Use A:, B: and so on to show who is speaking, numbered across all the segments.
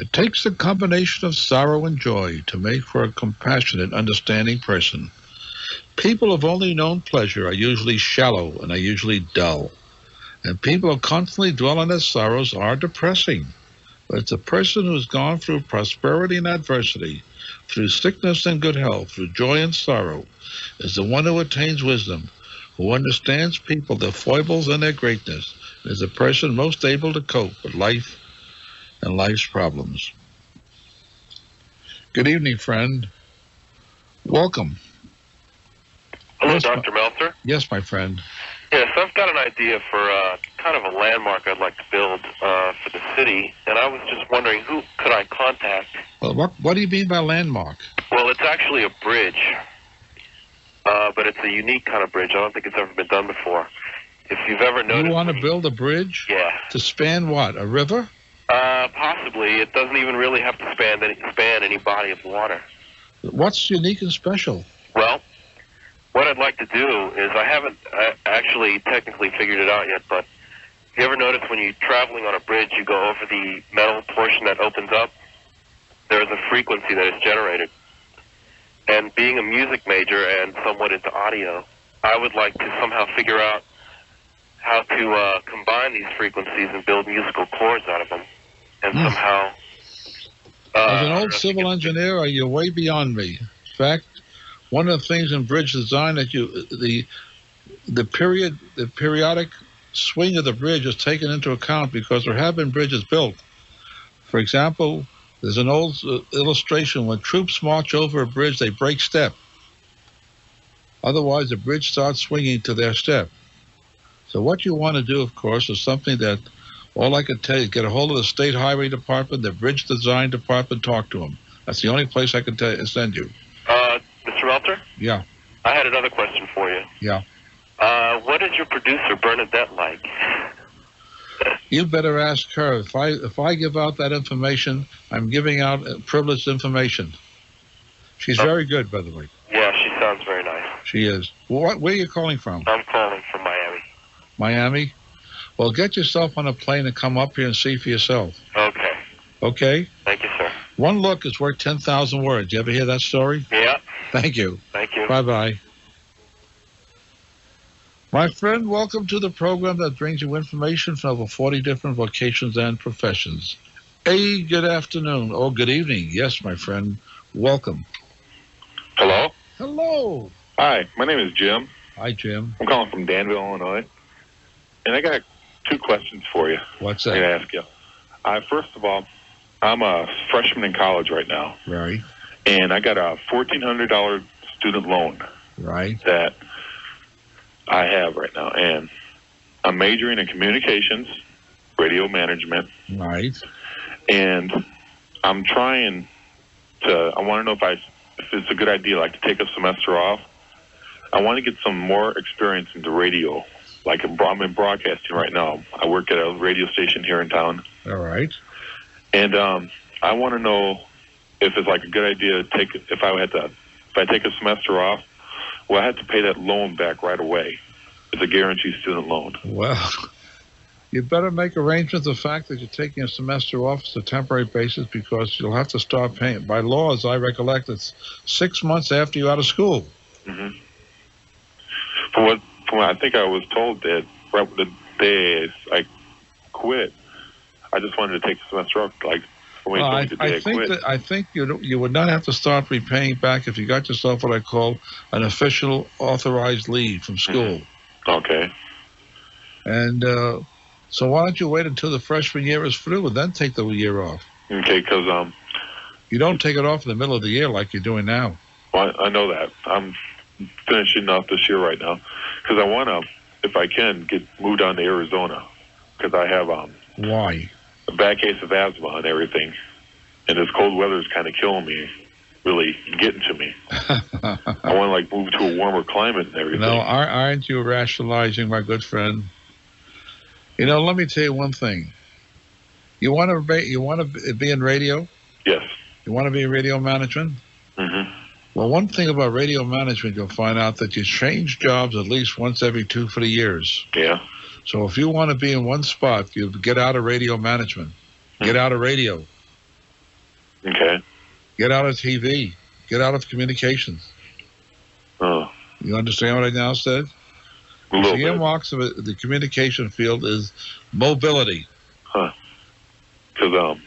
A: It takes a combination of sorrow and joy to make for a compassionate, understanding person. People who've only known pleasure are usually shallow and are usually dull. And people who constantly dwell on their sorrows are depressing. But it's a person who's gone through prosperity and adversity, through sickness and good health, through joy and sorrow, is the one who attains wisdom, who understands people, their foibles and their greatness, and is the person most able to cope with life and life's problems. Good evening, friend. Welcome.
B: Hello,
A: Yes,
B: Dr. Meltzer.
A: Yes, my friend.
B: Yes, I've got an idea for kind of a landmark I'd like to build for the city, and I was just wondering who could I contact?
A: Well, what do you mean by landmark?
B: Well, it's actually a bridge, but it's a unique kind of bridge. I don't think it's ever been done before. If you've ever noticed...
A: You want to build a bridge?
B: Yeah.
A: To span what, a river?
B: Possibly. It doesn't even really have to span any body of water.
A: What's unique and special?
B: Well, what I'd like to do is, I haven't actually technically figured it out yet, but you ever notice when you're traveling on a bridge, you go over the metal portion that opens up? There's a frequency that is generated. And being a music major and somewhat into audio, I would like to somehow figure out how to combine these frequencies and build musical chords out of them. And somehow...
A: As an old civil engineer, you're way beyond me. In fact, one of the things in bridge design that the periodic swing of the bridge is taken into account because there have been bridges built. For example, there's an old illustration: when troops march over a bridge, they break step. Otherwise, the bridge starts swinging to their step. So what you want to do, of course, is something that all I can tell you: get a hold of the State Highway Department, the Bridge Design Department, talk to them. That's the only place I can send you.
B: Mr. Meltzer?
A: Yeah.
B: I had another question for you.
A: Yeah.
B: What is your producer, Bernadette, like?
A: You better ask her. If I give out that information, I'm giving out privileged information. She's very good, by the way.
B: Yeah, she sounds very nice.
A: She is. Where are you calling from?
B: I'm calling from Miami.
A: Miami? Well, get yourself on a plane and come up here and see for yourself.
B: Okay.
A: Okay?
B: Thank you, sir.
A: One look is worth 10,000 words. You ever hear that story?
B: Yeah.
A: Thank you.
B: Thank you.
A: Bye-bye. My friend, welcome to the program that brings you information from over 40 different vocations and professions. Hey, good afternoon. Oh, good evening. Yes, my friend. Welcome.
C: Hello?
A: Hello.
C: Hi, my name is Jim.
A: Hi, Jim.
C: I'm calling from Danville, Illinois. And I got two questions for you.
A: What's
C: I'm
A: that?
C: going to ask you. First of all, I'm a freshman in college right now.
A: Right.
C: And I got a $1,400 student loan.
A: Right.
C: That I have right now. And I'm majoring in communications, radio management.
A: Right.
C: And I'm trying to, I want to know if it's a good idea, like, to take a semester off. I want to get some more experience into radio. Like, I'm in broadcasting right now. I work at a radio station here in town.
A: All right.
C: And I want to know if it's like a good idea to take, if I take a semester off, well, I have to pay that loan back right away. It's a guaranteed student loan.
A: Well, you better make arrangements the fact that you're taking a semester off as a temporary basis, because you'll have to start paying. By law, as I recollect, it's 6 months after you're out of school.
C: Mm-hmm. From what I think I was told that right the day I quit, I just wanted to take a semester off. Like,
A: well, I think you would not have to start repaying back if you got yourself what I call an official authorized leave from school.
C: Mm-hmm. Okay.
A: And so why don't you wait until the freshman year is through and then take the year off?
C: Okay, because
A: you don't take it off in the middle of the year like you're doing now.
C: Well, I know that. I'm finishing off this year right now because I want to, if I can, get moved down to Arizona because I have
A: why?
C: A bad case of asthma and everything, and this cold weather is kind of killing me, really getting to me. I want to like move to a warmer climate and everything.
A: No, aren't you rationalizing, my good friend? You know, let me tell you one thing. You want to be in radio?
C: Yes.
A: You want to be in radio management?
C: Mm-hmm.
A: Well, one thing about radio management, you'll find out that you change jobs at least once every 2 3 years.
C: Yeah.
A: So if you want to be in one spot, you get out of radio management. Get out of radio.
C: Okay.
A: Get out of TV. Get out of communications.
C: Oh.
A: You understand what I now said?
C: A little
A: The
C: bit.
A: earmarks of the communication field is mobility.
C: Huh. Because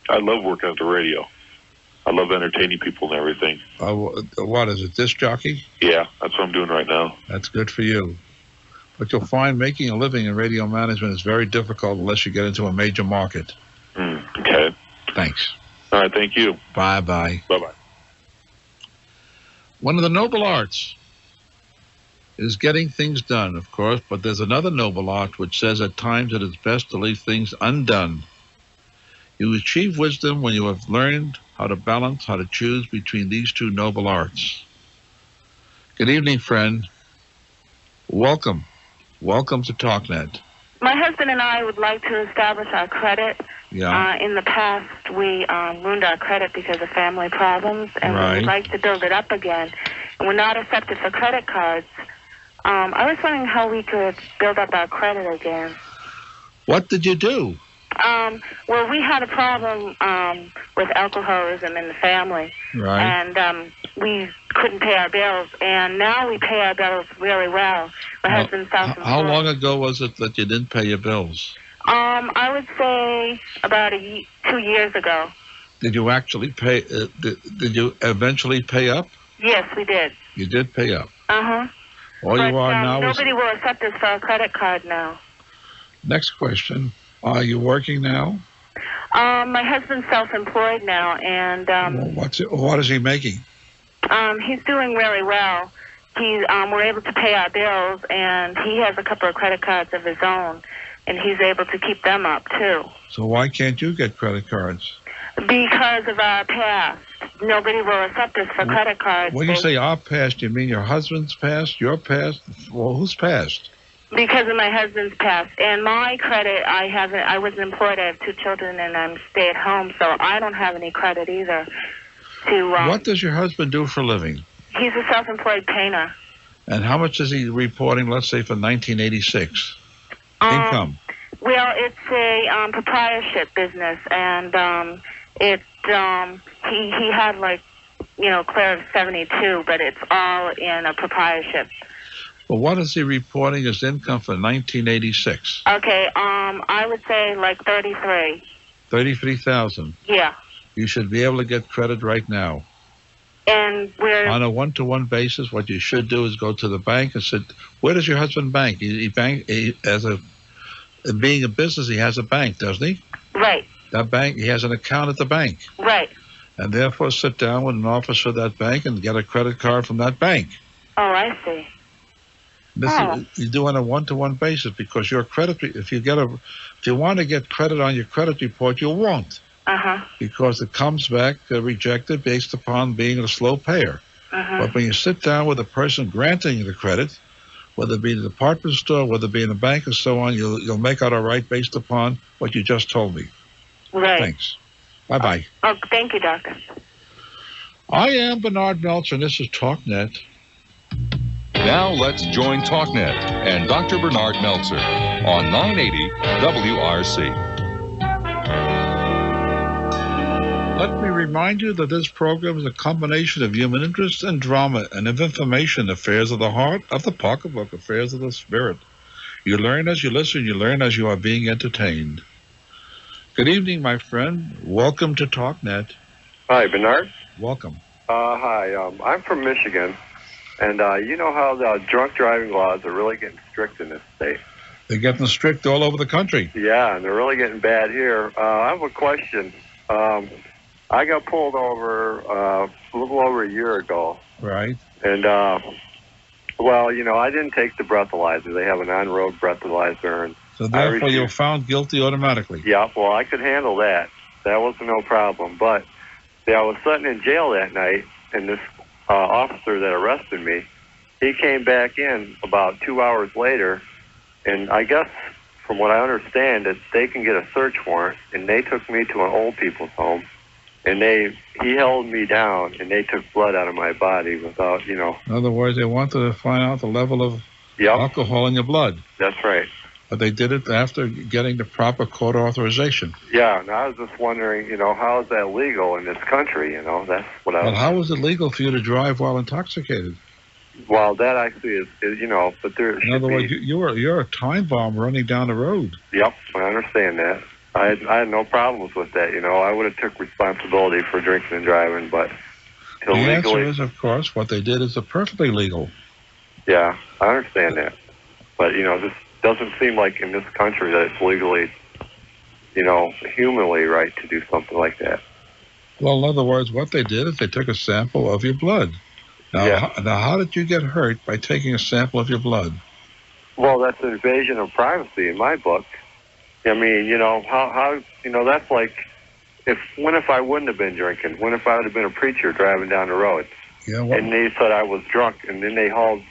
C: I love working at the radio. I love entertaining people and everything.
A: What is it, disc jockey?
C: Yeah, that's what I'm doing right now.
A: That's good for you. But you'll find making a living in radio management is very difficult unless you get into a major market.
C: Okay.
A: Thanks.
C: All right, thank you.
A: Bye-bye.
C: Bye-bye.
A: One of the noble arts is getting things done, of course, but there's another noble art which says at times it is best to leave things undone. You achieve wisdom when you have learned how to balance, how to choose between these two noble arts. Good evening, friend. Welcome. Welcome to Talknet.
D: My husband and I would like to establish our credit.
A: Yeah.
D: In the past, we ruined our credit because of family problems, and
A: Right.
D: we'd like to build it up again. And we're not accepted for credit cards. I was wondering how we could build up our credit again.
A: What did you do?
D: Well, we had a problem with alcoholism in the family,
A: Right.
D: and we couldn't pay our bills. And now we pay our bills really well. My husband's self-employed.
A: How long ago was it that you didn't pay your bills?
D: I would say about 2 years ago.
A: Did you actually pay? Did you eventually pay up?
D: Yes, we did.
A: You did pay up.
D: Uh-huh.
A: All you are now is...
D: Nobody will accept us for a credit card now.
A: Next question. Are you working now?
D: My husband's self-employed now, and
A: what is he making?
D: he's doing really well. We're able to pay our bills, and he has a couple of credit cards of his own, and he's able to keep them up, too.
A: So why can't you get credit cards?
D: Because of our past. Nobody will accept us for credit cards.
A: When you say our past, you mean your husband's past, your past? Well, whose past?
D: Because of my husband's past. And my credit, I wasn't employed. I have 2 children, and I'm stay at home, so I don't have any credit either.
A: What does your husband do for a living?
D: He's a self-employed painter.
A: And how much is he reporting, let's say, for 1986? Income?
D: Well, it's a proprietorship business, and he had clear of 72, but it's all in a proprietorship.
A: Well, what is he reporting as income for 1986?
D: Okay, I would say like 33.
A: 33,000.
D: Yeah.
A: You should be able to get credit right now.
D: And we're
A: on a one-to-one basis. What you should do is go to the bank and say, "Where does your husband bank?" Being a business, he has a bank, doesn't he?
D: Right.
A: That bank, he has an account at the bank.
D: Right.
A: And therefore, sit down with an officer of that bank and get a credit card from that bank.
D: Oh, I see.
A: You do on a one-to-one basis because your credit. If you want to get credit on your credit report, you won't. Because it comes back rejected based upon being a slow payer. But when you sit down with a person granting you the credit, whether it be in the department store, whether it be in a bank, and so on, you'll make out all right based upon what you just told me.
D: Right.
A: Thanks. Bye-bye.
D: Oh, thank you, Doctor.
A: I am Bernard Meltzer, and this is Talknet.
E: Now let's join Talknet and Dr. Bernard Meltzer on 980 WRC.
A: Let me remind you that this program is a combination of human interest and drama and of information, affairs of the heart, of the pocketbook, affairs of the spirit. You learn as you listen, you learn as you are being entertained. Good evening, my friend. Welcome to Talknet.
F: Hi, Bernard.
A: Welcome.
F: Hi, I'm from Michigan, and you know how the drunk driving laws are really getting strict in this state.
A: They're getting strict all over the country.
F: Yeah, and they're really getting bad here. I have a question. I got pulled over a little over a year ago.
A: Right.
F: And, I didn't take the breathalyzer. They have an on-road breathalyzer. And
A: so therefore you're found guilty automatically.
F: Yeah, well, I could handle that. That wasn't no problem. But I was sitting in jail that night, and this officer that arrested me, he came back in about 2 hours later, and I guess from what I understand, that they can get a search warrant, and they took me to an old people's home. And he held me down, and they took blood out of my body without, In
A: other words, they wanted to find out the level of alcohol in your blood.
F: That's right.
A: but they did it after getting the proper court authorization.
F: Yeah, and I was just wondering, how is that legal in this country? That's what I was...
A: Well, how is it legal for you to drive while intoxicated?
F: Well, that actually is but there
A: In other words, you're a time bomb running down the road.
F: Yep, I understand that. I had no problems with that. I would have took responsibility for drinking and driving, but
A: the answer is, of course, what they did is perfectly legal.
F: Yeah, I understand that. But, this doesn't seem like in this country that it's legally, humanly right to do something like that.
A: Well, in other words, what they did is they took a sample of your blood. Now, how did you get hurt by taking a sample of your blood?
F: Well, that's an invasion of privacy in my book. I mean, how that's like, if I wouldn't have been drinking? When if I would have been a preacher driving down the road?
A: Yeah, well,
F: and they said I was drunk, and then they hauled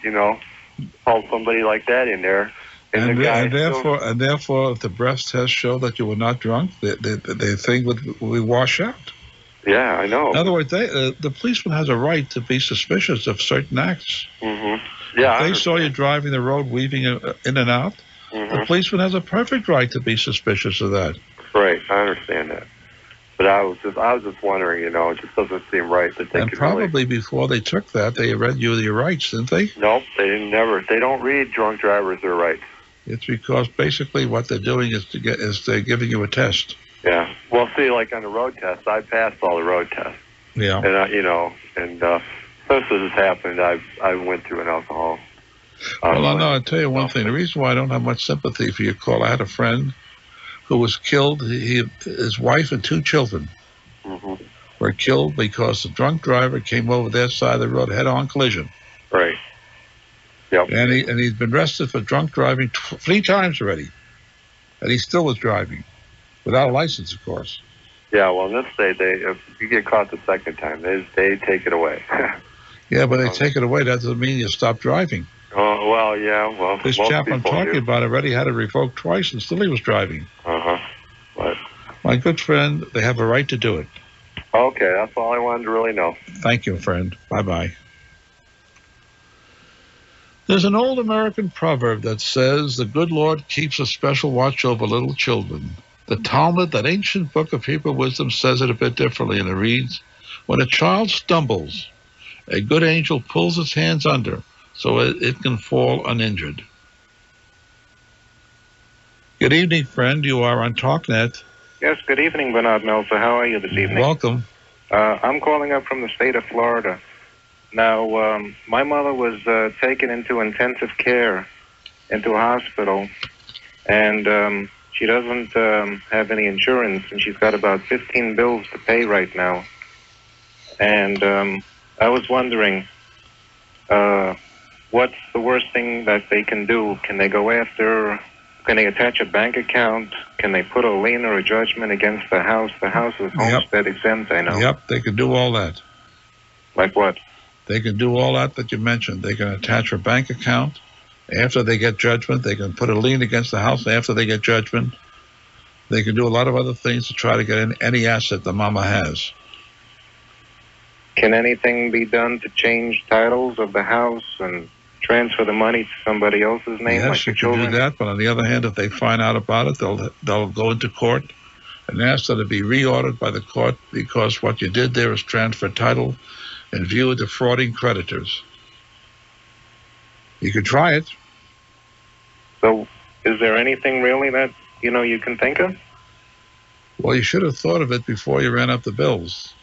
F: somebody like that in there. And therefore, if the breath test showed that you were not drunk, the thing would wash out. Yeah, I know.
A: In other words, the policeman has a right to be suspicious of certain acts.
F: Mm-hmm. Yeah,
A: if they saw you driving the road, weaving in and out, the policeman has a perfect right to be suspicious of that.
F: Right, I understand that. But I was just wondering, it just doesn't seem right that they
A: and probably before they took that, they read you your rights, didn't they?
F: Nope, they didn't. Never. They don't read drunk drivers their rights.
A: It's because basically what they're doing is they're giving you a test.
F: Yeah. Well, see, like on the road test, I passed all the road tests.
A: Yeah.
F: And since this has happened, I went through an alcohol.
A: Well, I'll tell you one thing. The reason why I don't have much sympathy for your call, I had a friend who was killed. His wife and 2 children were killed because the drunk driver came over their side of the road, head-on collision.
F: Right. Yep.
A: And he's been arrested for drunk driving 3 times already, and he still was driving without a license, of course.
F: Yeah. Well, in this state, if you get caught the second time, they take it away.
A: Yeah, but they take it away. That doesn't mean you stop driving.
F: Oh, well, yeah. Well,
A: this chap I'm talking about already had it revoked twice, and still he was driving.
F: But
A: my good friend, they have a right to do it.
F: Okay, that's all I wanted to really know.
A: Thank you, friend. Bye-bye. There's an old American proverb that says, the good Lord keeps a special watch over little children. The Talknet, that ancient book of Hebrew wisdom, says it a bit differently, and it reads, when a child stumbles, a good angel pulls its hands under, so it can fall uninjured. Good evening, friend. You are on Talknet.
G: Yes, good evening, Bernard Meltzer. How are you this evening?
A: Welcome.
G: I'm calling up from the state of Florida. Now, my mother was taken into intensive care, into a hospital, and she doesn't have any insurance, and she's got about 15 bills to pay right now. And I was wondering, what's the worst thing that they can do? Can they go after, can they attach a bank account? Can they put a lien or a judgment against the house? The house is homestead exempt, I know.
A: Yep, they can do all that.
G: Like what?
A: They can do all that you mentioned. They can attach a bank account. After they get judgment, they can put a lien against the house. After they get judgment, they can do a lot of other things to try to get in any asset the mama has.
G: Can anything be done to change titles of the house and transfer the money to somebody else's name?
A: Yes,
G: like
A: you can do that, but on the other hand, if they find out about it, they'll go into court and ask that it be reordered by the court, because what you did there is transfer title in view of defrauding creditors. You could try it.
G: So is there anything really that, you can think of?
A: Well, you should have thought of it before you ran up the bills.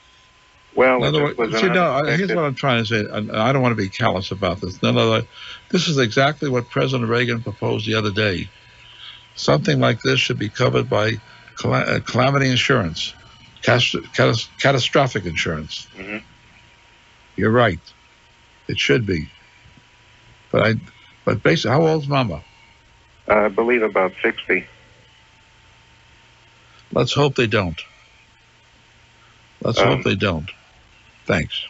G: Well,
A: here's what I'm trying to say. I don't want to be callous about this. This is exactly what President Reagan proposed the other day. Something like this should be covered by calamity insurance, catastrophic insurance. You're right. It should be. But basically, how old's Mama?
G: I believe about 60.
A: Let's hope they don't. Let's hope they don't. Thanks.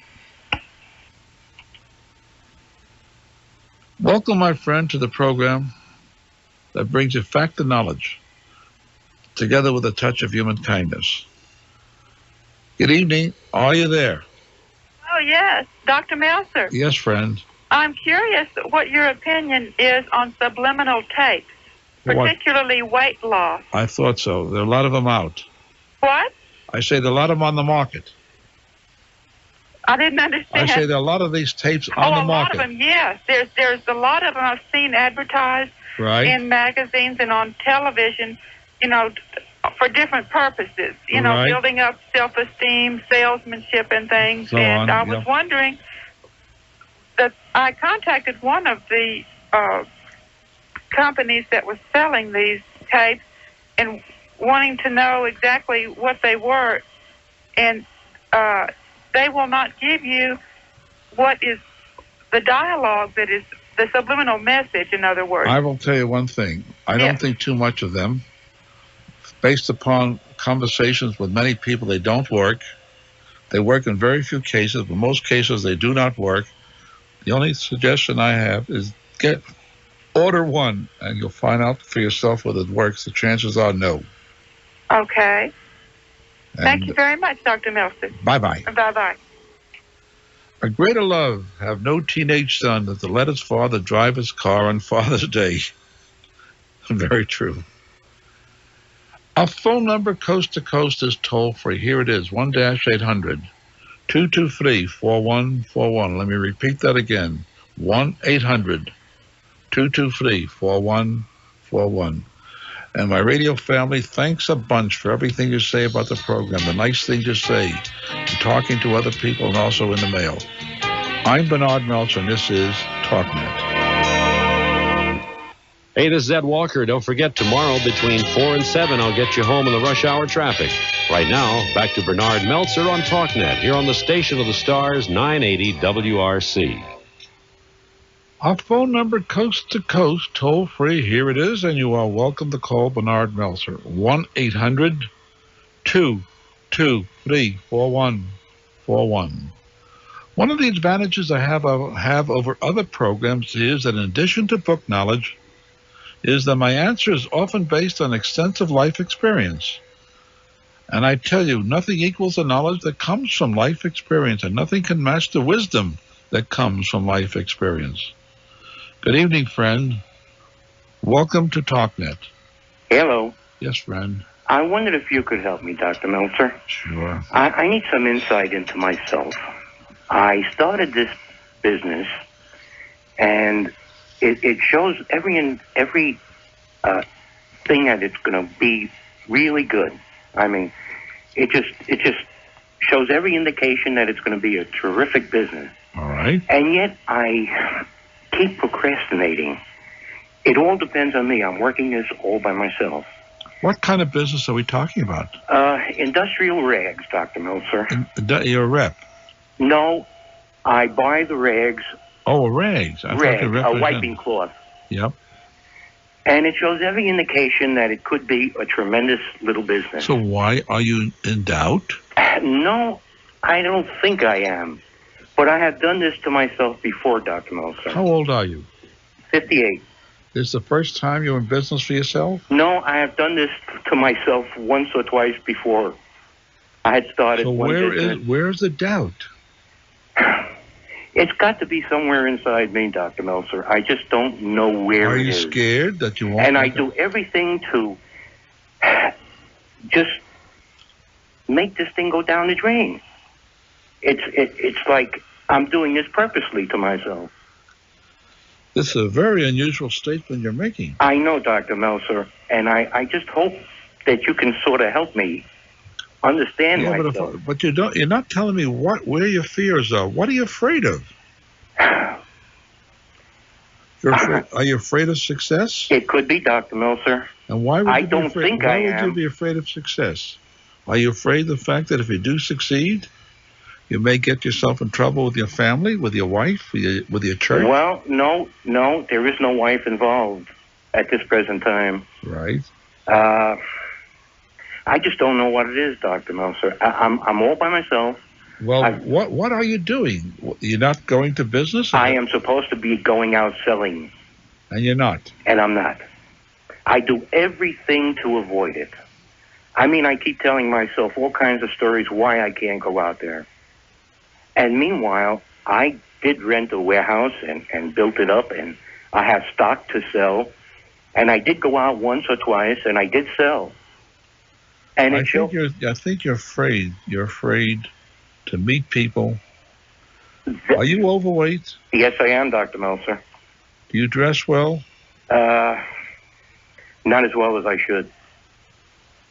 A: Welcome, my friend, to the program that brings you fact and knowledge, together with a touch of human kindness. Good evening. Are you there?
H: Oh, yes. Dr. Meltzer.
A: Yes, friend.
H: I'm curious what your opinion is on subliminal tapes. particularly weight loss.
A: I thought so. There are a lot of them out.
H: What?
A: I say there are a lot of them on the market.
H: I didn't understand.
A: I say there are a lot of these tapes on the market.
H: A lot of them, yes. There's a lot of them I've seen advertised in magazines and on television, for different purposes, building up self-esteem, salesmanship and things. I was wondering that I contacted one of the companies that was selling these tapes and wanting to know exactly what they were, and they will not give you what is the dialogue that is the subliminal message, in other words.
A: I will tell you one thing. I don't think too much of them. Based upon conversations with many people, they don't work. They work in very few cases, but most cases they do not work. The only suggestion I have is order one, and you'll find out for yourself whether it works. The chances are no.
H: Okay. Thank you very much, Dr. Meltzer.
A: Bye-bye.
H: Bye-bye.
A: A greater love have no teenage son than to let his father drive his car on Father's Day. Very true. Our phone number coast to coast is toll free. Here it is, 1-800-223-4141. Let me repeat that again, 1-800-223-4141. And my radio family, thanks a bunch for everything you say about the program, the nice things you say, and talking to other people, and also in the mail. I'm Bernard Meltzer, and this is Talknet.
I: Hey, this is Ed Walker. Don't forget, tomorrow between 4 and 7, I'll get you home in the rush hour traffic. Right now, back to Bernard Meltzer on Talknet, here on the Station of the Stars, 980 WRC.
A: Our phone number, coast to coast, toll free. Here it is, and you are welcome to call Bernard Meltzer. 1-800-223-4141. One of the advantages I have over other programs is that in addition to book knowledge, is that my answer is often based on extensive life experience. And I tell you, nothing equals the knowledge that comes from life experience, and nothing can match the wisdom that comes from life experience. Good evening, friend. Welcome to Talknet.
J: Hello.
A: Yes, friend.
J: I wondered if you could help me, Dr. Meltzer.
A: Sure.
J: I need some insight into myself. I started this business, and it shows every thing that it's going to be really good. I mean, it just shows every indication that it's going to be a terrific business.
A: All right.
J: And yet I keep procrastinating. It all depends on me. I'm working this all by myself.
A: What kind of business are we talking about?
J: Industrial rags, Dr. Meltzer.
A: You're a rep?
J: No, I buy the rags.
A: Oh, rags.
J: A wiping cloth.
A: Yep.
J: And it shows every indication that it could be a tremendous little business.
A: So why are you in doubt?
J: No, I don't think I am. But I have done this to myself before, Dr. Meltzer.
A: How old are you?
J: 58.
A: This is the first time you're in business for yourself?
J: No, I have done this to myself once or twice before. I had started one business.
A: So where is the doubt?
J: It's got to be somewhere inside me, Dr. Meltzer. I just don't know where it is.
A: Are you scared that you won't?
J: And I do everything to just make this thing go down the drain. It's like I'm doing this purposely to myself.
A: This is a very unusual statement you're making.
J: I know, Dr. Meltzer, and I just hope that you can sort of help me understand myself.
A: But you're not telling me where your fears are. What are you afraid of? Are you afraid of success?
J: It could be, Dr. Meltzer.
A: And why would you
J: I don't think I am.
A: Why would you be afraid of success? Are you afraid of the fact that if you do succeed, you may get yourself in trouble with your family, with your wife, with your church?
J: Well, no, there is no wife involved at this present time.
A: Right.
J: I just don't know what it is, Dr. Meltzer. I'm all by myself.
A: Well, what are you doing? You're not going to business?
J: I am supposed to be going out selling.
A: And you're not?
J: And I'm not. I do everything to avoid it. I mean, I keep telling myself all kinds of stories why I can't go out there. And meanwhile, I did rent a warehouse and built it up, and I have stock to sell. And I did go out once or twice, and I did sell. And
A: I think you're afraid. You're afraid to meet people. Are you overweight?
J: Yes, I am, Dr. Meltzer.
A: Do you dress well?
J: Not as well as I should.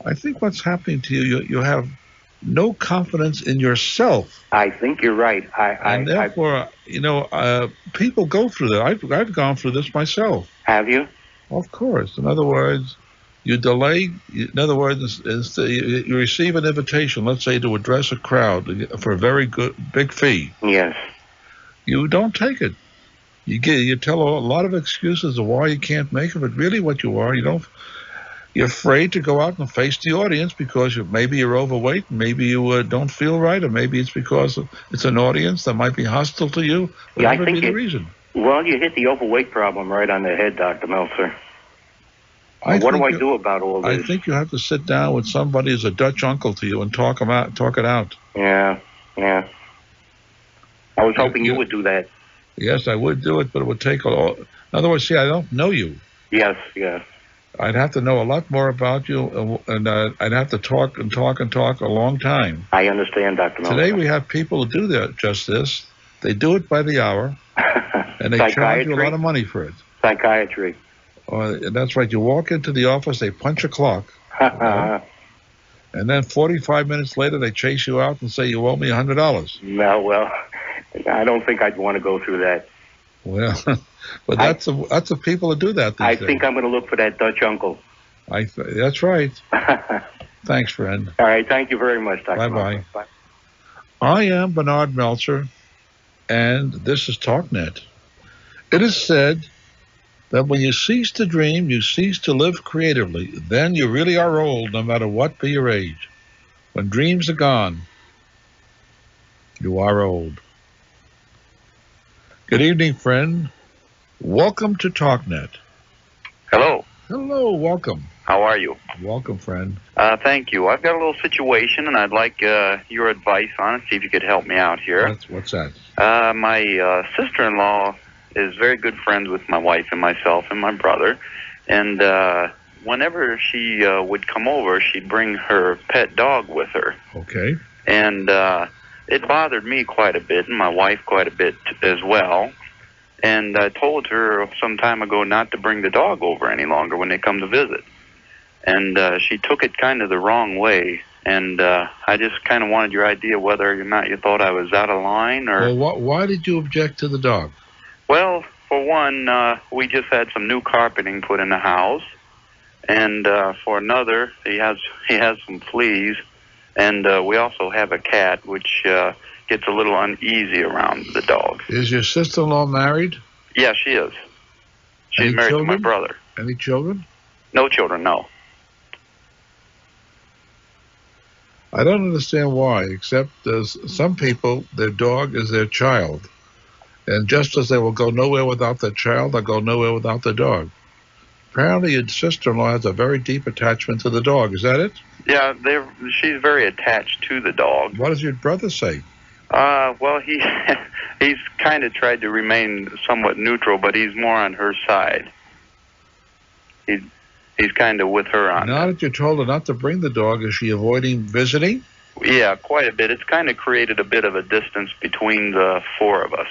A: I think what's happening to you, you have no confidence in yourself.
J: I think you're right.
A: And therefore, people go through that. I've gone through this myself.
J: Have you?
A: Of course. In other words, you delay. In other words, you receive an invitation, let's say, to address a crowd for a very big fee.
J: Yes.
A: You don't take it. You tell a lot of excuses of why you can't make it, but really what you are, you're afraid to go out and face the audience because maybe you're overweight, maybe you don't feel right, or maybe it's because it's an audience that might be hostile to you. Whatever be the reason.
J: Well, you hit the overweight problem right on the head, Dr. Meltzer. What do I do about all this?
A: I think you have to sit down with somebody who's a Dutch uncle to you and talk it out.
J: Yeah. I was hoping you would do that.
A: Yes, I would do it, but it would take in other words, see, I don't know you.
J: Yes.
A: I'd have to know a lot more about you, and I'd have to talk a long time.
J: I understand, Dr. Meltzer.
A: Today we have people who do just this. They do it by the hour, and they charge you a lot of money for it.
J: Psychiatry.
A: That's right. You walk into the office, they punch a clock, and then 45 minutes later they chase you out and say, you owe me $100.
J: No, well, I don't think I'd want to go through that.
A: Well, but that's the people who do that these days.
J: I think I'm going to look for that Dutch uncle.
A: That's right. Thanks, friend.
J: All right. Thank you very much, Dr.
A: Bye-bye. Bye. I am Bernard Meltzer, and this is Talknet. It is said that when you cease to dream, you cease to live creatively. Then you really are old, no matter what be your age. When dreams are gone, you are old. Good evening, friend. Welcome to Talknet.
K: Hello.
A: Hello, welcome.
K: How are you?
A: Welcome, friend.
K: Thank you. I've got a little situation, and I'd like your advice on it, see if you could help me out here.
A: What's that?
K: My sister-in-law is very good friends with my wife and myself and my brother, and whenever she would come over, she'd bring her pet dog with her.
A: Okay.
K: And it bothered me quite a bit, and my wife quite a bit as well. And I told her some time ago not to bring the dog over any longer when they come to visit. And she took it kind of the wrong way. And I just kind of wanted your idea whether or not you thought I was out of line or...
A: Well, why did you object to the dog?
K: Well, for one, we just had some new carpeting put in the house. And for another, he has some fleas. And we also have a cat, which gets a little uneasy around the dog.
A: Is your sister-in-law married?
K: Yeah, she is. She's married to my brother.
A: Any children?
K: No children, no.
A: I don't understand why, except some people, their dog is their child. And just as they will go nowhere without their child, they'll go nowhere without their dog. Apparently your sister-in-law has a very deep attachment to the dog. Is that it?
K: Yeah, she's very attached to the dog.
A: What does your brother say?
K: Well, he's kind of tried to remain somewhat neutral, but he's more on her side. He's kind of with her on
A: Now that you told her not to bring the dog, is she avoiding visiting?
K: Yeah, quite a bit. It's kind of created a bit of a distance between the four of us.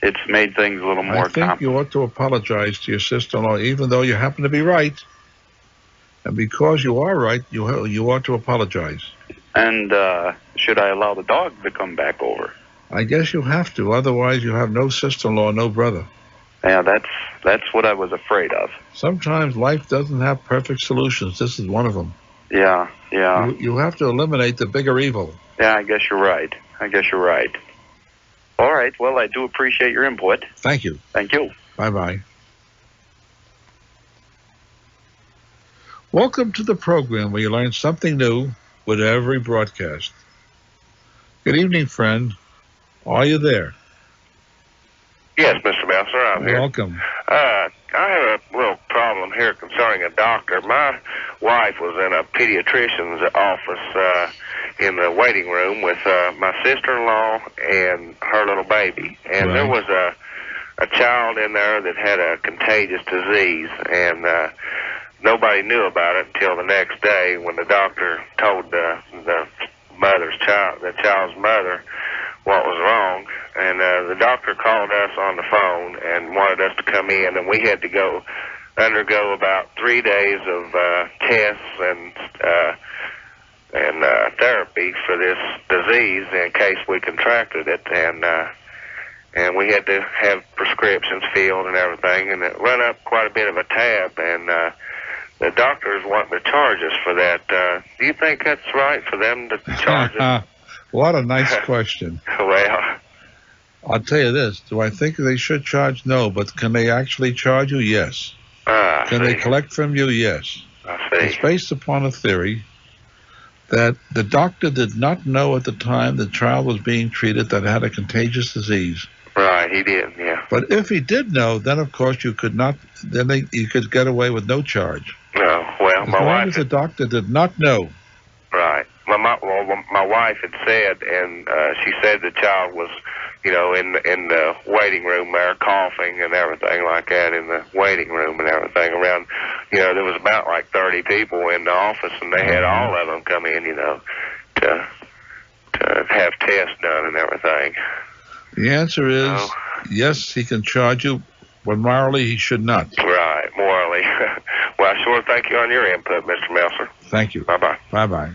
K: It's made things a little more complicated.
A: I think you ought to apologize to your sister-in-law, even though you happen to be right. And because you are right, you ought to apologize.
K: And should I allow the dog to come back over?
A: I guess you have to. Otherwise, you have no sister-in-law, no brother.
K: Yeah, that's what I was afraid of.
A: Sometimes life doesn't have perfect solutions. This is one of them.
K: Yeah.
A: You have to eliminate the bigger evil.
K: Yeah, I guess you're right. All right. Well, I do appreciate your input.
A: Thank you.
K: Thank you.
A: Bye-bye. Welcome to the program where you learn something new with every broadcast. Good evening, friend. Are you there?
L: Yes, Mr. Meltzer, I'm here.
A: Welcome.
L: I have a little problem here concerning a doctor. My wife was in a pediatrician's office in the waiting room with my sister-in-law and her little baby. And there was a child in there that had a contagious disease, and nobody knew about it until the next day when the doctor told the child's mother what was wrong, and the doctor called us on the phone and wanted us to come in, and we had to undergo about 3 days of tests and therapy for this disease in case we contracted it, and we had to have prescriptions filled and everything, and it run up quite a bit of a tab, and the doctors wanting to charge us for that. Do you think that's right for them to charge us?
A: What a nice question.
L: Well,
A: I'll tell you this. Do I think they should charge? No. But can they actually charge you? Yes. Can they collect from you? Yes.
L: I see.
A: It's based upon a theory that the doctor did not know at the time the child was being treated that had a contagious disease.
L: Right, he did, yeah.
A: But if he did know, then of course you could not. Then you could get away with no charge.
L: No, well,
A: as long as the doctor did not know.
L: Right. My wife had said, and she said the child was, in the waiting room there, coughing and everything like that in the waiting room and everything around. There was about like 30 people in the office, and they had all of them come in, to have tests done and everything.
A: The answer is yes, he can charge you, but morally he should not.
L: Right, morally. Well, I sure thank you on your input, Mr. Meltzer.
A: Thank you.
L: Bye-bye.
A: Bye-bye.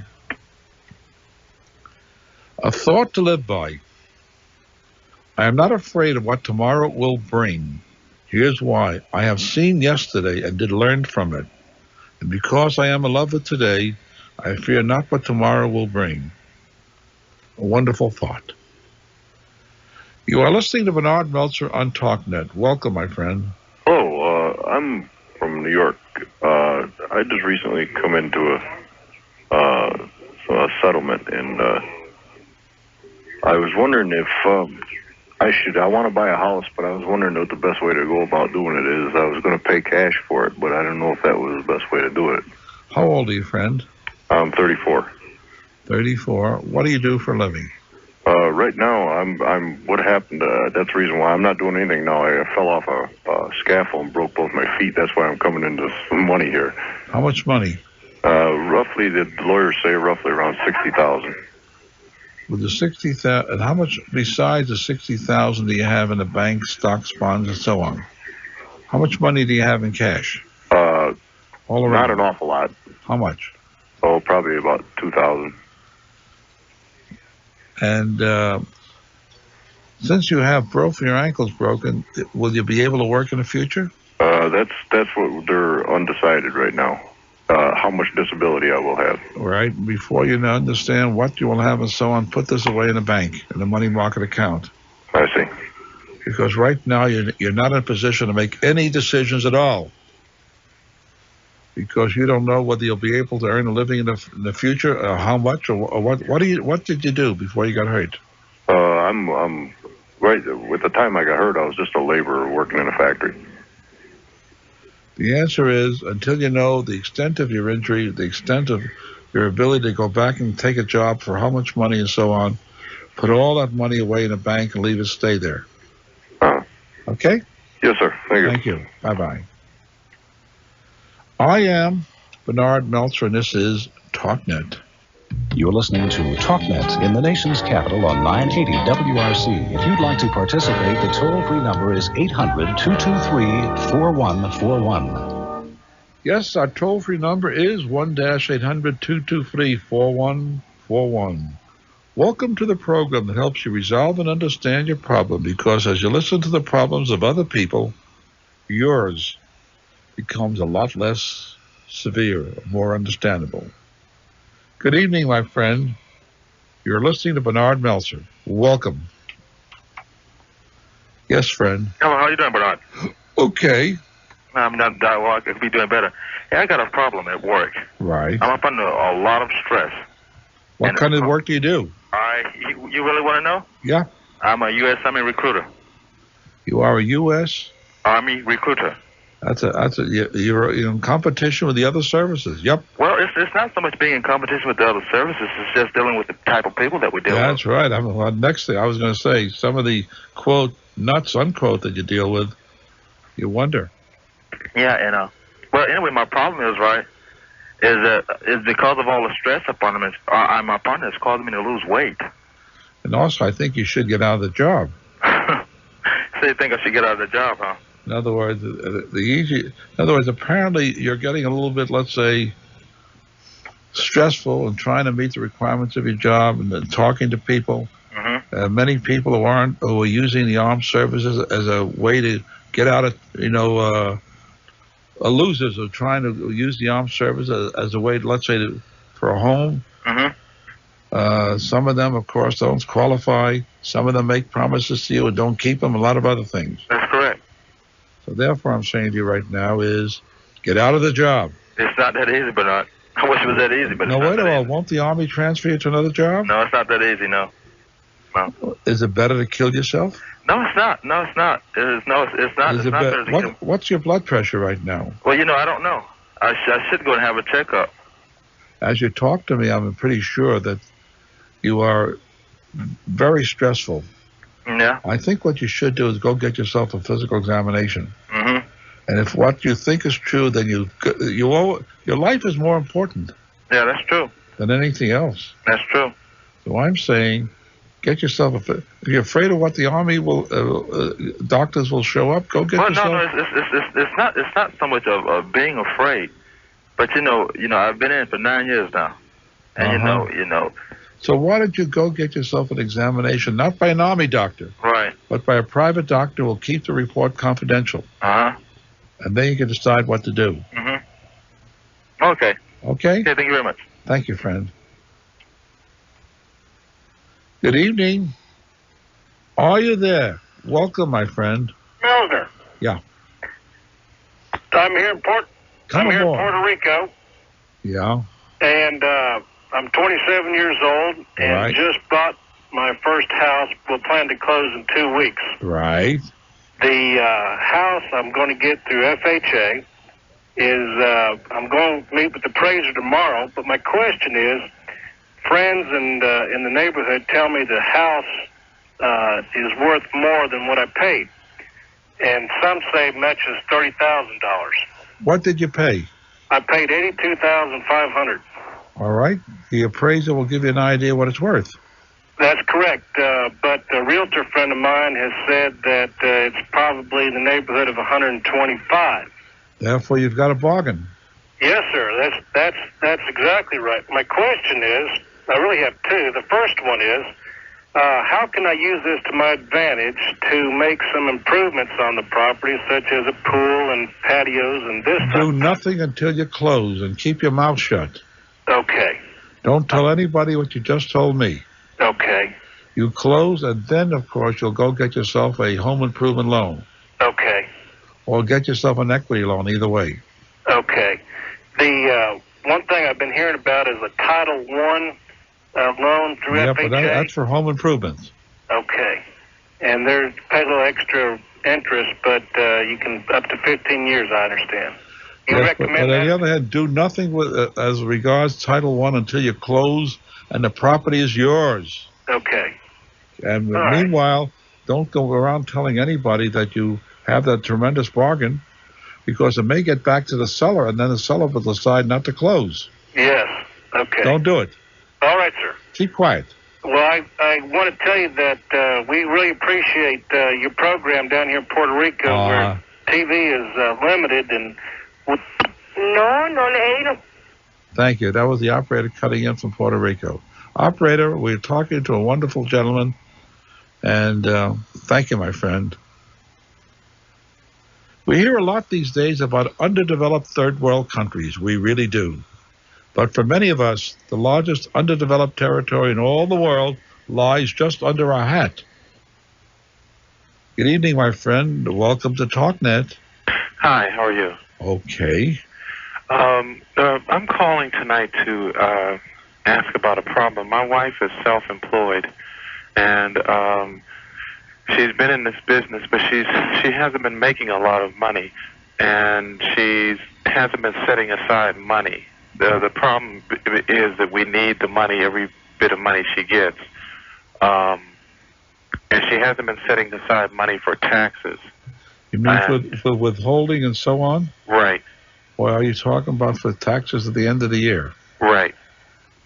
A: A thought to live by. I am not afraid of what tomorrow will bring. Here's why. I have seen yesterday and did learn from it. And because I am in love with today, I fear not what tomorrow will bring. A wonderful thought. You are listening to Bernard Meltzer on Talknet. Welcome, my friend.
M: I'm from New York. I just recently come into a settlement, and I was wondering if I want to buy a house, but I was wondering what the best way to go about doing it is. I was going to pay cash for it, but I don't know if that was the best way to do it.
A: How old are you, friend?
M: I'm 34.
A: 34. What do you do for a living?
M: Right now, what happened, that's the reason why I'm not doing anything now. I fell off a scaffold and broke both my feet. That's why I'm coming into some money here.
A: How much money?
M: Roughly, the lawyers say roughly around $60,000.
A: With the 60,000, and how much besides the 60,000 do you have in the bank, stocks, bonds, and so on? How much money do you have in cash? All around?
M: Not an awful lot.
A: How much?
M: Oh, probably about $2,000.
A: And since you have both your ankles broken, will you be able to work in the future?
M: That's what they're undecided right now. How much disability I will have.
A: Right. Before you understand what you will have and so on, put this away in the bank, in the money market account.
M: I see.
A: Because right now you're not in a position to make any decisions at all. Because you don't know whether you'll be able to earn a living in the future, or how much, or what. What did you do before you got hurt?
M: I'm right. With the time I got hurt, I was just a laborer working in a factory.
A: The answer is, until you know the extent of your injury, the extent of your ability to go back and take a job for how much money and so on, put all that money away in a bank and leave it stay there. Okay?
M: Yes, sir. Thank you.
A: Thank you. Bye-bye. I am Bernard Meltzer, and this is Talknet.
N: You're listening to Talknet in the nation's capital on 980 WRC. If you'd like to participate, the toll-free number is 800-223-4141.
A: Yes, our toll-free number is 1-800-223-4141. Welcome to the program that helps you resolve and understand your problem, because as you listen to the problems of other people, yours becomes a lot less severe, more understandable. Good evening, my friend. You're listening to Bernard Meltzer. Welcome. Yes, friend.
O: Hello, how you doing, Bernard?
A: Okay.
O: I'm not well, I could be doing better. Hey, I got a problem at work.
A: Right.
O: I'm up under a lot of stress.
A: What kind of work do you do?
O: You really want to know?
A: Yeah.
O: I'm a U.S. Army recruiter.
A: You are a U.S.?
O: Army recruiter.
A: You're in competition with the other services. Yep.
O: Well, it's not so much being in competition with the other services. It's just dealing with the type of people that we deal with.
A: That's right. Next thing I was going to say, some of the quote nuts unquote that you deal with, you wonder.
O: Yeah, and well, anyway, my problem is because of all the stress upon them. My partner is causing me to lose weight.
A: And also, I think you should get out of the job.
O: So you think I should get out of the job, huh?
A: In other words, apparently you're getting a little bit, let's say, stressful and trying to meet the requirements of your job and then talking to people.
O: Mm-hmm.
A: Many people who are using the armed services as a way to get out of, losers are trying to use the armed services as a way, let's say, for a home.
O: Mm-hmm.
A: Some of them, of course, don't qualify. Some of them make promises to you and don't keep them. A lot of other things.
O: That's correct.
A: So therefore, I'm saying to you right now is get out of the job.
O: It's not that easy, Bernard. I wish it was that easy, but
A: no,
O: it's not
A: wait a while. Won't the Army transfer you to another job?
O: No, it's not that easy, no.
A: Is it better to kill yourself?
O: No, it's not. No, it's not. It's not better to kill.
A: What's your blood pressure right now?
O: Well, I don't know. I should go and have a checkup.
A: As you talk to me, I'm pretty sure that you are very stressful.
O: Yeah.
A: I think what you should do is go get yourself a physical examination.
O: Mm-hmm.
A: And if what you think is true, then your life is more important.
O: Yeah, that's true.
A: Than anything else.
O: That's true.
A: So I'm saying, get yourself if you're afraid of what the Army will, doctors will show up, go get yourself.
O: No, it's not so much of being afraid, but I've been in it for 9 years now, and
A: So why don't you go get yourself an examination, not by an Army doctor,
O: right,
A: but by a private doctor who will keep the report confidential. And then you can decide what to do.
O: Mm-hmm. Okay.
A: Okay?
O: Okay, thank you very much.
A: Thank you, friend. Good evening. Are you there? Welcome, my friend.
P: Meltzer.
A: Yeah.
P: I'm here in Puerto Rico.
A: Yeah.
P: And I'm 27 years old and just bought my first house. We'll plan to close in 2 weeks.
A: Right.
P: The house I'm going to get through FHA is I'm going to meet with the appraiser tomorrow. But my question is, friends in the neighborhood tell me the house is worth more than what I paid, and some say much as $30,000.
A: What did you pay?
P: I paid $82,500.
A: All right. The appraiser will give you an idea what it's worth.
P: That's correct, but a realtor friend of mine has said that it's probably in the neighborhood of 125.
A: Therefore, you've got a bargain.
P: Yes, sir. That's exactly right. My question is, I really have two. The first one is, how can I use this to my advantage to make some improvements on the property, such as a pool and patios and this stuff?
A: Do nothing until you close and keep your mouth shut.
P: Okay.
A: Don't tell anybody what you just told me.
P: Okay.
A: You close, and then, of course, you'll go get yourself a home improvement loan.
P: Okay.
A: Or get yourself an equity loan, either way.
P: Okay. The one thing I've been hearing about is a Title I loan through FHA.
A: But that's for home improvements.
P: Okay. And there's pay a little extra interest, but you can up to 15 years, I understand. You recommend
A: but
P: that?
A: on the other hand, do nothing with as regards Title I until you close and the property is yours.
P: Okay.
A: And meanwhile, don't go around telling anybody that you have that tremendous bargain, because it may get back to the seller, and then the seller will decide not to close.
P: Yes. Okay.
A: Don't do it.
P: All right, sir.
A: Keep quiet.
P: Well, I want to tell you that we really appreciate your program down here in Puerto Rico, where TV is limited. And no.
A: Thank you. That was the operator cutting in from Puerto Rico. Operator, we're talking to a wonderful gentleman, and thank you, my friend. We hear a lot these days about underdeveloped third world countries. We really do. But for many of us, the largest underdeveloped territory in all the world lies just under our hat. Good evening, my friend. Welcome to Talknet.
Q: Hi, how are you?
A: Okay.
Q: I'm calling tonight to ask about a problem. My wife is self-employed, and she's been in this business, but she hasn't been making a lot of money. and she hasn't been setting aside money. The problem is that we need the money, every bit of money she gets. And she hasn't been setting aside money for taxes.
A: You mean for withholding and so on?
Q: Right.
A: Or are you talking about for taxes at the end of the year?
Q: Right.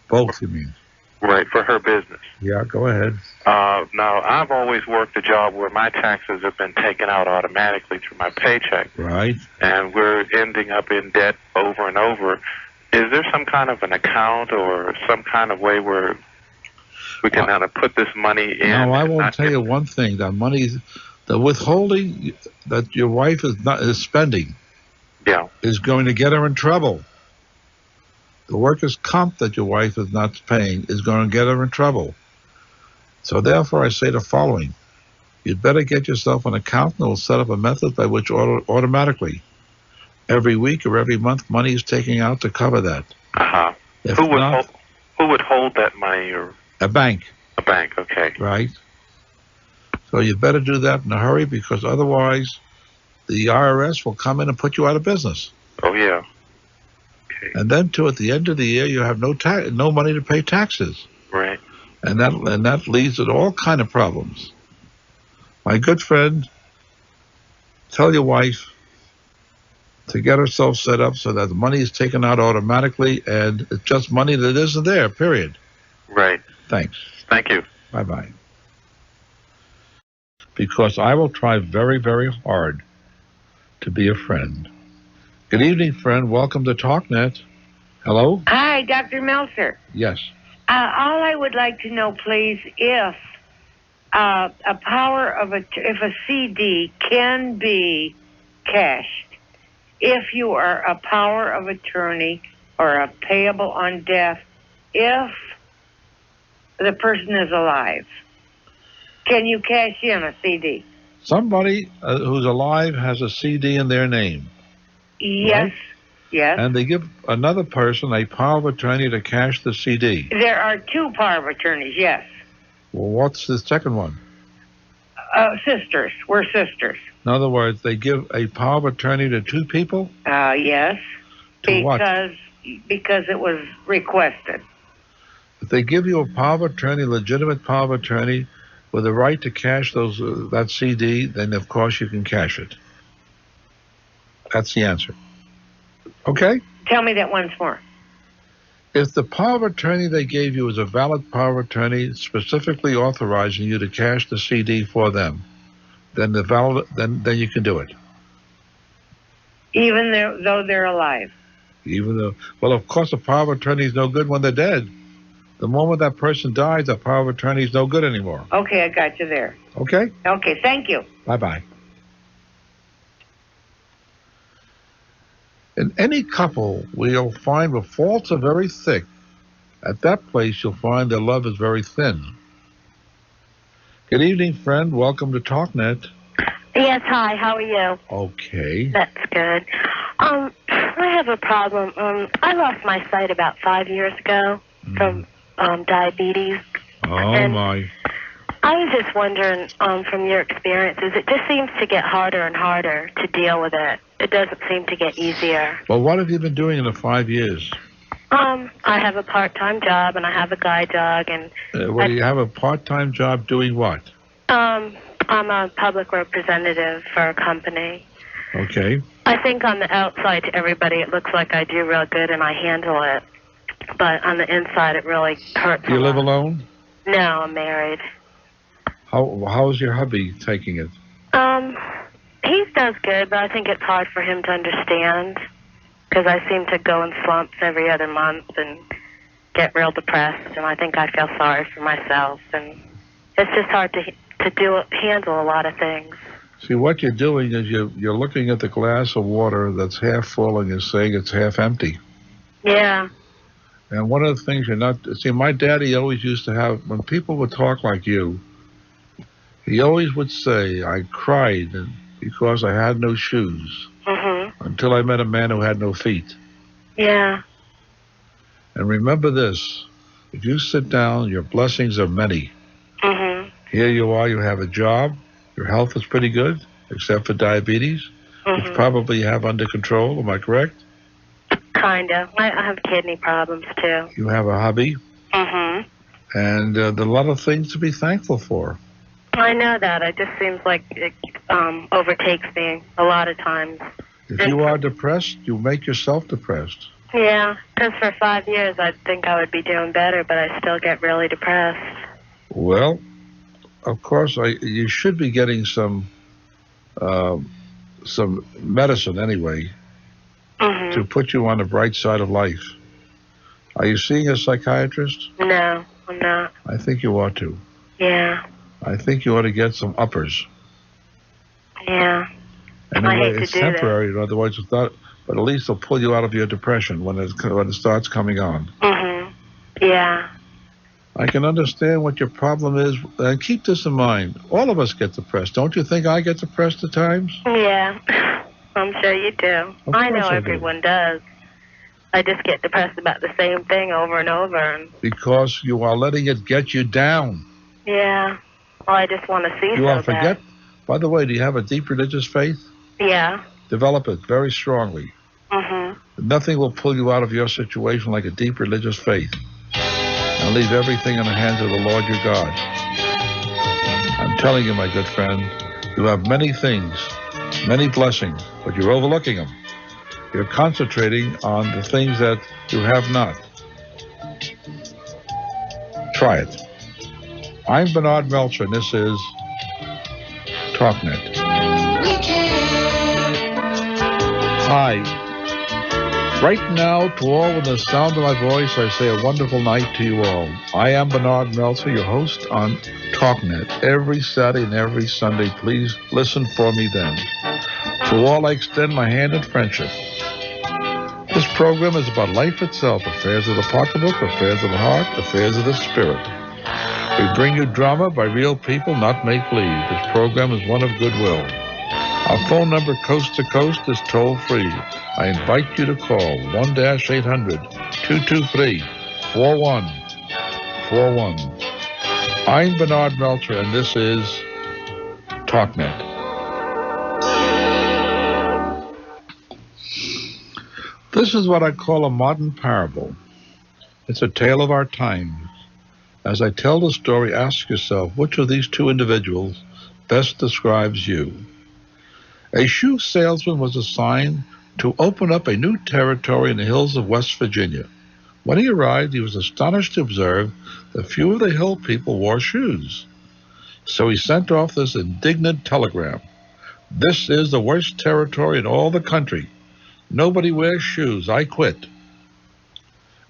A: Both, you mean?
Q: Right, for her business.
A: Yeah, go ahead.
Q: Now, I've always worked a job where my taxes have been taken out automatically through my paycheck.
A: Right.
Q: And we're ending up in debt over and over. Is there some kind of an account or some kind of way where we can kind of put this money in?
A: No, I will tell you one thing. The withholding that your wife is spending is going to get her in trouble. The workers' comp that your wife is not paying is going to get her in trouble. So therefore, I say the following. You'd better get yourself an accountant who will set up a method by which automatically, every week or every month, money is taken out to cover that.
Q: Uh-huh. Who would hold that money? Or
A: a bank.
Q: A bank, okay.
A: Right. So you better do that in a hurry, because otherwise the IRS will come in and put you out of business.
Q: Oh, yeah.
A: And then, too, at the end of the year, you have no money to pay taxes.
Q: Right.
A: And that leads to all kind of problems. My good friend, tell your wife to get herself set up so that the money is taken out automatically, and it's just money that isn't there, period.
Q: Right.
A: Thanks.
Q: Thank you.
A: Bye-bye. Because I will try very, very hard to be a friend. Good evening, friend. Welcome to Talknet. Hello?
R: Hi, Dr. Meltzer.
A: Yes.
R: All I would like to know, please, if if a CD can be cashed, if you are a power of attorney or a payable on death, if the person is alive, can you cash in a CD?
A: Somebody who's alive has a CD in their name.
R: Yes.
A: Right?
R: Yes.
A: And they give another person a power of attorney to cash the CD.
R: There are two power of attorneys, yes.
A: Well, what's the second one?
R: Sisters. We're sisters.
A: In other words, they give a power of attorney to two people?
R: Yes.
A: To what?
R: Because it was requested.
A: If they give you a power of attorney, legitimate power of attorney, with the right to cash that CD, then of course you can cash it. That's the answer. Okay?
R: Tell me that once more.
A: If the power of attorney they gave you is a valid power of attorney specifically authorizing you to cash the CD for them, then then you can do it.
R: Even though they're alive?
A: Well, of course, a power of attorney is no good when they're dead. The moment that person dies, that power of attorney is no good anymore.
R: Okay, I got you there.
A: Okay?
R: Okay, thank you.
A: Bye-bye. In any couple where you'll find the faults are very thick, at that place you'll find their love is very thin. Good evening, friend. Welcome to Talknet.
S: Yes, hi. How are you?
A: Okay.
S: That's good. I have a problem. I lost my sight about 5 years ago from diabetes.
A: Oh, my.
S: I was just wondering, from your experiences, it just seems to get harder and harder to deal with it. It doesn't seem to get easier.
A: Well, what have you been doing in the 5 years?
S: I have a part-time job, and I have a guide dog, and...
A: Well, you have a part-time job doing what?
S: I'm a public representative for a company.
A: Okay.
S: I think on the outside to everybody it looks like I do real good and I handle it. But on the inside it really hurts.
A: Do you live alone?
S: No, I'm married.
A: How's your hubby taking it?
S: He does good, but I think it's hard for him to understand because I seem to go in slumps every other month and get real depressed, and I think I feel sorry for myself, and it's just hard to handle a lot of things.
A: See, what you're doing is you're looking at the glass of water that's half full and you're saying it's half empty.
S: Yeah.
A: And one of the things you're not... See, my daddy always used to have... When people would talk like you, he always would say, I cried because I had no shoes until I met a man who had no feet.
S: Yeah.
A: And remember this. If you sit down, your blessings are many. Here you are, you have a job. Your health is pretty good, except for diabetes. which probably you have under control. Am I correct?
S: Kind of. I have kidney problems, too.
A: You have a hobby.
S: Mm-hmm.
A: And there are a lot of things to be thankful for.
S: I know that. It just seems like it overtakes me a lot of times.
A: If you are depressed, you make yourself depressed.
S: Yeah, because for 5 years I'd think I would be doing better, but I still get really depressed.
A: Well, of course, you should be getting some medicine anyway to put you on the bright side of life. Are you seeing a psychiatrist?
S: No, I'm not.
A: I think you ought to.
S: Yeah.
A: I think you ought to get some uppers.
S: Yeah.
A: Anyway,
S: I hate to
A: it's
S: do
A: temporary. In other words, it's not, but at least it'll pull you out of your depression when it starts coming on.
S: Yeah.
A: I can understand what your problem is, and keep this in mind. All of us get depressed. Don't you think I get depressed at times?
S: Yeah. I'm sure you do. I know everyone does. I just get depressed about the same thing over and over.
A: Because you are letting it get you down.
S: Yeah. Well, I just want to see
A: You
S: so
A: are forget.
S: bad.
A: By the way, do you have a deep religious faith?
S: Yeah.
A: Develop it very strongly. Nothing will pull you out of your situation like a deep religious faith. And leave everything in the hands of the Lord your God. I'm telling you, my good friend, you have many things, many blessings, but you're overlooking them. You're concentrating on the things that you have not. Try it. I'm Bernard Meltzer, and this is Talknet. Hi. Right now, to all with the sound of my voice, I say a wonderful night to you all. I am Bernard Meltzer, your host on Talknet. Every Saturday and every Sunday, please listen for me then. To all, I extend my hand in friendship. This program is about life itself, affairs of the pocketbook, affairs of the heart, affairs of the spirit. We bring you drama by real people, not make-believe. This program is one of goodwill. Our phone number coast to coast is toll-free. I invite you to call 1-800-223-4141. I'm Bernard Meltzer, and this is Talknet. This is what I call a modern parable. It's a tale of our time. As I tell the story, ask yourself, which of these two individuals best describes you? A shoe salesman was assigned to open up a new territory in the hills of West Virginia. When he arrived, he was astonished to observe that few of the hill people wore shoes. So he sent off this indignant telegram. This is the worst territory in all the country. Nobody wears shoes. I quit.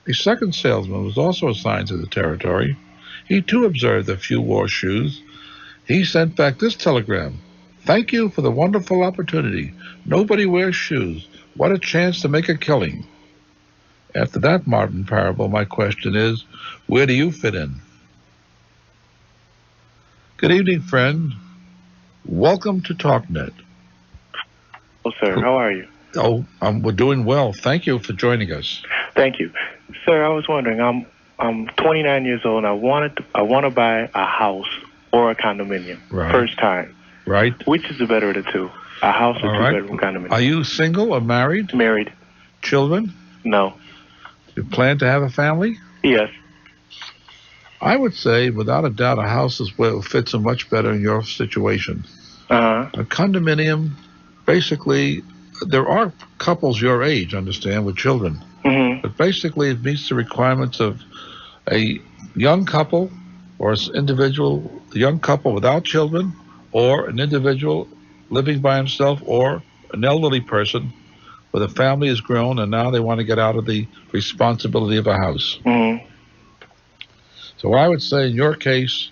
A: A second salesman was also assigned to the territory. He too observed that few wore shoes. He sent back this telegram. Thank you for the wonderful opportunity. Nobody wears shoes. What a chance to make a killing. After that modern parable, my question is, where do you fit in? Good evening, friend. Welcome to Talknet.
T: Hello, sir. How are you?
A: Oh, we're doing well. Thank you for joining us.
T: Thank you. Sir, I was wondering, I'm 29 years old, and I want to buy a house or a condominium.
A: Right.
T: First time.
A: Right.
T: Which is the better of the two? A house or two-bedroom condominium?
A: Are you single or married?
T: Married.
A: Children?
T: No.
A: You plan to have a family?
T: Yes.
A: I would say, without a doubt, a house is where it fits in much better in your situation. A condominium, basically, there are couples your age, understand, with children. But basically, it meets the requirements of a young couple or an individual, a young couple without children, or an individual living by himself, or an elderly person where the family is grown and now they want to get out of the responsibility of a house. So I would say in your case,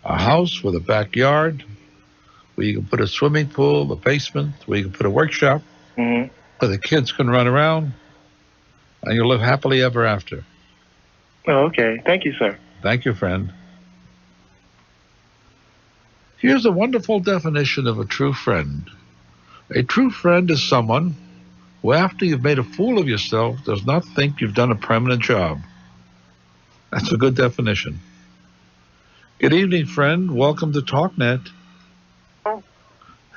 A: a house with a backyard, where you can put a swimming pool, a basement, where you can put a workshop, where the kids can run around, and you'll live happily ever after.
T: Oh, okay. Thank you, sir.
A: Thank you, friend. Here's a wonderful definition of a true friend. A true friend is someone who, after you've made a fool of yourself, does not think you've done a permanent job. That's a good definition. Good evening, friend. Welcome to Talknet.
U: Oh.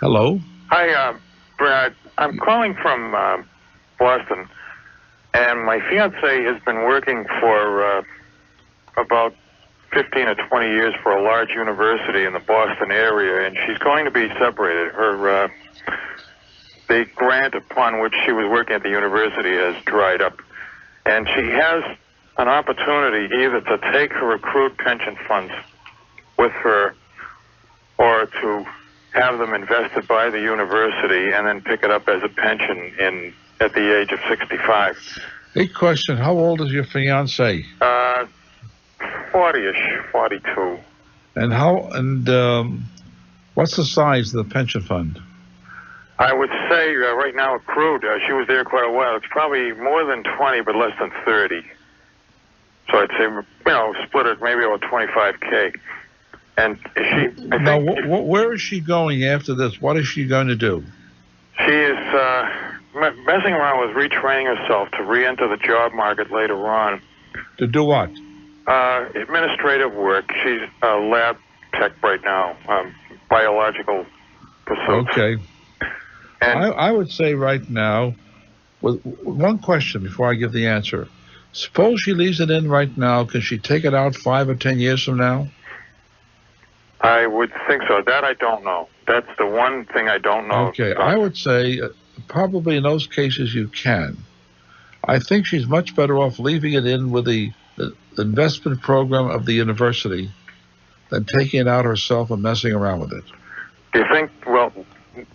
A: Hello.
U: Hi,
Q: Brad. I'm calling from Boston, and my fiance has been working for about 15 or 20 years for a large university in the Boston area, and she's going to be separated. The grant upon which she was working at the university has dried up, and she has an opportunity either to take her accrued pension funds with her or to have them invested by the university and then pick it up as a pension at the age of 65.
A: Hey, question, how old is your fiancé?
Q: 40-ish, 42.
A: And what's the size of the pension fund?
Q: I would say right now accrued, she was there quite a while. It's probably more than 20, but less than 30. So I'd say, split it maybe about 25K. And
A: where is she going after this? What is she going to do?
Q: She is messing around with retraining herself to re-enter the job market later on.
A: To do what?
Q: Administrative work. She's a lab tech right now, biological pursuits.
A: Okay. I would say right now, with one question before I give the answer. Suppose she leaves it in right now. Can she take it out 5 or 10 years from now?
Q: I would think so. That I don't know. That's the one thing I don't know.
A: Okay, I would say probably in those cases you can. I think she's much better off leaving it in with the investment program of the university than taking it out herself and messing around with it.
Q: Do you think,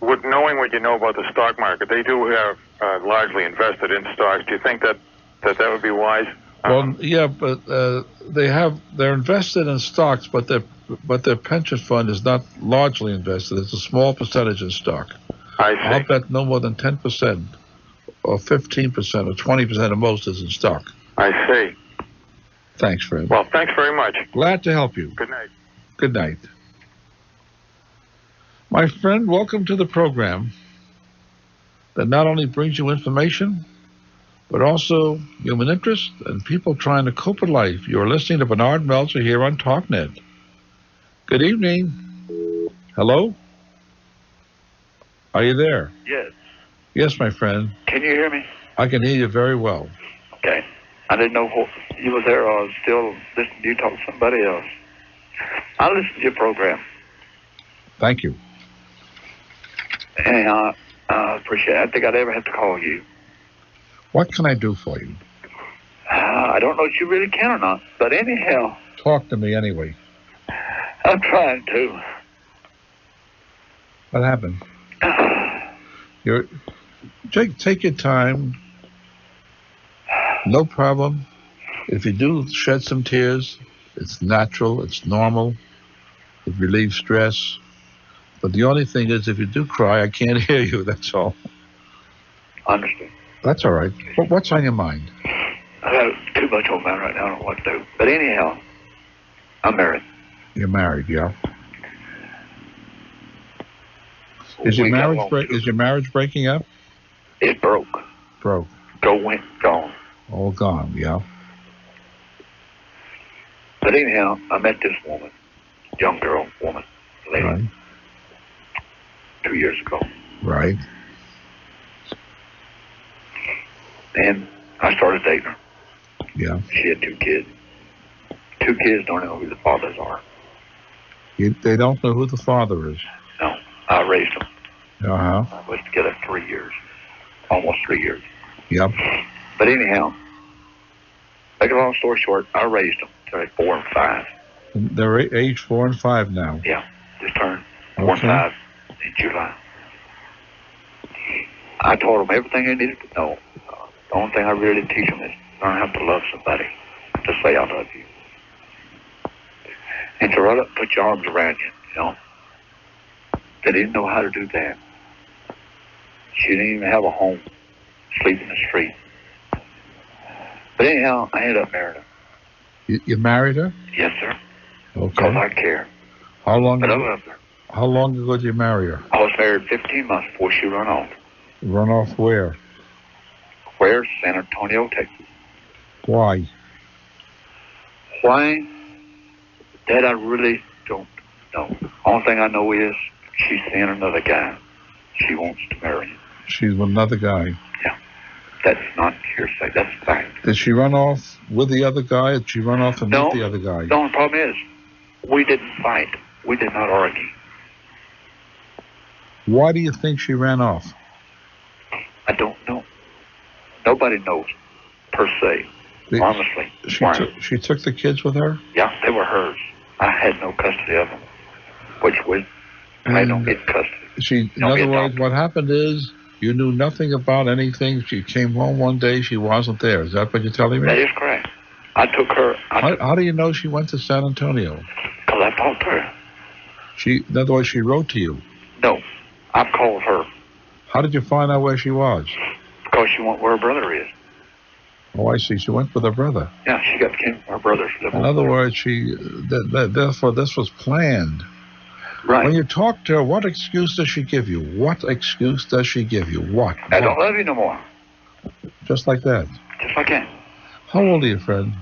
Q: with knowing what you know about the stock market, they do have largely invested in stocks. Do you think that would be wise?
A: Well, yeah, but they're invested in stocks, but their pension fund is not largely invested. It's a small percentage in stock.
Q: I see.
A: I'll bet no more than 10% or 15% or 20% of most is in stock.
Q: I see.
A: Thanks, Fred.
Q: Well, thanks very much.
A: Glad to help you.
Q: Good night.
A: Good night. My friend, welcome to the program that not only brings you information, but also human interest and people trying to cope with life. You're listening to Bernard Meltzer here on Talknet. Good evening. Hello? Are you there?
U: Yes.
A: Yes, my friend.
U: Can you hear me?
A: I can hear you very well.
U: Okay. I didn't know you was there or I was still listening to you talk to somebody else. I listened to your program.
A: Thank you.
U: And I appreciate it. I think I'd ever have to call you.
A: What can I do for you?
U: I don't know if you really can or not, but anyhow.
A: Talk to me anyway.
U: I'm trying to.
A: What happened? Take your time. No problem. If you do shed some tears, it's natural, it's normal. It relieves stress. But the only thing is, if you do cry, I can't hear you, that's all.
U: Understood.
A: That's all right. What's on your mind?
U: I got too much on my mind right now. I don't know what to do. But anyhow, I'm married.
A: You're married, yeah. Is your marriage breaking up?
U: It broke.
A: Broke.
U: Gone.
A: All gone, yeah.
U: But anyhow, I met this woman, lady,
A: right.
U: 2 years ago.
A: Right.
U: And I started dating her.
A: Yeah.
U: She had 2 kids. 2 kids don't know who the fathers are.
A: They don't know who the father is?
U: No. I raised them.
A: Uh-huh.
U: I was together 3 years. Almost 3 years.
A: Yep.
U: But anyhow, make a long story short, I raised them till they're 4 and 5.
A: They're age 4 and 5 now.
U: Yeah. Just turned 4 and 5 in July. I taught them everything they needed to know. The only thing I really teach them is learn how to love somebody. To say I love you. And to run up, put your arms around you, you know. They didn't know how to do that. She didn't even have a home. Sleep in the street. But anyhow, I ended up marrying her.
A: You married her?
U: Yes, sir.
A: Okay.
U: Because I care.
A: How long
U: But I
A: ago?
U: love her.
A: How long ago did you marry her?
U: I was married 15 months before she run off.
A: Run off where?
U: Where? San Antonio, Texas.
A: Why?
U: Why? That I really don't know. Only thing I know is she's seeing another guy. she wants to marry him.
A: She's with another guy.
U: Yeah. That's not hearsay. That's fact.
A: Did she run off with the other guy? Did she run off and meet the other guy?
U: The only problem is, we didn't fight. We did not argue.
A: Why do you think she ran off?
U: I don't know. Nobody knows, per se. Honestly.
A: She took the kids with her?
U: Yeah, they were hers. I had no custody of them. Which was, I don't get custody.
A: In other words, what happened is, you knew nothing about anything. She came home one day, she wasn't there. Is that what you're telling me?
U: That is correct. I took her.
A: How do you know she went to San Antonio?
U: Because I talked to her.
A: In other words, she wrote to you?
U: No. I called her.
A: How did you find out where she was?
U: Because she went where her brother is.
A: Oh, I see. She went with her brother.
U: Yeah, she got her brother's.
A: In other words, therefore, this was planned.
U: Right.
A: When you talk to her, what excuse does she give you? What excuse does she give you? What?
U: I don't love you no more.
A: Just like that?
U: Just like that.
A: How old are you, friend?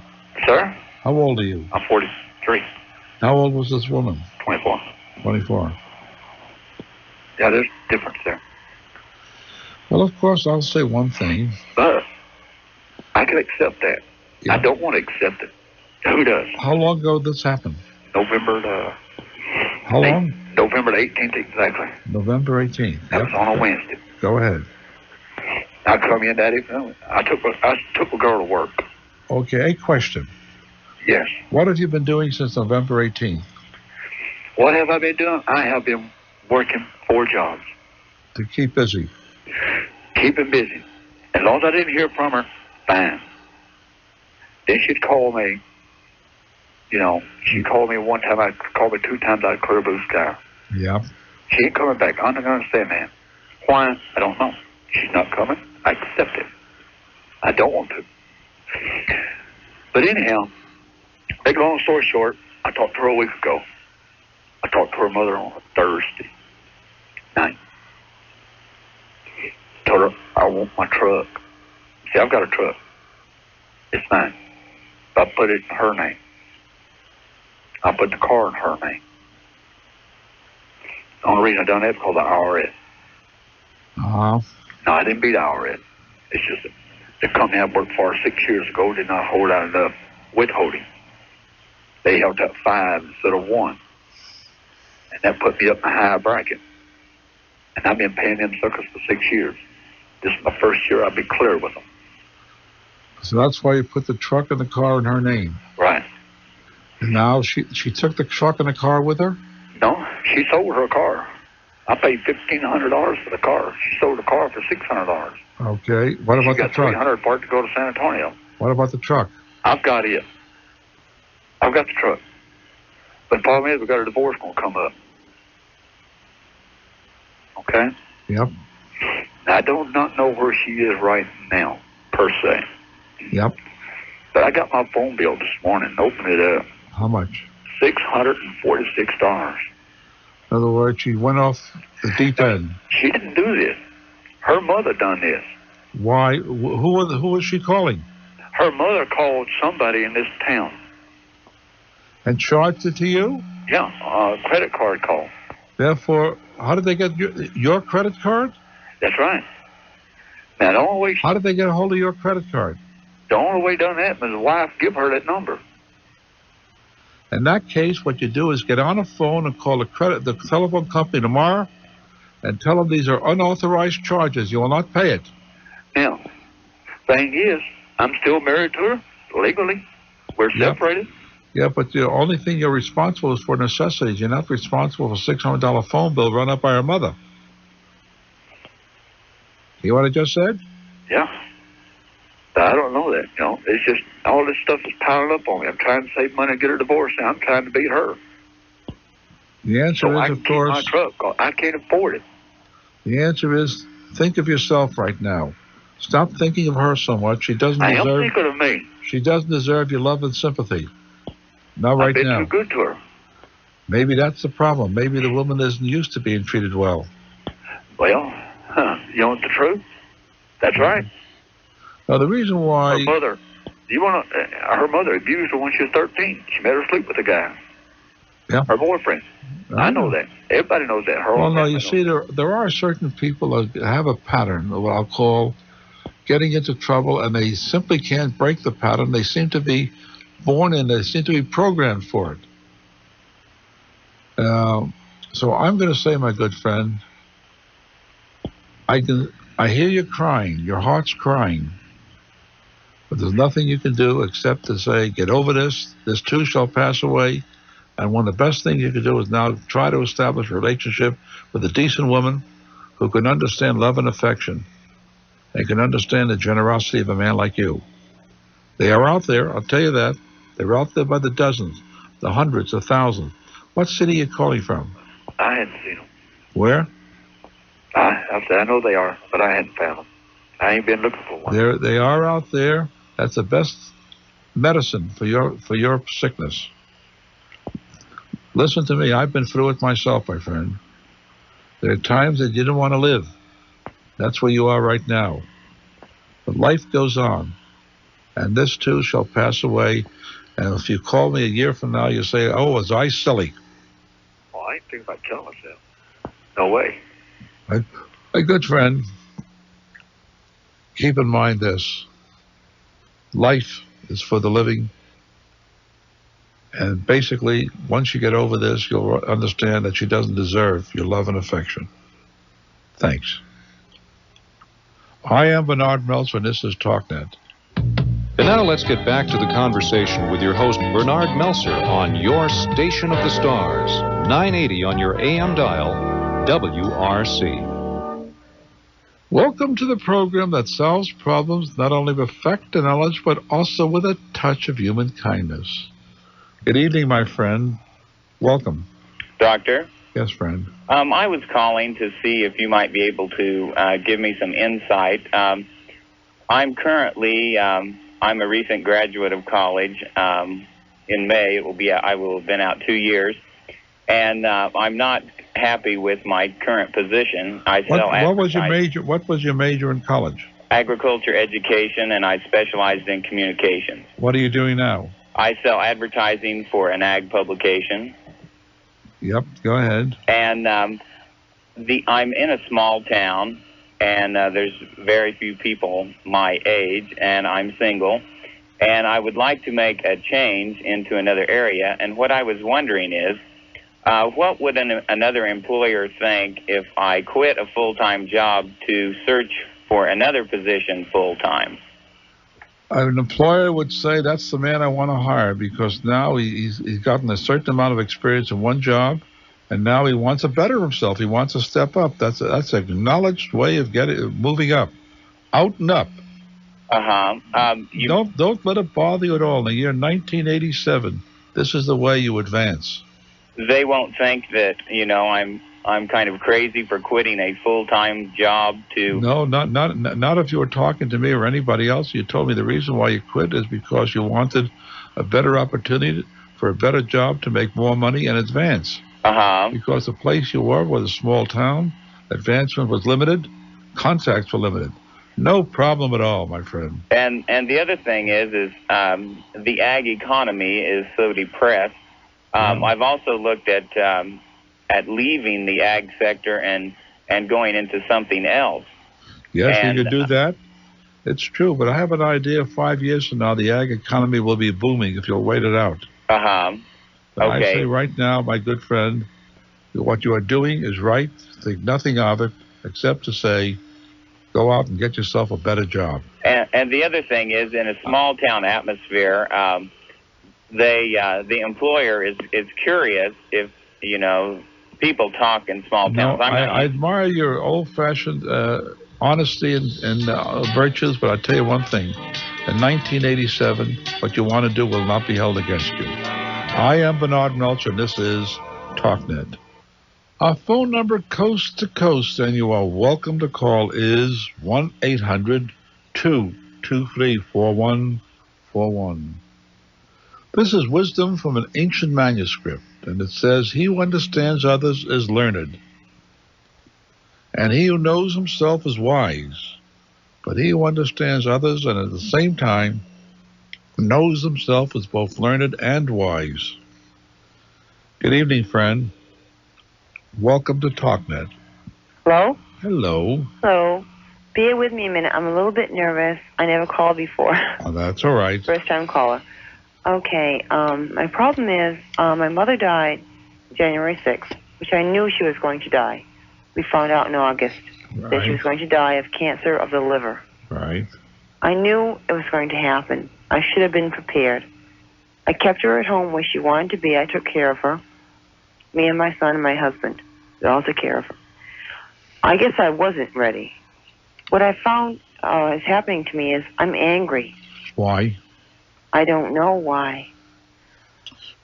U: Sir?
A: How old are you?
U: I'm 43.
A: How old was this woman?
U: 24.
A: 24.
U: Yeah, there's a difference there.
A: Well, of course, I'll say one thing.
U: But I can accept that. Yeah. I don't want to accept it. Who does?
A: How long ago did this happen?
U: November the...
A: How long?
U: November the 18th, exactly.
A: November 18th.
U: That was on a Wednesday.
A: Go ahead.
U: I come in that evening. I took a girl to work.
A: Okay, a question.
U: Yes.
A: What have you been doing since November 18th?
U: What have I been doing? I have been working 4 jobs.
A: To keep busy?
U: Keeping busy. As long as I didn't hear from her, fine. Then she'd call me. You know, she called me one time. I called me 2 times out of clear blue sky.
A: Yeah.
U: She ain't coming back. I don't understand, man. Why? I don't know. She's not coming. I accept it. I don't want to. But anyhow, make a long story short, I talked to her a week ago. I talked to her mother on a Thursday night. Told her I want my truck. See, I've got a truck. It's mine. I put it in her name. I put the car in her name. The only reason I done that is because of the IRS.
A: Uh-huh.
U: No, I didn't beat the IRS. It's just that the company I worked for 6 years ago did not hold out enough withholding. They held up 5 instead of 1. And that put me up in a high bracket. And I've been paying them suckers for 6 years. This is my first year I'll be clear with them.
A: So that's why you put the truck and the car in her name.
U: Right.
A: And now she took the truck and the car with her?
U: No, she sold her car. I paid $1,500 for the car. She sold the car for $600.
A: Okay. What about the truck?
U: She got $300 for it to go to San Antonio.
A: What about the truck?
U: I've got it. I've got the truck. But the problem is we got a divorce going to come up. Okay?
A: Yep.
U: I do not know where she is right now, per se.
A: Yep.
U: But I got my phone bill this morning and opened it up.
A: How much?
U: $646.
A: In other words, she went off the deep end.
U: She didn't do this. Her mother done this.
A: Why? Who was she calling?
U: Her mother called somebody in this town.
A: And charged it to you?
U: Yeah, a credit card call.
A: Therefore, how did they get your credit card?
U: That's right. Now, the only way...
A: How did they get a hold of your credit card?
U: The only way done that was the wife give her that number.
A: In that case, what you do is get on a phone and call the telephone company tomorrow and tell them these are unauthorized charges. You will not pay it.
U: Now, thing is, I'm still married to her, legally. We're separated.
A: Yeah, but the only thing you're responsible is for necessities. You're not responsible for a $600 phone bill run up by her mother. You know what I just said?
U: Yeah. I don't know that, you know. It's just all this stuff is piling up on me. I'm trying to save money and get her divorced, and I'm trying to beat her.
A: The answer is, of course...
U: my truck. I can't afford it.
A: The answer is, think of yourself right now. Stop thinking of her so much. She doesn't deserve... I
U: am thinking of me.
A: She doesn't deserve your love and sympathy. Not right now.
U: I've been too good to her.
A: Maybe that's the problem. Maybe the woman isn't used to being treated well.
U: Well, you want the truth? That's right.
A: Now, the reason why...
U: Her mother, her mother abused her when she was 13. She made her sleep with a guy.
A: Yeah.
U: Her boyfriend. I know that. Everybody knows that. Her
A: Well,
U: whole
A: no,
U: family
A: you
U: knows
A: see, there are certain people that have a pattern of what I'll call getting into trouble, and they simply can't break the pattern. They seem to be born in, they seem to be programmed for it. So I'm going to say, my good friend, I hear you crying. Your heart's crying. But there's nothing you can do except to say, get over this. This too shall pass away. And one of the best things you can do is now try to establish a relationship with a decent woman who can understand love and affection and can understand the generosity of a man like you. They are out there, I'll tell you that. They're out there by the dozens, the hundreds, the thousands. What city are you calling from?
U: I hadn't seen them.
A: Where?
U: I know they are, but I hadn't found them. I ain't been looking for one.
A: They are out there. That's the best medicine for your sickness. Listen to me. I've been through it myself, my friend. There are times that you don't want to live. That's where you are right now. But life goes on. And this too shall pass away. And if you call me a year from now, you say, oh, was I silly?
U: Well, I ain't thinking about killing myself. No way.
A: My good friend, keep in mind this. Life is for the living. And basically, once you get over this, you'll understand that she doesn't deserve your love and affection. Thanks. I am Bernard Meltzer, and this is Talknet.
I: And now let's get back to the conversation with your host, Bernard Meltzer, on your Station of the Stars, 980 on your AM dial, WRC.
A: Welcome to the program that solves problems not only with fact and knowledge, but also with a touch of human kindness. Good evening, my friend. Welcome.
B: Doctor?
A: Yes, friend.
B: I was calling to see if you might be able to give me some insight. I'm currently, I'm a recent graduate of college. In May, I will have been out 2 years. And I'm not happy with my current position.
A: What was your major? What was your major in college?
B: Agriculture education, and I specialized in communications.
A: What are you doing now?
B: I sell advertising for an ag publication.
A: Yep, go ahead.
B: And I'm in a small town, and there's very few people my age, and I'm single. And I would like to make a change into another area. And what I was wondering is, what would another employer think if I quit a full-time job to search for another position full-time?
A: An employer would say, that's the man I want to hire, because now he's gotten a certain amount of experience in one job, and now he wants to better himself. He wants to step up. That's an acknowledged way of moving up, out and up. Don't let it bother you at all. In the year 1987, this is the way you advance.
B: They won't think that I'm kind of crazy for quitting a full-time job to...
A: No, not if you were talking to me or anybody else. You told me the reason why you quit is because you wanted a better opportunity for a better job to make more money and advance. Because the place you were was a small town, advancement was limited, contacts were limited. No problem at all, my friend.
B: And the other thing is the ag economy is so depressed. I've also looked at leaving the ag sector and going into something else.
A: Yes, you could do that. It's true, but I have an idea 5 years from now the ag economy will be booming if you'll wait it out. But I say right now, my good friend, what you are doing is right. Think nothing of it except to say, go out and get yourself a better job.
B: And the other thing is, in a small town atmosphere, the employer is curious if, people talk in small towns.
A: I admire your old-fashioned honesty and virtues, but I'll tell you one thing. In 1987, what you want to do will not be held against you. I am Bernard Meltzer, and this is Talknet. Our phone number coast to coast, and you are welcome to call, is 1-800-223-4141. This is wisdom from an ancient manuscript, and it says, he who understands others is learned, and he who knows himself is wise. But he who understands others and at the same time knows himself is both learned and wise. Good evening, friend. Welcome to Talknet.
C: Hello?
A: Hello.
C: Hello. Bear with me a minute. I'm a little bit nervous. I never called before.
A: Oh, that's all right.
C: First time caller. Okay. My problem is my mother died January 6th, which I knew she was going to die. We found out in August that she was going to die of cancer of the liver.
A: Right.
C: I knew it was going to happen. I should have been prepared. I kept her at home where she wanted to be. I took care of her. Me and my son and my husband. They all took care of her. I guess I wasn't ready. What I found is happening to me is I'm angry.
A: Why?
C: I don't know why.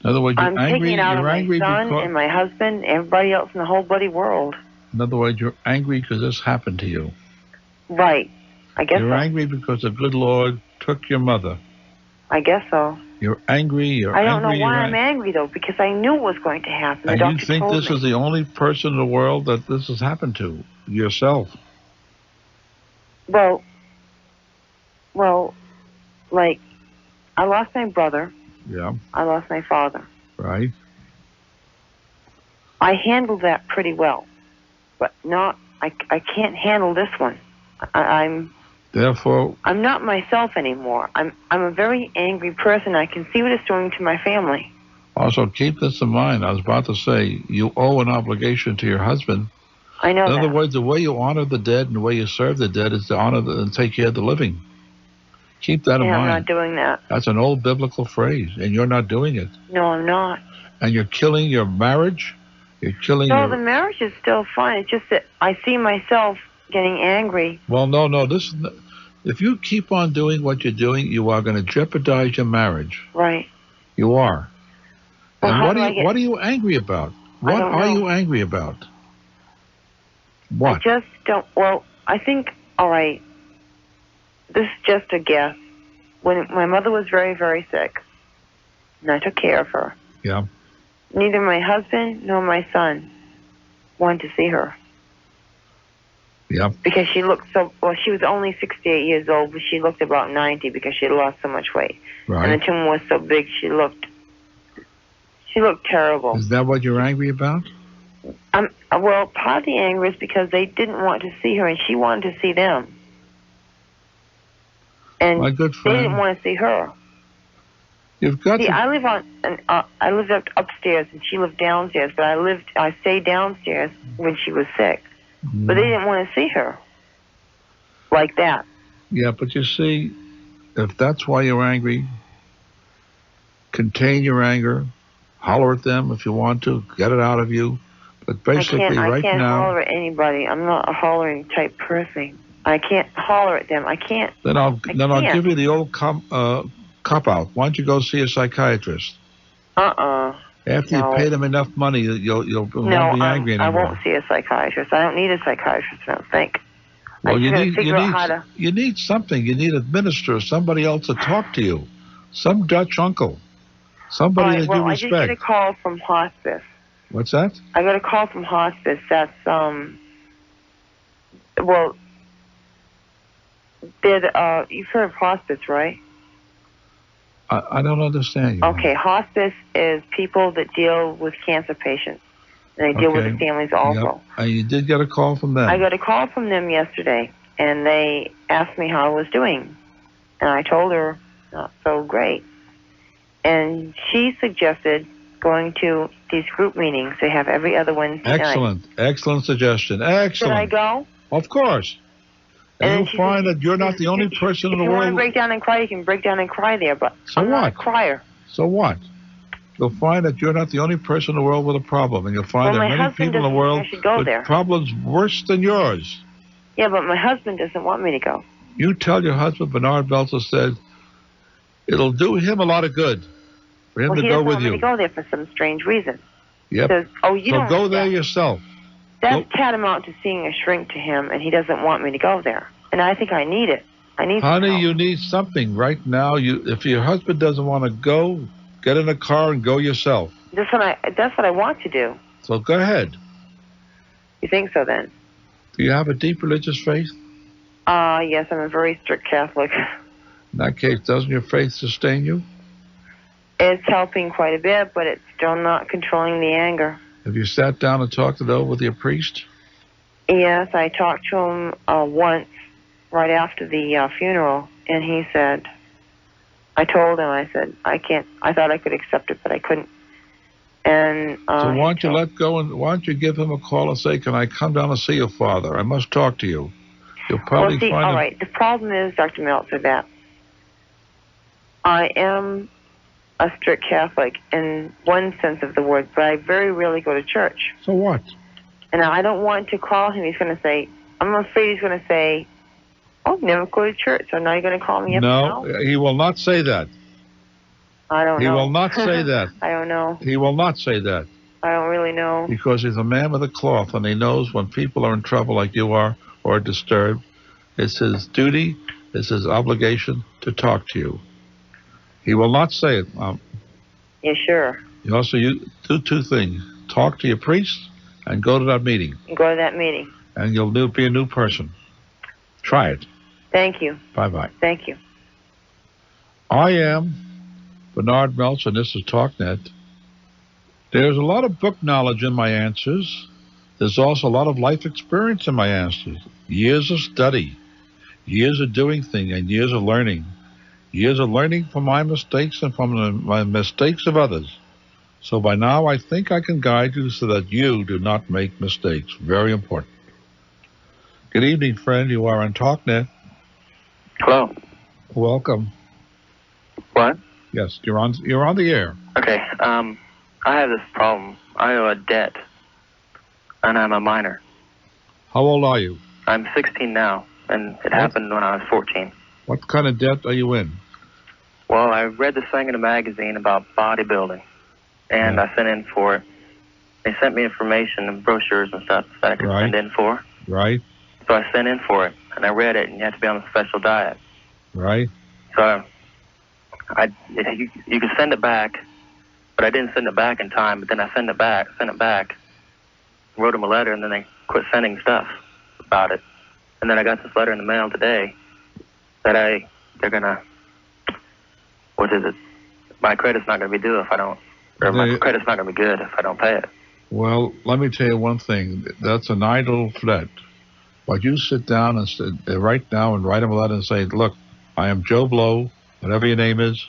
A: In other words, you're
C: I'm
A: angry.
C: taking it out
A: You're
C: on
A: angry
C: my son
A: because.
C: and my husband, everybody else in the whole bloody world.
A: In other words, you're angry because this happened to you.
C: Right. I guess
A: You're
C: so.
A: angry because the good Lord took your mother.
C: I guess so.
A: You're angry.
C: I don't know why I'm angry, though, because I knew it was going to happen. The
A: And you
C: doctor
A: think
C: told
A: this
C: me.
A: is the only person in the world that this has happened to? Yourself.
C: Well, like, I lost my brother.
A: Yeah.
C: I lost my father.
A: Right.
C: I handled that pretty well, but not. I can't handle this one.
A: Therefore,
C: I'm not myself anymore. I'm a very angry person. I can see what it's doing to my family.
A: also keep this in mind. I was about to say, you owe an obligation to your husband.
C: I know
A: In
C: that.
A: other words, the way you honor the dead and the way you serve the dead is to honor and take care of the living. Keep that in
C: Yeah,
A: mind.
C: I'm not doing that.
A: That's an old biblical phrase, and you're not doing it.
C: No, I'm not.
A: And you're killing your marriage. You're killing
C: No,
A: your...
C: the marriage is still fine. It's just that I see myself getting angry.
A: Well, no. If you keep on doing what you're doing, you are going to jeopardize your marriage.
C: Right.
A: You are.
C: Well,
A: And
C: how
A: what are you angry about? What are you angry about? What?
C: I just don't. Well, I think, all right, this is just a guess. When my mother was very, very sick, and I took care of her,
A: Yeah.
C: neither my husband nor my son wanted to see her.
A: Yeah.
C: Because she looked so, well, she was only 68 years old, but she looked about 90 because she had lost so much weight.
A: Right.
C: And the tumor was so big, she looked terrible.
A: Is that what you're angry about?
C: Well, part of the anger is because they didn't want to see her, and she wanted to see them. And
A: my good friend,
C: they didn't want to see her.
A: You've got
C: see,
A: to...
C: I lived upstairs, and she lived downstairs, but I stayed downstairs when she was sick. But they didn't want to see her like that.
A: Yeah, but you see, if that's why you're angry, contain your anger, holler at them if you want to, get it out of you. But basically,
C: I can't
A: now...
C: holler at anybody. I'm not a hollering type person. I can't holler at them. I can't.
A: Then I'll give you the old cop-out. Why don't you go see a psychiatrist? After you pay them enough money, you'll won't be angry anymore.
C: I won't see a psychiatrist. I don't need a psychiatrist, I don't think.
A: Well, you need something. You need a minister or somebody else to talk to you. Some Dutch uncle. Somebody that you respect.
C: I did get a call from hospice.
A: What's that?
C: I got a call from hospice. That's, you've heard of hospice, right?
A: I don't understand you.
C: Okay, hospice is people that deal with cancer patients. And they deal with the families also.
A: Yep. And you did get a call from them.
C: I got a call from them yesterday, and they asked me how I was doing. And I told her, not so great. And she suggested going to these group meetings they have every other Wednesday night.
A: Excellent suggestion. Excellent.
C: Should I go?
A: Of course. And you'll find that you're not the only person in the world.
C: If you want to break down and cry, you can break down and cry there, but
A: I'm
C: not a crier.
A: So what? You'll find that you're not the only person in the world with a problem, and you'll find there are many people in the world with problems worse than yours.
C: Yeah, but my husband doesn't want me to go.
A: You tell your husband, Bernard Meltzer said, it'll do him a lot of good for him to go with you.
C: He doesn't want me to go there for some strange reason.
A: Yep.
C: He says,
A: so go there yourself.
C: That's tantamount to seeing a shrink to him, and he doesn't want me to go there. And I think I need it.
A: Honey, you need something right now. If your husband doesn't want to go, get in a car and go yourself.
C: That's what I want to do.
A: So go ahead.
C: You think so, then?
A: Do you have a deep religious faith?
C: Yes, I'm a very strict Catholic.
A: In that case, doesn't your faith sustain you?
C: It's helping quite a bit, but it's still not controlling the anger.
A: Have you sat down and talked it over with your priest?
C: Yes, I talked to him once right after the funeral, and he said, I told him, I said, I can't, I thought I could accept it, but I couldn't. And
A: so why don't you let go, and why don't you give him a call and say, can I come down and see your father? I must talk to you. You'll probably find
C: all right, the problem is, Dr. Meltzer, that I am a strict Catholic in one sense of the word, but I very rarely go to church.
A: So what?
C: And I don't want to call him. He's going to say, I'm afraid he's going to say, oh, never go to church. So now you're going to call me up now?
A: No, he will not say that.
C: I don't know.
A: He will not say that.
C: I don't know.
A: He will not say that.
C: I don't really know.
A: Because he's a man with a cloth, and he knows when people are in trouble like you are or disturbed, it's his duty, it's his obligation to talk to you. He will not say it.
C: Yeah, sure.
A: You also do two things. Talk to your priest and go to that meeting.
C: Go to that meeting.
A: And you'll be a new person. Try it.
C: Thank you.
A: Bye-bye.
C: Thank you.
A: I am Bernard Meltzer, and this is Talknet. There's a lot of book knowledge in my answers. There's also a lot of life experience in my answers. Years of study, years of doing things, and years of learning. Years of learning from my mistakes and from my mistakes of others. So by now, I think I can guide you so that you do not make mistakes. Very important. Good evening, friend. You are on Talknet.
O: Hello.
A: Welcome.
O: What?
A: Yes, you're on the air.
O: Okay. I have this problem. I owe a debt, and I'm a minor.
A: How old are you?
O: I'm 16 now, and it happened when I was 14.
A: What kind of debt are you in?
O: Well, I read this thing in a magazine about bodybuilding, and I sent in for it. They sent me information and brochures and stuff that I could send in for.
A: Right.
O: So I sent in for it, and I read it, and you have to be on a special diet.
A: Right.
O: So you could send it back, but I didn't send it back in time. But then I sent it back, wrote them a letter, and then they quit sending stuff about it. And then I got this letter in the mail today that they're gonna, what is it? My credit's not gonna be due if I don't, or my credit's not gonna be good if I don't pay it.
A: Well, let me tell you one thing. That's an idle threat. But you sit down and right now and write them a letter and say, look, I am Joe Blow, whatever your name is.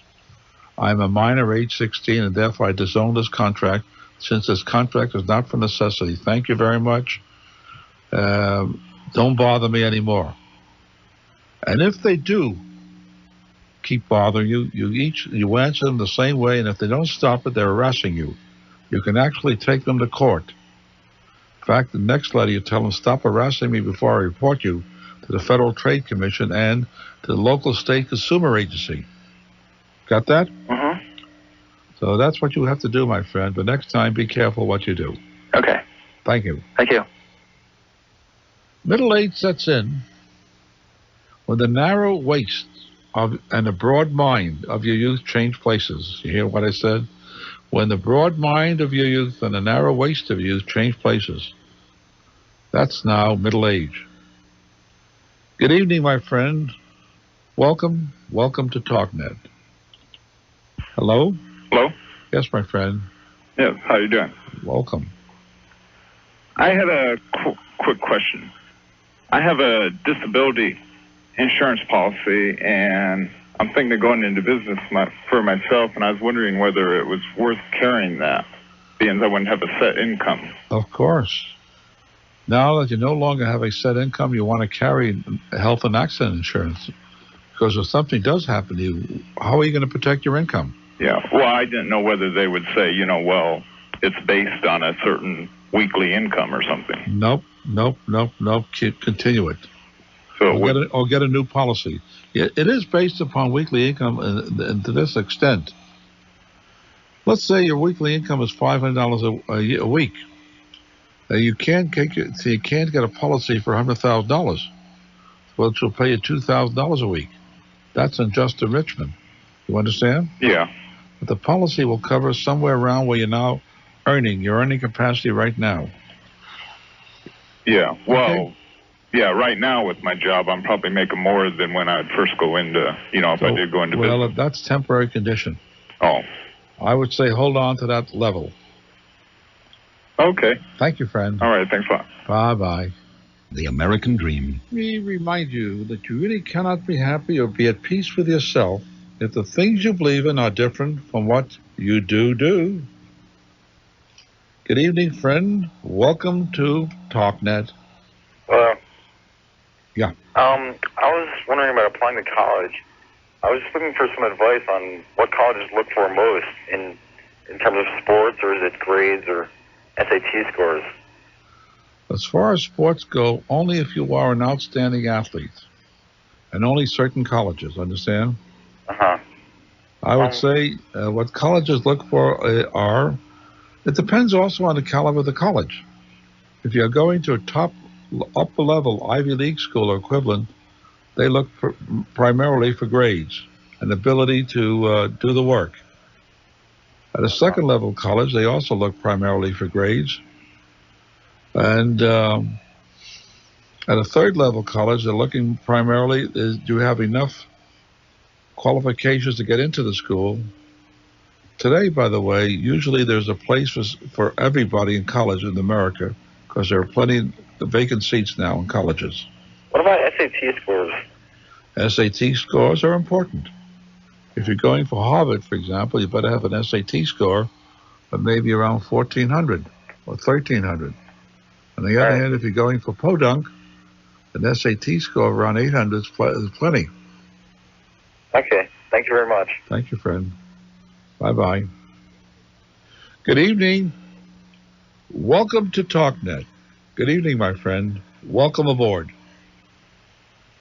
A: I'm a minor, age 16, and therefore I disown this contract since this contract is not for necessity. Thank you very much. Don't bother me anymore. And if they do keep bothering you, you answer them the same way, and if they don't stop it, they're harassing you. You can actually take them to court. In fact, the next letter you tell them, stop harassing me before I report you to the Federal Trade Commission and to the local state consumer agency. Got that?
O: Mm-hmm.
A: So that's what you have to do, my friend. But next time, be careful what you do.
O: Okay.
A: Thank you.
O: Thank you.
A: Middle age sets in when the narrow waist and the broad mind of your youth change places. You hear what I said? When the broad mind of your youth and the narrow waist of your youth change places. That's now middle age. Good evening, my friend. Welcome to Talknet. Hello?
D: Hello?
A: Yes, my friend.
D: Yes, how you doing?
A: Welcome.
D: I had a quick question. I have a disability insurance policy, and I'm thinking of going into business for myself, and I was wondering whether it was worth carrying that, being I wouldn't have a set income.
A: Of course. Now that you no longer have a set income, you want to carry health and accident insurance. Because if something does happen to you, how are you going to protect your income?
D: Yeah, well, I didn't know whether they would say, well, it's based on a certain weekly income or something.
A: Nope. Continue it. Or get a new policy. It is based upon weekly income, and to this extent. Let's say your weekly income is $500 a week. You can't get a policy for $100,000, which will pay you $2,000 a week. That's unjust enrichment. You understand?
D: Yeah.
A: But the policy will cover somewhere around where you're now earning. Your earning capacity right now.
D: Yeah. Well. Okay. Yeah, right now with my job, I'm probably making more than when I'd first go into, if I did go into business.
A: Well, that's temporary condition.
D: Oh.
A: I would say hold on to that level.
D: Okay.
A: Thank you, friend.
D: All right. Thanks a lot.
A: Bye-bye.
N: The American Dream.
A: Let me remind you that you really cannot be happy or be at peace with yourself if the things you believe in are different from what you do. Good evening, friend. Welcome to Talknet. Yeah.
F: I was wondering about applying to college. I was just looking for some advice on what colleges look for most in terms of sports, or is it grades or SAT scores?
A: As far as sports go, only if you are an outstanding athlete, and only certain colleges, understand?
F: Uh-huh.
A: I would say what colleges look for are, it depends also on the caliber of the college. If you're going to a upper level Ivy League school or equivalent, they look primarily for grades and ability to do the work. At a second level college, they also look primarily for grades. And at a third level college, they're looking primarily, do you have enough qualifications to get into the school? Today, by the way, usually there's a place for everybody in college in America because there are plenty of vacant seats now in colleges.
F: What about SAT scores?
A: SAT scores are important. If you're going for Harvard, for example, you better have an SAT score of maybe around 1,400 or 1,300. On the other hand, if you're going for Podunk, an SAT score of around 800 is plenty.
F: Okay. Thank you very much.
A: Thank you, friend. Bye-bye. Good evening. Welcome to Talknet. Good evening, my friend. Welcome aboard.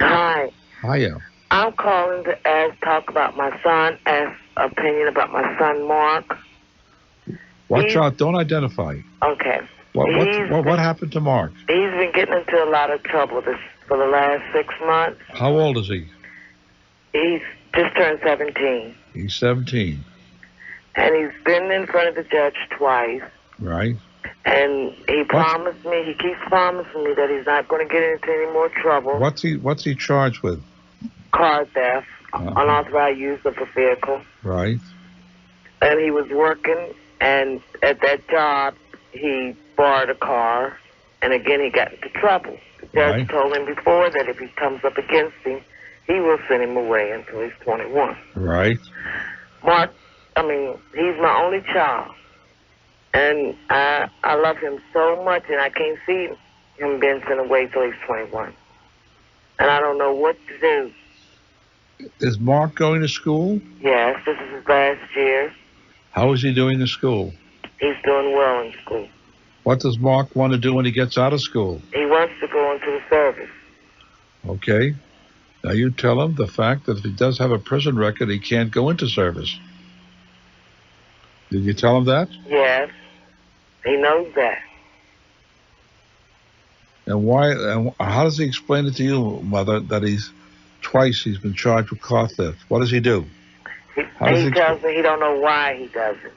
E: Hi.
A: Hiya.
E: I'm calling to talk about my son, ask opinion about my son, Mark.
A: Watch out. Don't identify.
E: Okay.
A: What happened to Mark?
E: He's been getting into a lot of trouble for the last 6 months.
A: How old is he?
E: He's just turned 17.
A: He's 17.
E: And he's been in front of the judge twice.
A: Right.
E: And he promised me, he keeps promising me that he's not going to get into any more trouble.
A: What's he charged with?
E: Car theft, unauthorized use of a vehicle.
A: Right.
E: And he was working, and at that job, he borrowed a car, and again, he got into trouble. The judge told him before that if he comes up against him, he will send him away until he's 21.
A: Right.
E: Mark, he's my only child, and I love him so much, and I can't see him being sent away till he's 21. And I don't know what to do.
A: Is Mark going to school?
E: Yes, this is his last year.
A: How is he doing in school?
E: He's doing well in school.
A: What does Mark want to do when he gets out of school?
E: He wants to go into the service.
A: Okay. Now you tell him the fact that if he does have a prison record, he can't go into service. Did you tell him that?
E: Yes. He knows that.
A: And why? And how does he explain it to you, Mother, that he's been charged with car theft? What does he do?
E: He tells me he don't know why he does it,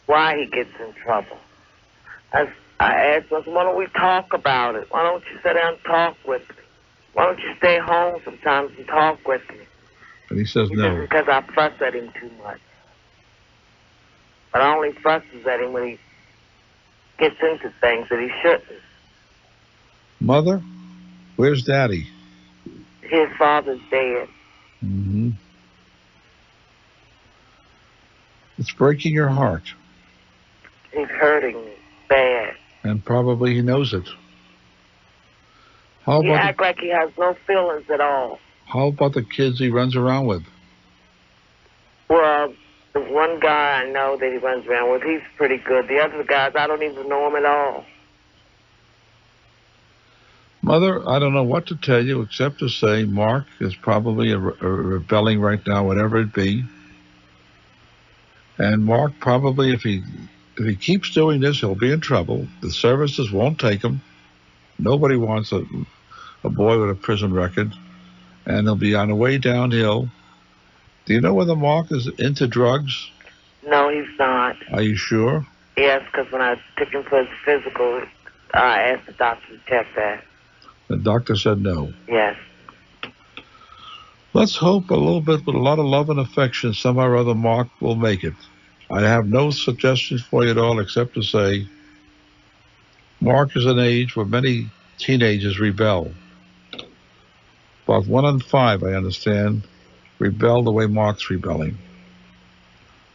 E: why he gets in trouble. I asked him, why don't we talk about it? Why don't you sit down and talk with me? Why don't you stay home sometimes and talk with me?
A: And he says no.
E: Because I fuss at him too much. But I only fusses at him when he gets into things that he shouldn't.
A: Mother, where's Daddy?
E: His father's dead.
A: Mm-hmm. It's breaking your heart.
E: He's hurting me bad.
A: And probably he knows it.
E: He acts like he has no feelings at all.
A: How about the kids he runs around with?
E: Well, the one guy I know that he runs around with, he's pretty good. The other guys, I don't even know him at all.
A: Mother, I don't know what to tell you except to say Mark is probably rebelling right now, whatever it be. And Mark probably, if he keeps doing this, he'll be in trouble. The services won't take him. Nobody wants a boy with a prison record. And he'll be on the way downhill. Do you know whether Mark is into drugs?
E: No, he's not.
A: Are you sure?
E: Yes, because when I took him for his physical, I asked the doctor to check that.
A: The doctor said no.
E: Yes.
A: Let's hope a little bit with a lot of love and affection somehow or other Mark will make it. I have no suggestions for you at all except to say Mark is an age where many teenagers rebel. About 1 in 5, I understand, rebel the way Mark's rebelling.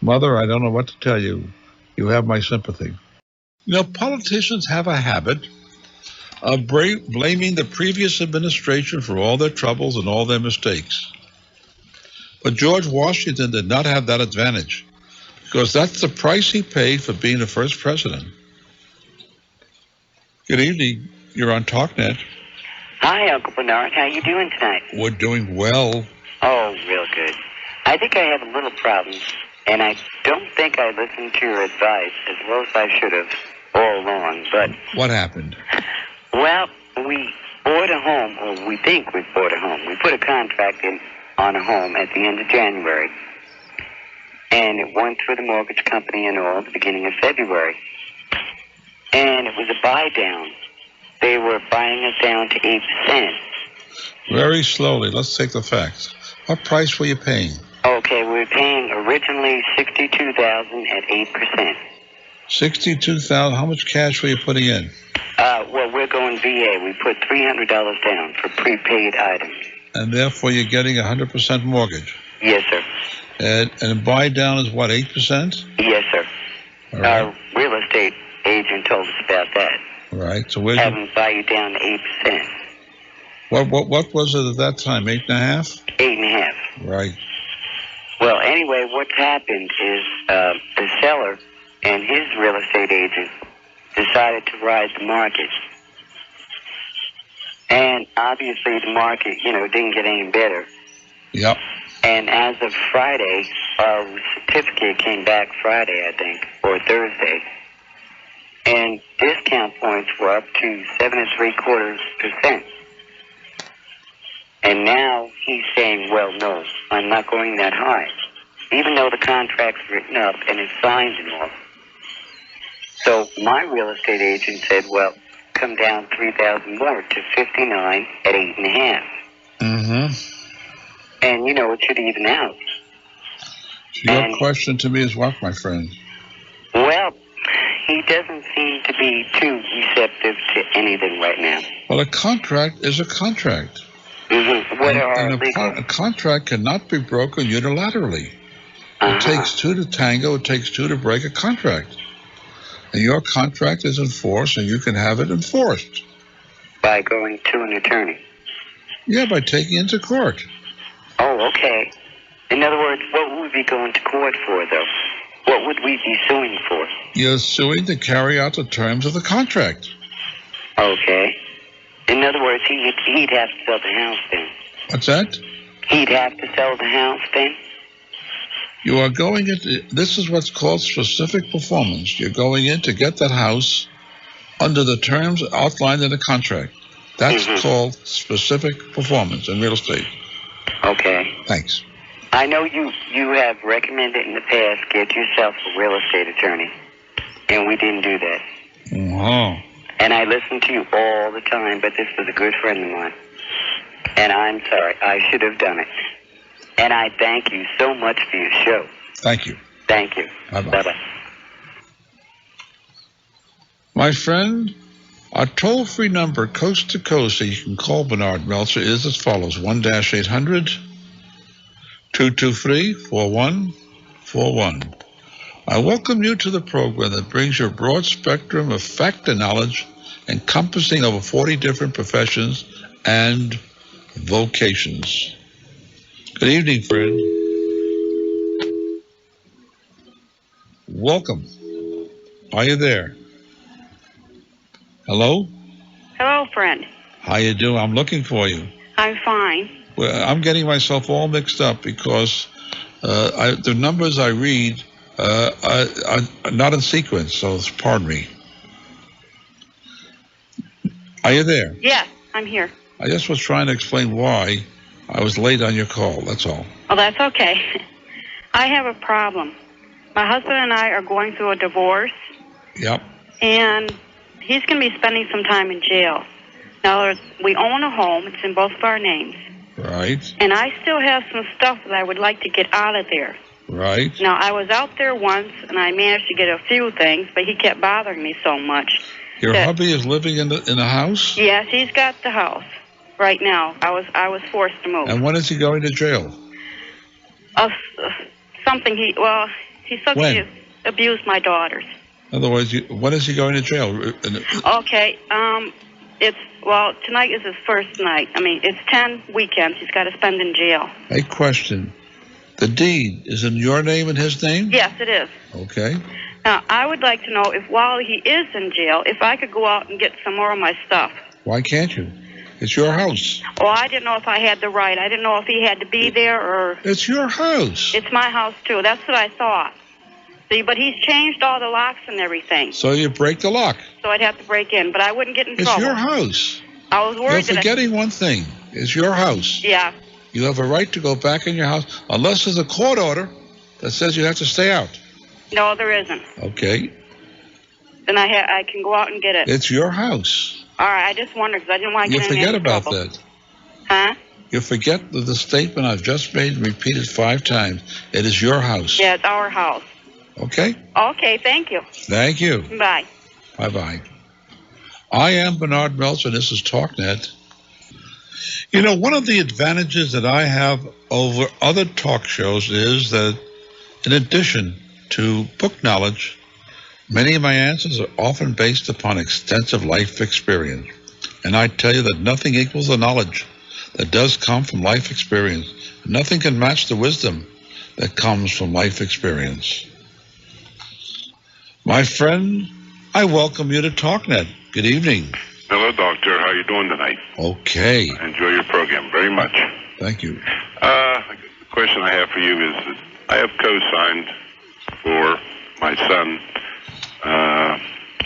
A: Mother, I don't know what to tell you. You have my sympathy. You know, politicians have a habit of blaming the previous administration for all their troubles and all their mistakes. But George Washington did not have that advantage, because that's the price he paid for being the first president. Good evening. You're on Talknet.
G: Hi, Uncle Bernard. How you doing tonight?
A: We're doing well.
G: Oh, real good. I think I have a little problem, and I don't think I listened to your advice as well as I should have all along. But
A: what happened?
G: Well, we bought a home, or we think we bought a home. We put a contract in on a home at the end of January, and it went through the mortgage company and all at the beginning of February. And it was a buy down. They were buying us down to 8%.
A: Very slowly. Let's take the facts. What price were you paying?
G: Okay, we were paying originally $62,000 at 8%.
A: $62,000. How much cash were you putting in?
G: Well, we're going VA. We put $300 down for prepaid items.
A: And therefore, you're getting 100% mortgage.
G: Yes, sir.
A: And buy down is what, 8%?
G: Yes, sir.
A: All right.
G: Our real estate agent told us about that.
A: Right. So where's
G: have them buy you down to 8%.
A: What was it at that time? 8.5?
G: 8.5.
A: Right.
G: Well, anyway, what's happened is the seller and his real estate agent decided to rise the market. And obviously the market, didn't get any better.
A: Yep.
G: And as of Friday, our certificate came back Friday, I think, or Thursday. And discount points were up to 7.75%. And now he's saying, well, no, I'm not going that high. Even though the contract's written up and it's signed and all. So my real estate agent said, well, come down $3,000 more to 59 at 8.5.
A: Mm-hmm.
G: And, it should even out.
A: Your question to me is what, my friend?
G: Well, he doesn't seem to be too receptive to anything right now.
A: Well, a contract is a contract.
G: Mm-hmm. What are
A: a contract cannot be broken unilaterally. It takes two to tango. It takes two to break a contract. And your contract is enforced, and you can have it enforced.
G: By going to an attorney?
A: Yeah, by taking it to court.
G: Oh, okay. In other words, what would we be going to court for, though? What would we be suing for?
A: You're suing to carry out the terms of the contract.
G: Okay. In other words, he'd have to sell the house then.
A: What's that?
G: He'd have to sell the house then?
A: You are going into, this is what's called specific performance. You're going in to get that house under the terms outlined in the contract. That's called specific performance in real estate.
G: Okay.
A: Thanks.
G: I know you have recommended in the past, get yourself a real estate attorney. And we didn't do that.
A: Uh-huh.
G: And I listen to you all the time, but this was a good friend of mine. And I'm sorry, I should have done it. And I thank you so much for your show.
A: Thank you.
G: Thank you.
A: Bye-bye.
G: Bye-bye.
A: My friend, our toll-free number coast to coast that you can call Bernard Meltzer is as follows, 1-800-223-4141. I welcome you to the program that brings your broad spectrum of fact and knowledge encompassing over 40 different professions and vocations. Good evening, friend. Welcome. Are you there? Hello?
V: Hello, friend.
A: How you doing? I'm looking for you.
V: I'm fine.
A: Well, I'm getting myself all mixed up because the numbers I read are not in sequence, so pardon me. Are you there?
V: Yes, I'm here.
A: I just was trying to explain why I was late on your call, that's all.
V: Oh, that's okay. I have a problem. My husband and I are going through a divorce.
A: Yep.
V: And he's going to be spending some time in jail. Now, we own a home. It's in both of our names.
A: Right.
V: And I still have some stuff that I would like to get out of there.
A: Right.
V: Now, I was out there once, and I managed to get a few things, but he kept bothering me so much.
A: Your hubby is living in the house?
V: Yes, he's got the house right now. I was forced to move.
A: And when is he going to jail?
V: Something he sexually abused my daughters.
A: In other words, when is he going to jail?
V: Okay, tonight is his first night. I mean, it's 10 weekends he's got to spend in jail.
A: A question. The deed is in your name and his name?
V: Yes, it is.
A: Okay.
V: Now, I would like to know if while he is in jail, if I could go out and get some more of my stuff.
A: Why can't you? It's your house.
V: Well, I didn't know if I had the right. I didn't know if he had to be there or...
A: It's your house.
V: It's my house, too. That's what I thought. See, but he's changed all the locks and everything.
A: So you break the lock.
V: So I'd have to break in, but I wouldn't get in trouble.
A: It's your house.
V: I was worried
A: You're forgetting one thing. It's your house.
V: Yeah.
A: You have a right to go back in your house unless there's a court order that says you have to stay out.
V: No, there isn't.
A: Okay.
V: Then I can go out and get it.
A: It's your house.
V: All right, I just wondered because I didn't want to
A: You
V: get in
A: forget
V: any
A: about
V: trouble.
A: that.
V: Huh?
A: You forget the statement I've just made and repeated 5 times. It is your house.
V: Yeah, it's our house.
A: Okay?
V: Okay, thank you.
A: Thank you.
V: Bye.
A: Bye-bye. I am Bernard Meltzer, and this is Talknet. You know, one of the advantages that I have over other talk shows is that in addition to book knowledge, many of my answers are often based upon extensive life experience. And I tell you that nothing equals the knowledge that does come from life experience. Nothing can match the wisdom that comes from life experience. My friend, I welcome you to Talknet. Good evening.
H: Hello, Doctor. How are you doing tonight?
A: Okay.
H: I enjoy your program very much.
A: Thank you.
H: The question I have for you is that I have co-signed for my son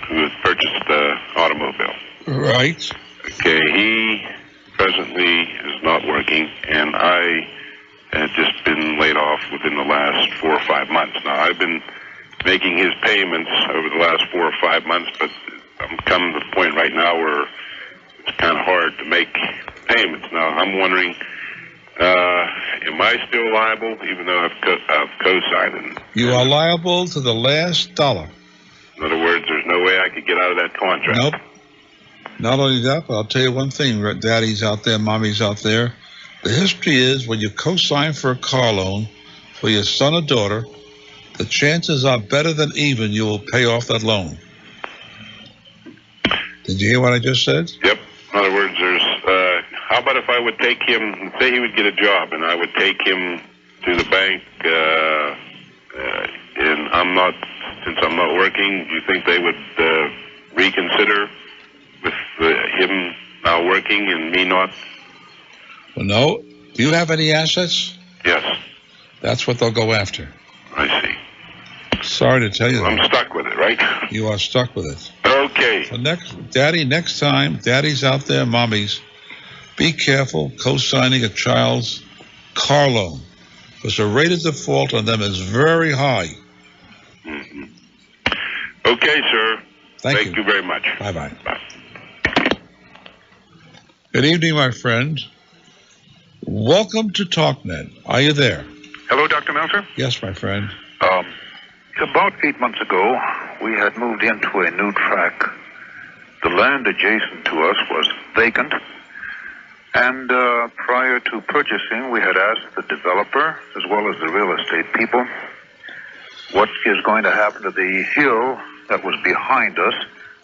H: who has purchased the automobile.
A: Right.
H: Okay, he presently is not working, and I had just been laid off within the last 4 or 5 months. Now, I've been making his payments over the last 4 or 5 months, but I'm coming to the point right now where it's kind of hard to make payments. Now, I'm wondering, am I still liable, even though I've co-signed it?
A: You are liable to the last dollar.
H: In other words, there's no way I could get out of that contract.
A: Nope. Not only that, but I'll tell you one thing, daddies out there, mommies out there. The history is when you co-sign for a car loan for your son or daughter, the chances are better than even you will pay off that loan. Did you hear what I just said?
H: Yep. In other words, how about if I would take him, say he would get a job, and I would take him to the bank, and since I'm not working, do you think they would reconsider with him now working and me not?
A: Well, no. Do you have any assets?
H: Yes.
A: That's what they'll go after.
H: I see.
A: Sorry to tell you that.
H: I'm stuck with it, right?
A: You are stuck with it.
H: Okay.
A: So next time, daddies out there, mommies, be careful co-signing a child's car loan, because the rate of default on them is very high.
H: Mm-hmm. Okay, sir. Thank you very much.
A: Bye-bye. Bye. Good evening, my friend. Welcome to Talknet. Are you there?
J: Hello, Dr. Meltzer.
A: Yes, my friend.
J: About 8 months ago, we had moved into a new tract. The land adjacent to us was vacant, and prior to purchasing, we had asked the developer, as well as the real estate people, what is going to happen to the hill that was behind us,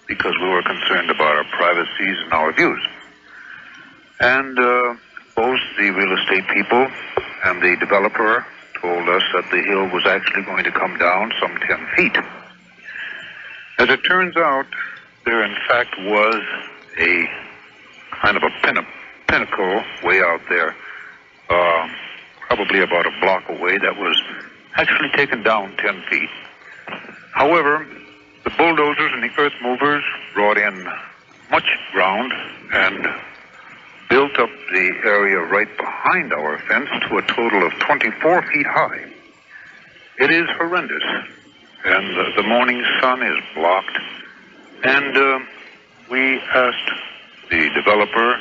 J: because we were concerned about our privacies and our views. And both the real estate people and the developer told us that the hill was actually going to come down some 10 feet. As it turns out, there in fact was a kind of a pinnacle way out there, probably about a block away, that was actually taken down 10 feet. However, the bulldozers and the earth movers brought in much ground and built up the area right behind our fence to a total of 24 feet high. It is horrendous, and the morning sun is blocked. And we asked the developer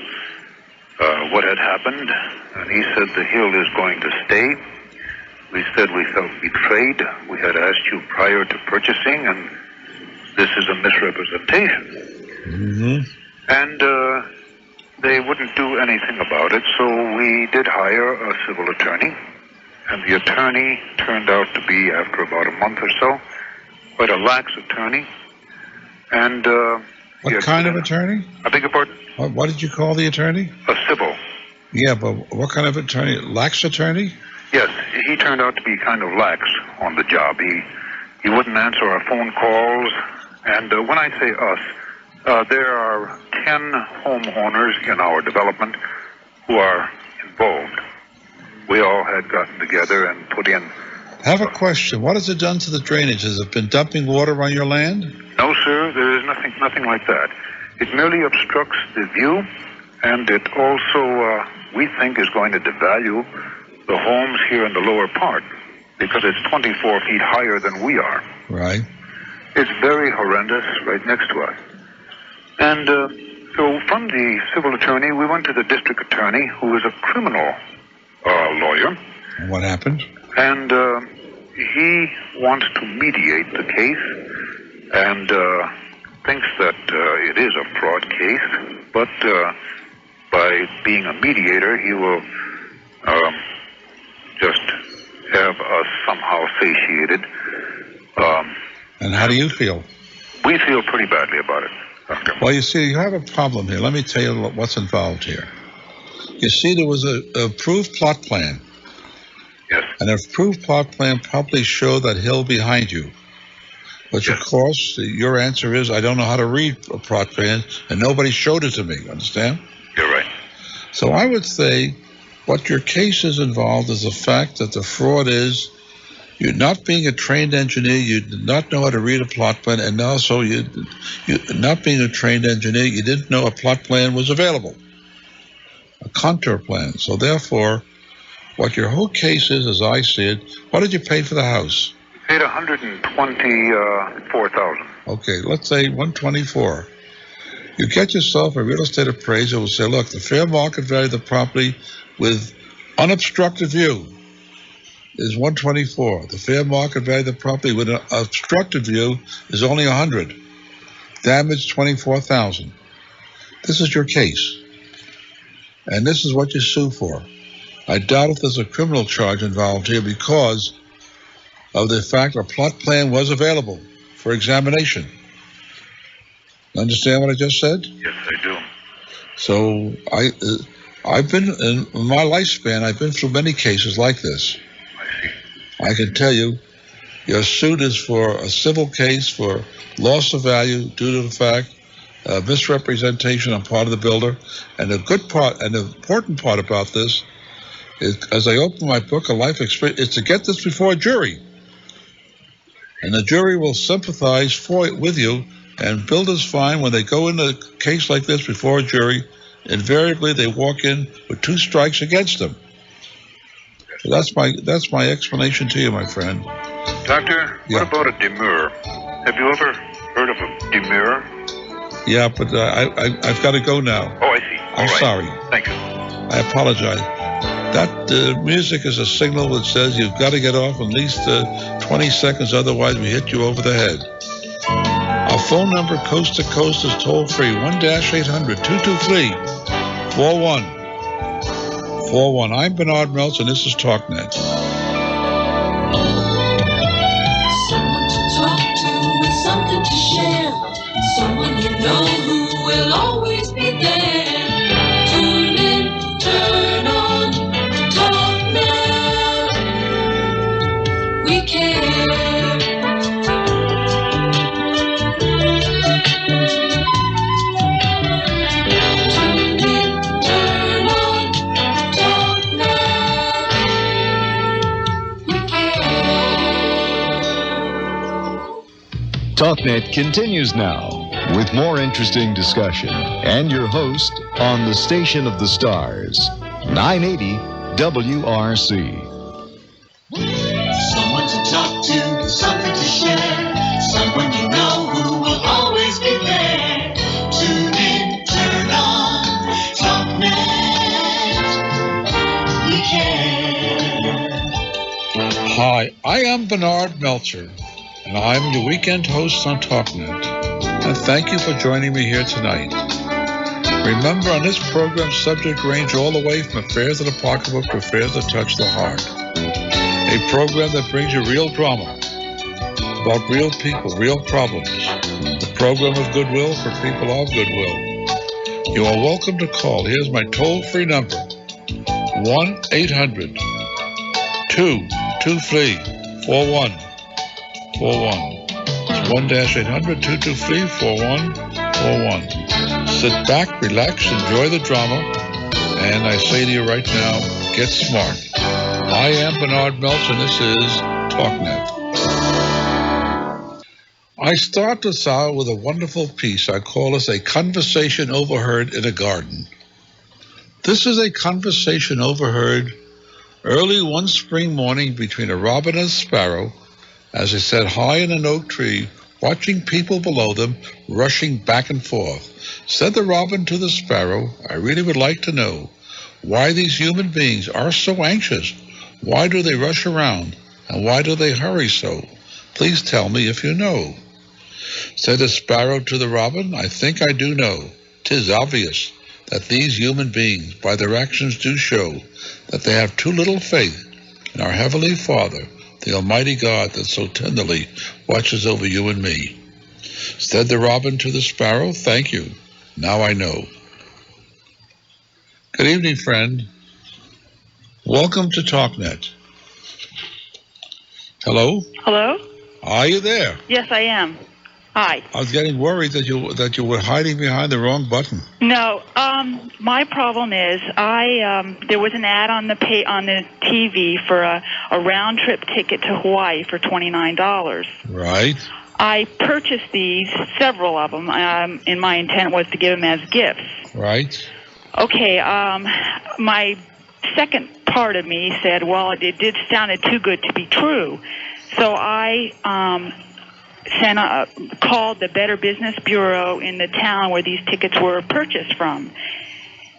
J: what had happened, and he said the hill is going to stay. We said we felt betrayed. We had asked you prior to purchasing, and this is a misrepresentation.
A: Mm-hmm.
J: And they wouldn't do anything about it, so we did hire a civil attorney. And the attorney turned out to be, after about a month or so, quite a lax attorney. And
A: what kind of attorney?
J: I beg your pardon?
A: What did you call the attorney?
J: A civil.
A: Yeah, but what kind of attorney? Lax attorney?
J: Yes, he turned out to be kind of lax on the job. He wouldn't answer our phone calls. And when I say us, there are 10 homeowners in our development who are involved. We all had gotten together and put in.
A: I have a question. What has it done to the drainage? Has it been dumping water on your land?
J: No, sir, there is nothing like that. It merely obstructs the view, and it also, we think, is going to devalue the homes here in the lower part because it's 24 feet higher than we are.
A: Right.
J: It's very horrendous right next to us. And so from the civil attorney, we went to the district attorney, who is a criminal lawyer.
A: And what happened?
J: And he wants to mediate the case and thinks that it is a fraud case, but by being a mediator, he will just have us somehow satiated.
A: And how do you feel?
J: We feel pretty badly about it, Doctor.
A: Well, you see, you have a problem here. Let me tell you what's involved here. You see, there was an approved plot plan.
J: Yes.
A: An approved plot plan probably showed that hill behind you. Which, of course, your answer is, I don't know how to read a plot plan, and nobody showed it to me. Understand?
J: You're right.
A: So I would say what your case is involved is the fact that the fraud is you not being a trained engineer, you did not know how to read a plot plan, and also you not being a trained engineer, you didn't know a plot plan was available, a contour plan. So therefore, what your whole case is, as I see it, what did you pay for the house?
J: Paid $124,000.
A: Okay, let's say 124. You get yourself a real estate appraiser who will say, look, the fair market value of the property with unobstructed view is 124. The fair market value of the property with an obstructed view is only 100. Damage 24,000. This is your case. And this is what you sue for. I doubt if there's a criminal charge involved here because of the fact a plot plan was available for examination. Understand what I just said?
J: Yes, I do.
A: So I've been, in my lifespan, I've been through many cases like this.
J: I see.
A: I can tell you, your suit is for a civil case for loss of value due to the fact misrepresentation on part of the builder. And the good part and the important part about this is, as I open my book, A Life Experience, is to get this before a jury. And the jury will sympathize with you, and builders find when they go into a case like this before a jury, invariably they walk in with 2 strikes against them. So that's my explanation to you, my friend.
J: Doctor, what about a demur? Have you ever heard of a demur?
A: Yeah, but I've got to go now.
J: Oh, I see.
A: I'm sorry.
J: Thank you.
A: I apologize. That music is a signal that says you've got to get off in at least 20 seconds, otherwise we hit you over the head. Our phone number coast to coast is toll free, 1-800-223-4141. I'm Bernard Meltzer, and this is Talknet.
K: Someone to talk to with something to share. Someone you know who will always be there. Tune in, turn on, Talknet. We care.
L: Talknet continues now with more interesting discussion and your host on the Station of the Stars, 980 WRC.
K: Someone to talk to, something to share. Someone you know who will always be there. Tune in, turn on, Talknet. We care.
A: Hi, I am Bernard Meltzer, and I'm your weekend host on Talknet. And thank you for joining me here tonight. Remember, on this program, subject range all the way from affairs of the pocketbook to affairs that touch the heart. A program that brings you real drama about real people, real problems. A program of goodwill for people of goodwill. You are welcome to call. Here's my toll-free number, 1-800-223-4141. It's 1-800-223-4141. Sit back, relax, enjoy the drama, and I say to you right now, get smart. I am Bernard Meltzer, and this is Talknet. I start this out with a wonderful piece. I call this a conversation overheard in a garden. This is a conversation overheard early one spring morning between a robin and a sparrow as they sat high in an oak tree, watching people below them rushing back and forth. Said the robin to the sparrow, I really would like to know why these human beings are so anxious. Why do they rush around, and why do they hurry so? Please tell me if you know. Said the sparrow to the robin, I think I do know. 'Tis obvious that these human beings by their actions do show that they have too little faith in our Heavenly Father, the Almighty God that so tenderly watches over you and me. Said the robin to the sparrow, thank you. Now I know. Good evening, friend. Welcome to Talknet. Hello?
V: Hello?
A: Are you there?
V: Yes, I am. Hi.
A: I was getting worried that you were hiding behind the wrong button.
V: No, my problem is there was an ad on the TV for a round trip ticket to Hawaii for $29.
A: Right.
V: I purchased these, several of them, and my intent was to give them as gifts.
A: Right.
V: Okay, my second part of me said, well, it did sounded too good to be true. So I called the Better Business Bureau in the town where these tickets were purchased from.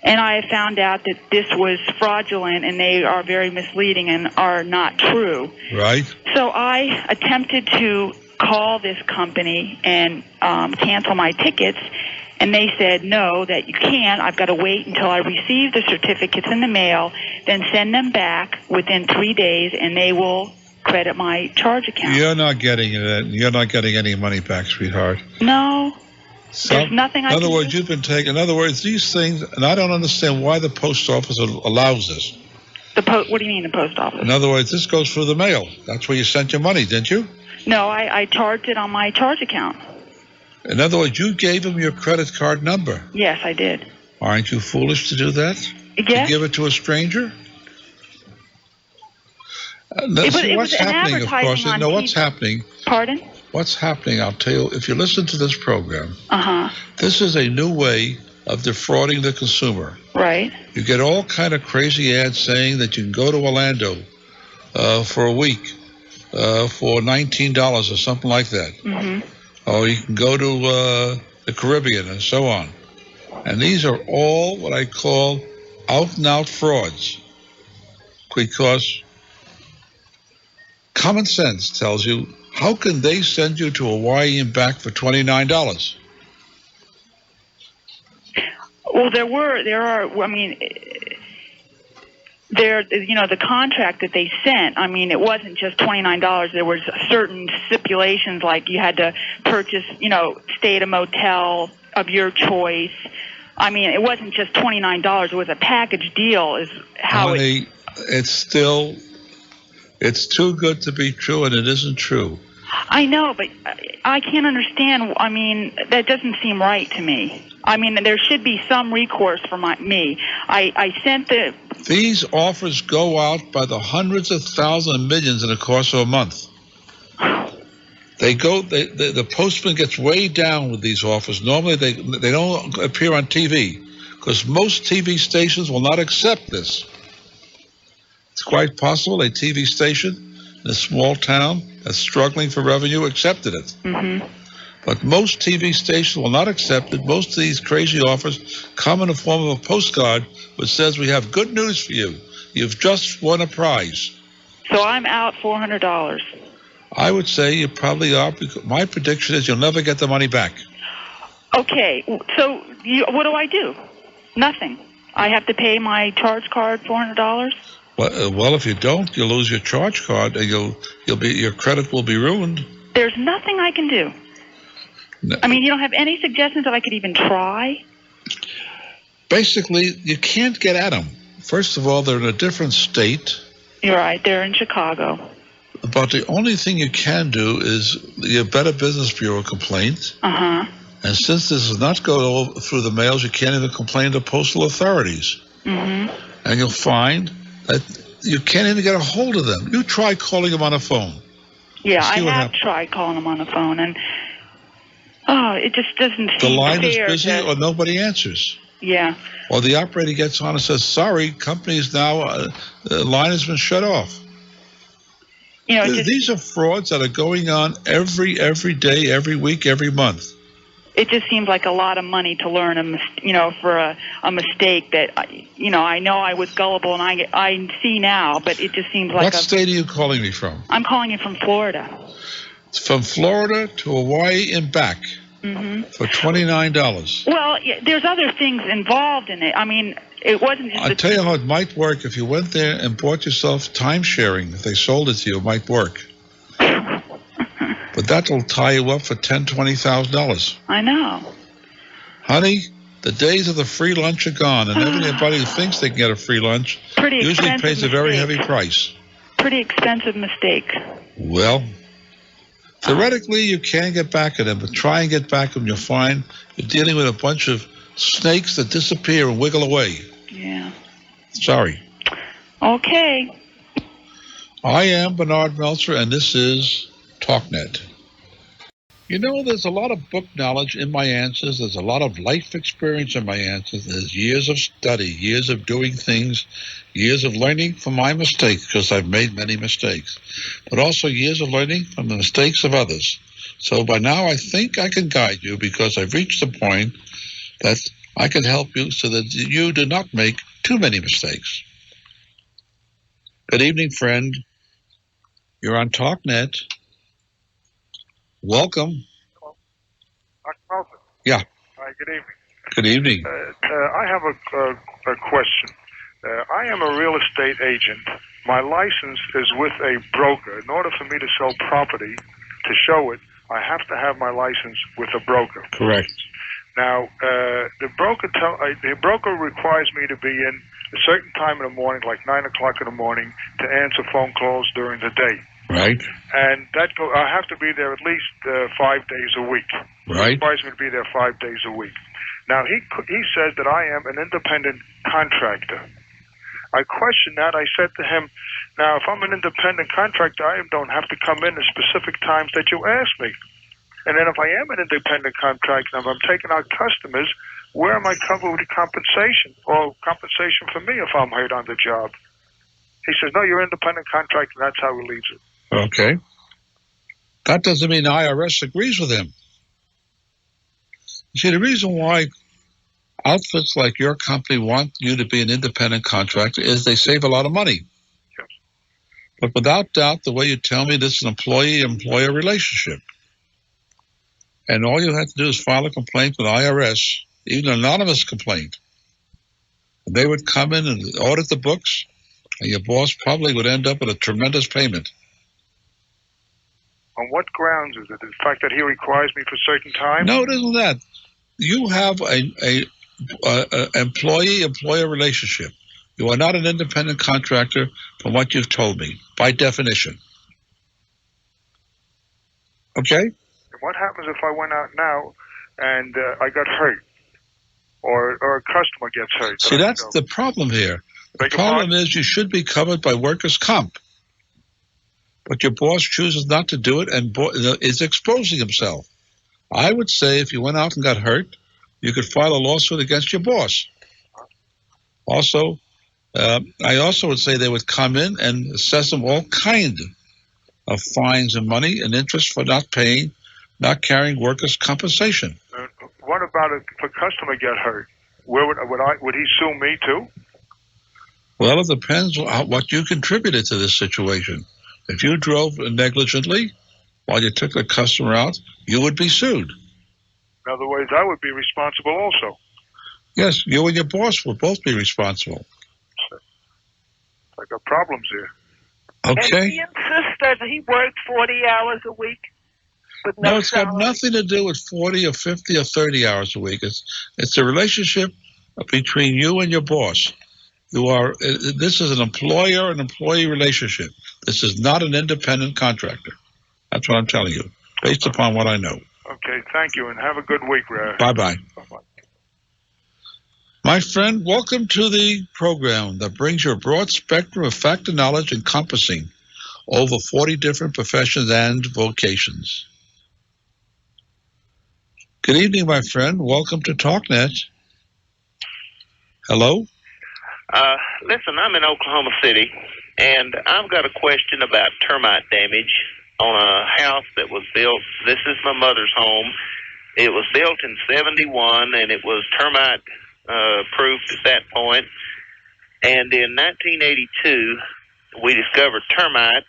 V: And I found out that this was fraudulent and they are very misleading and are not true.
A: Right.
V: So I attempted to call this company and cancel my tickets, and they said, no, that you can't. I've got to wait until I receive the certificates in the mail, then send them back within 3 days, and they will credit my charge account.
A: You're not getting it. You're not getting any money back, sweetheart.
V: No. There's nothing I can do.
A: In other words, you've been taking. In other words, these things, and I don't understand why the post office allows this.
V: What do you mean the post office?
A: In other words, this goes through the mail. That's where you sent your money, didn't you?
V: No, I charged it on my charge account.
A: In other words, you gave them your credit card number.
V: Yes, I did.
A: Aren't you foolish to do that?
V: Yes.
A: To give it to a stranger?
V: What's happening, of course.
A: You know what's happening.
V: Pardon?
A: What's happening, I'll tell you, if you listen to this program,
V: Uh-huh.
A: This is a new way of defrauding the consumer.
V: Right.
A: You get all kind of crazy ads saying that you can go to Orlando for a week for $19 or something like that.
V: Mm-hmm.
A: Or you can go to the Caribbean and so on. And these are all what I call out-and-out frauds, because common sense tells you, how can they send you to Hawaii and back for $29?
V: Well, the contract that they sent, I mean, it wasn't just $29. There was certain stipulations, like you had to purchase, stay at a motel of your choice. I mean, it wasn't just $29. It was a package deal is how
A: Honey, it's too good to be true, and it isn't true.
V: I know, but I can't understand. I mean, that doesn't seem right to me. I mean, there should be some recourse for me. I sent the...
A: These offers go out by the hundreds of thousands and millions in the course of a month. The postman gets way down with these offers. Normally, they don't appear on TV because most TV stations will not accept this. It's quite possible a TV station in a small town that's struggling for revenue accepted it.
V: Mm-hmm.
A: But most TV stations will not accept it. Most of these crazy offers come in the form of a postcard which says, we have good news for you. You've just won a prize.
V: So I'm out $400.
A: I would say you probably are. Because my prediction is you'll never get the money back.
V: Okay, so what do I do? Nothing. I have to pay my charge card $400?
A: Well, if you don't, you'll lose your charge card, and your credit will be ruined.
V: There's nothing I can do.
A: No.
V: I mean, you don't have any suggestions that I could even try?
A: Basically, you can't get at them. First of all, they're in a different state.
V: You're right. They're in Chicago.
A: But the only thing you can do is your Better Business Bureau complaint.
V: Uh-huh.
A: And since this does not go through the mails, you can't even complain to postal authorities.
V: Mm-hmm.
A: And you'll find that you can't even get a hold of them. You try calling them on the phone.
V: Yeah, I have tried calling them on the phone, and it just doesn't seem fair.
A: The line is busy or nobody answers.
V: Yeah.
A: Or the operator gets on and says, sorry, company's now, the line has been shut off.
V: You know,
A: these are frauds that are going on every day, every week, every month.
V: It just seems like a lot of money to learn, for a mistake that, I know I was gullible and I see now, but it just seems like
A: What state are you calling me from?
V: I'm calling you from Florida.
A: From Florida to Hawaii and back.
V: Mm-hmm.
A: For $29.
V: Well, there's other things involved in it. I mean, it wasn't just...
A: I'll tell you how it might work. If you went there and bought yourself time sharing, if they sold it to you, it might work. But that'll tie you up for $10,000, $20,000.
V: I know.
A: Honey, the days of the free lunch are gone, and everybody who thinks they can get a free lunch usually pays a very heavy price.
V: Pretty expensive mistake.
A: Well, theoretically, you can get back at them, but try and get back at them. You'll find you're dealing with a bunch of snakes that disappear and wiggle away.
V: Yeah.
A: Sorry.
V: Okay.
A: I am Bernard Meltzer, and this is Talknet. You know, there's a lot of book knowledge in my answers. There's a lot of life experience in my answers. There's years of study, years of doing things, years of learning from my mistakes, because I've made many mistakes, but also years of learning from the mistakes of others. So by now I think I can guide you, because I've reached the point that I can help you so that you do not make too many mistakes. Good evening, friend. You're on Talknet. Welcome.
M: Dr. Meltzer.
A: Yeah.
M: Hi, good evening.
A: Good evening.
M: I have a question. I am a real estate agent. My license is with a broker. In order for me to sell property, to show it, I have to have my license with a broker.
A: Correct.
M: Now, the broker requires me to be in a certain time in the morning, like 9 o'clock in the morning, to answer phone calls during the day.
A: Right.
M: And I have to be there at least 5 days a week.
A: Right.
M: He requires me to be there 5 days a week. Now, he says that I am an independent contractor. I questioned that. I said to him, now, if I'm an independent contractor, I don't have to come in at specific times that you ask me. And then if I am an independent contractor, if I'm taking out customers, where am I covered with compensation, or compensation for me if I'm hired on the job? He says, no, you're an independent contractor, and that's how he leaves it.
A: Okay. That doesn't mean the IRS agrees with him. You see, the reason why outfits like your company want you to be an independent contractor is they save a lot of money.
M: Yes.
A: But without doubt, the way you tell me, this is an employee-employer relationship. And all you have to do is file a complaint with the IRS, even an anonymous complaint. And they would come in and audit the books, and your boss probably would end up with a tremendous payment.
M: On what grounds is it? The fact that he requires me for certain time?
A: No, it isn't that. You have a employee-employer relationship. You are not an independent contractor from what you've told me, by definition. Okay?
M: What happens if I went out now and I got hurt, or a customer gets hurt?
A: See, that's the problem here. The problem is you should be covered by workers' comp. But your boss chooses not to do it and is exposing himself. I would say if you went out and got hurt, you could file a lawsuit against your boss. Also, I also would say they would come in and assess them all kind of fines and money and interest for not carrying workers' compensation.
M: What about if a customer get hurt? Would he sue me too?
A: Well, it depends on what you contributed to this situation. If you drove negligently while you took a customer out, you would be sued.
M: In other words, I would be responsible also.
A: Yes, you and your boss would both be responsible.
M: I got problems here.
A: Okay.
P: And he insists that he worked 40 hours a week with no
A: No, it's got
P: salary.
A: nothing to do with 40 or 50 or 30 hours a week. It's a relationship between you and your boss. This is an employer and employee relationship. This is not an independent contractor. That's what I'm telling you, based upon what I know.
M: Okay, thank you, and have a good week, Ray.
A: Bye-bye.
M: Bye-bye.
A: My friend, welcome to the program that brings you a broad spectrum of fact and knowledge encompassing over 40 different professions and vocations. Good evening, my friend. Welcome to Talknet. Hello?
R: Listen, I'm in Oklahoma City, and I've got a question about termite damage on a house that was built. This is my mother's home. It was built in 71, and it was termite proofed at that point. And in 1982, we discovered termites,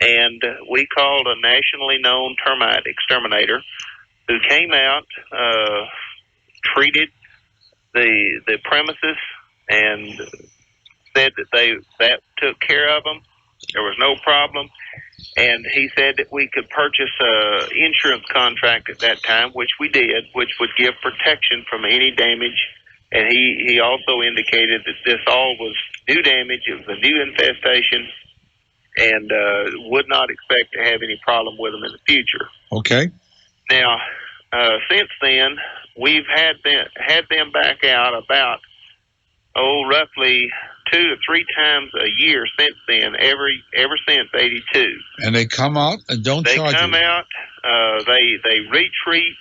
R: and we called a nationally known termite exterminator who came out, treated the premises, and said that took care of them. There was no problem. And he said that we could purchase a insurance contract at that time, which we did, which would give protection from any damage. And he also indicated that this all was new damage. It was a new infestation, and would not expect to have any problem with them in the future.
A: Okay.
R: Now, since then, we've had them back out about, roughly 2 to 3 times a year since then, ever since 82.
A: And they come out and don't charge you.
R: They come out, they retreat,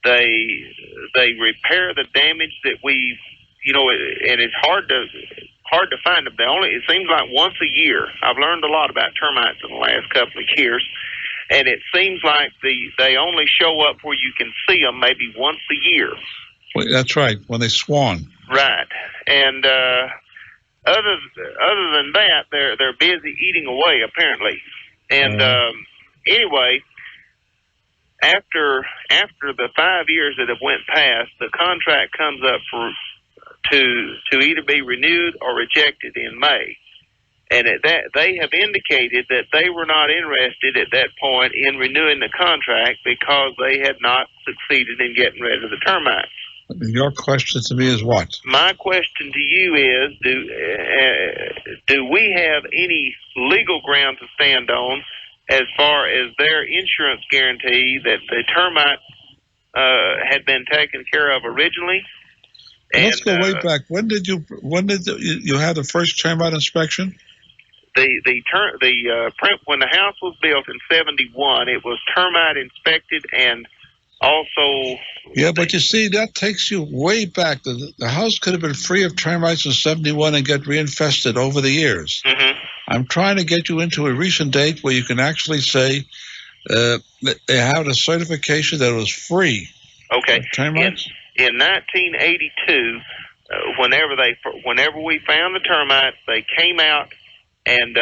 R: they repair the damage that we, and it's hard to find them. It seems like once a year. I've learned a lot about termites in the last couple of years, and it seems like they only show up where you can see them maybe once a year.
A: Well, that's right, when they swarm.
R: Right, and other than that, they're busy eating away apparently. And anyway, after the 5 years that have went past, the contract comes up to either be renewed or rejected in May. And they have indicated that they were not interested at that point in renewing the contract because they had not succeeded in getting rid of the termites.
A: Your question to me is what?
R: My question to you is, do we have any legal ground to stand on as far as their insurance guarantee that the termite had been taken care of originally?
A: Let's go way back. When did you have the first termite inspection?
R: When the house was built in 71, it was termite inspected, and also.
A: Yeah, but you see, that takes you way back. The house could have been free of termites in 71 and get reinfested over the years.
R: Mm-hmm.
A: I'm trying to get you into a recent date where you can actually say they have a certification that it was free.
R: Okay.
A: Of termites.
R: In 1982, whenever we found the termites, they came out and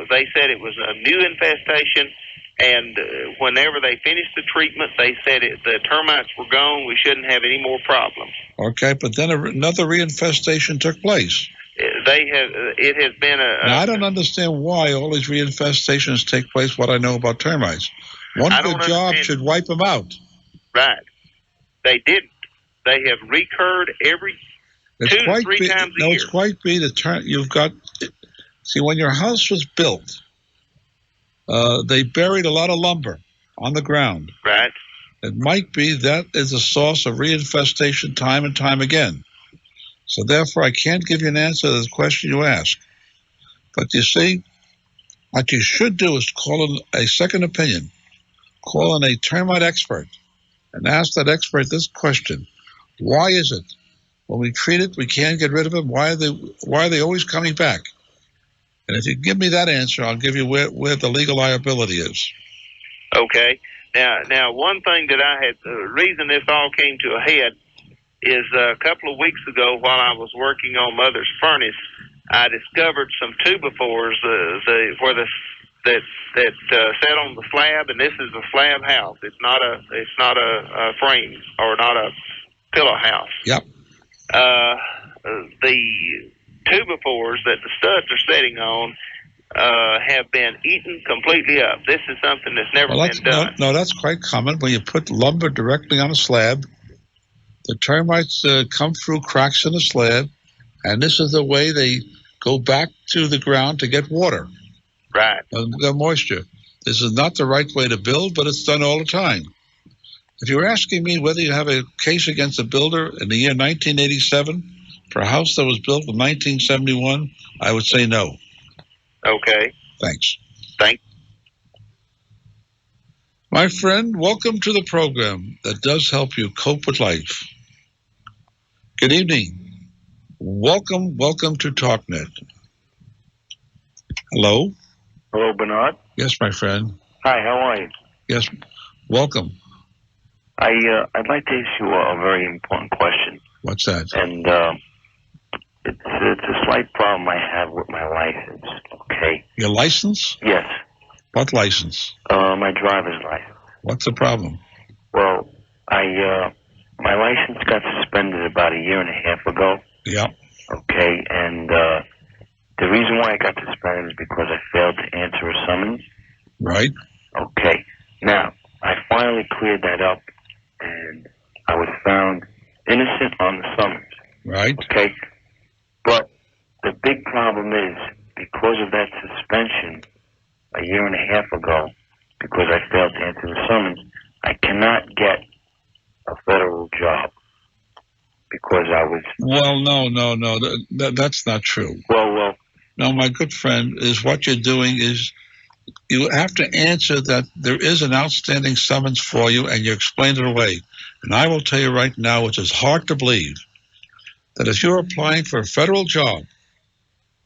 R: they said it was a new infestation. And whenever they finished the treatment, they said the termites were gone. We shouldn't have any more problems.
A: Okay, but then another reinfestation took place.
R: It has been
A: Now, I don't understand why all these reinfestations take place, what I know about termites. One good job should wipe them out.
R: Right. They didn't. They have recurred every 2 to 3 times a year.
A: It's quite you've got, see, when your house was built, they buried a lot of lumber on the ground.
R: Right.
A: It might be that is a source of reinfestation time and time again. So therefore, I can't give you an answer to the question you ask. But you see, what you should do is call in a second opinion. Call in a termite expert and ask that expert this question. Why is it when we treat it, we can't get rid of them? Why are they always coming back? And if you give me that answer, I'll give you where the legal liability is.
R: Okay. Now, one thing that the reason this all came to a head is a couple of weeks ago while I was working on Mother's furnace, I discovered some two-befores that sat on the slab, and this is a slab house. It's not a frame or not a pillow house.
A: Yep.
R: The two-befores that the studs are sitting on have been eaten completely up. This is something that's never been done.
A: No, that's quite common. When you put lumber directly on a slab, the termites come through cracks in the slab, and this is the way they go back to the ground to get water.
R: Right.
A: Get moisture. This is not the right way to build, but it's done all the time. If you were asking me whether you have a case against a builder in the year 1987 for a house that was built in 1971, I would say no.
R: Okay.
A: Thanks.
R: Thanks.
A: My friend, welcome to the program that does help you cope with life. Good evening. Welcome to Talknet. Hello?
S: Hello, Bernard.
A: Yes, my friend.
S: Hi, how are you?
A: Yes, welcome.
S: I'd like to ask you a very important question.
A: What's that?
S: And it's a slight problem I have with my license. Okay.
A: Your license?
S: Yes.
A: What license?
S: My driver's license.
A: What's the problem?
S: Well, my license got suspended about a year and a half ago.
A: Yeah.
S: Okay, and the reason why I got suspended is because I failed to answer a summons.
A: Right.
S: Okay. Now, I finally cleared that up, and I was found innocent on the summons.
A: Right.
S: Okay. But the big problem is, because of that suspension a year and a half ago, because I failed to answer the summons, I cannot get a federal job because I was...
A: Well, no. That's not true.
S: Well...
A: No, my good friend, is what you're doing is you have to answer that there is an outstanding summons for you, and you explain it away. And I will tell you right now, which is hard to believe, that if you're applying for a federal job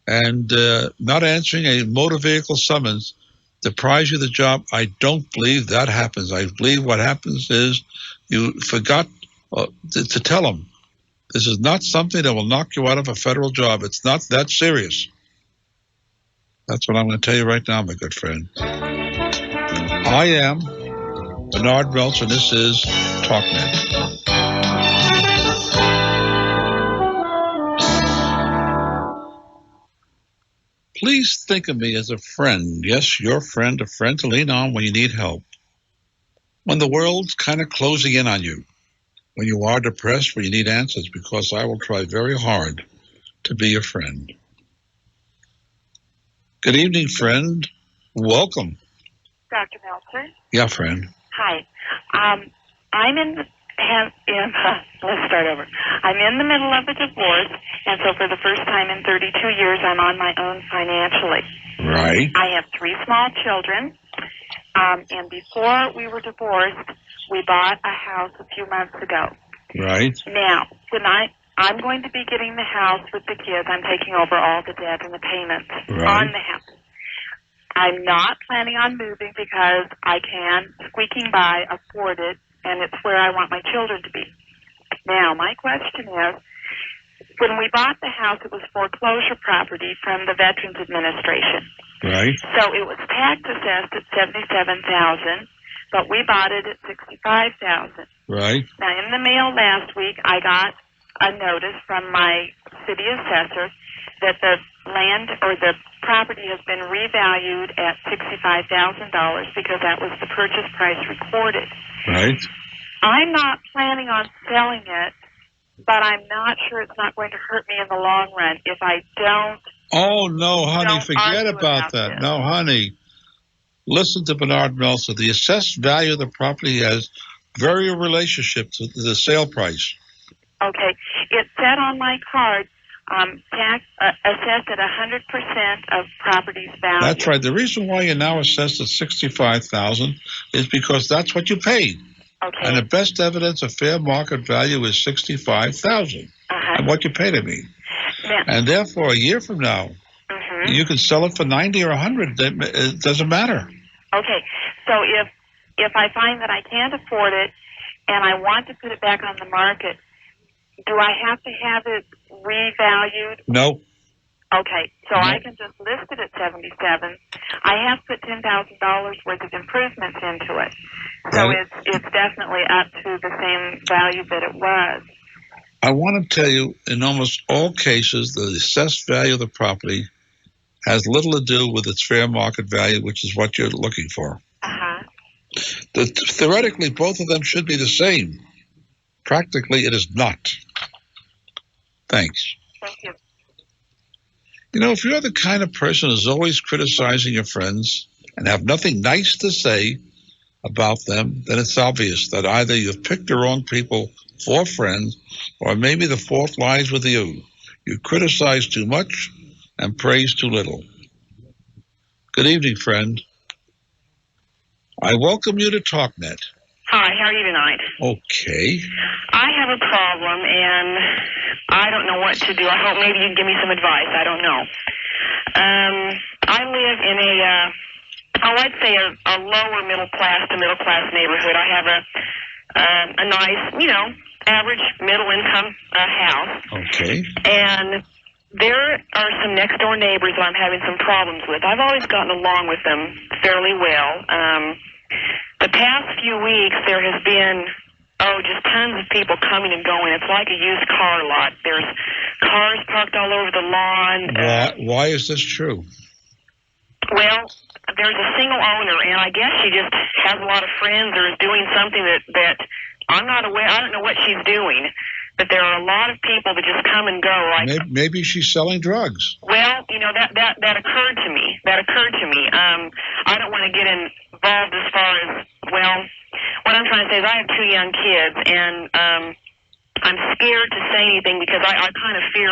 A: and not answering a motor vehicle summons deprives you of the job, I don't believe that happens. I believe what happens is you forgot to tell them. This is not something that will knock you out of a federal job. It's not that serious. That's what I'm going to tell you right now, my good friend. I am Bernard Meltzer, and this is Talknet. Please think of me as a friend. Yes, your friend, a friend to lean on when you need help. When the world's kind of closing in on you. When you are depressed, when you need answers, because I will try very hard to be your friend. Good evening, friend. Welcome.
T: Dr. Meltzer?
A: Yeah, friend.
T: Hi. I'm in the... let's start over. I'm in the middle of a divorce, and so for the first time in 32 years, I'm on my own financially.
A: Right.
T: I have 3 small children, and before we were divorced, we bought a house a few months ago.
A: Right.
T: Now, I'm going to be getting the house with the kids. I'm taking over all the debt and the payments on the house. I'm not planning on moving because I can, squeaking by, afford it, and it's where I want my children to be. Now, my question is, when we bought the house, it was foreclosure property from the Veterans Administration.
A: Right.
T: So it was tax assessed at $77,000, but we bought it at $65,000.
A: Right.
T: Now, in the mail last week, I got a notice from my city assessor that the land or the property has been revalued at $65,000 because that was the purchase price recorded.
A: Right.
T: I'm not planning on selling it, but I'm not sure it's not going to hurt me in the long run if I don't.
A: Oh, no, honey,
T: Don't
A: forget
T: argue
A: about that.
T: this.
A: No, honey. Listen to Bernard Meltzer. The assessed value of the property has very relationship to the sale price.
T: Okay. It said on my card, tax assessed at 100% of property's value.
A: That's right. The reason why you're now assessed at $65,000 is because that's what you paid.
T: Okay.
A: And the best evidence of fair market value is $65,000. And what you paid me.
T: Now,
A: And therefore, a year from now, you can sell it for 90 or 100. It doesn't matter.
T: okay. So if I find that I can't afford it and I want to put it back on the market, do I have to have it revalued?
A: No.
T: Okay, so I can just list it at $77. I have put $10,000 worth of improvements into it, so it's definitely up to the same value that it was.
A: I want to tell you, in almost all cases, the assessed value of the property has little to do with its fair market value, which is what you're looking for. Theoretically, both of them should be the same. Practically, it is not. Thanks.
T: Thank you.
A: You know, if you're the kind of person who's always criticizing your friends and have nothing nice to say about them, then it's obvious that either you've picked the wrong people for friends, or maybe the fault lies with you. You criticize too much and praise too little. Good evening, friend. I welcome you to Talknet.
Q: Hi, how are you tonight?
A: Okay.
Q: I have a problem, and I don't know what to do. I hope maybe you can give me some advice. I don't know. I live in I'd say a lower middle class to middle class neighborhood. I have a nice, average middle income house.
A: Okay.
Q: And there are some next door neighbors that I'm having some problems with. I've always gotten along with them fairly well. The past few weeks there has been just tons of people coming and going. It's like a used car lot. There's cars parked all over the lawn.
A: Why is this true?
Q: Well, there's a single owner, and I guess she just has a lot of friends or is doing something that I'm not aware. I don't know what she's doing, but there are a lot of people that just come and go.
A: Maybe she's selling drugs.
Q: Well, that occurred to me. I don't want to get involved as far as, what I'm trying to say is I have 2 young kids, and I'm scared to say anything because I kind of fear,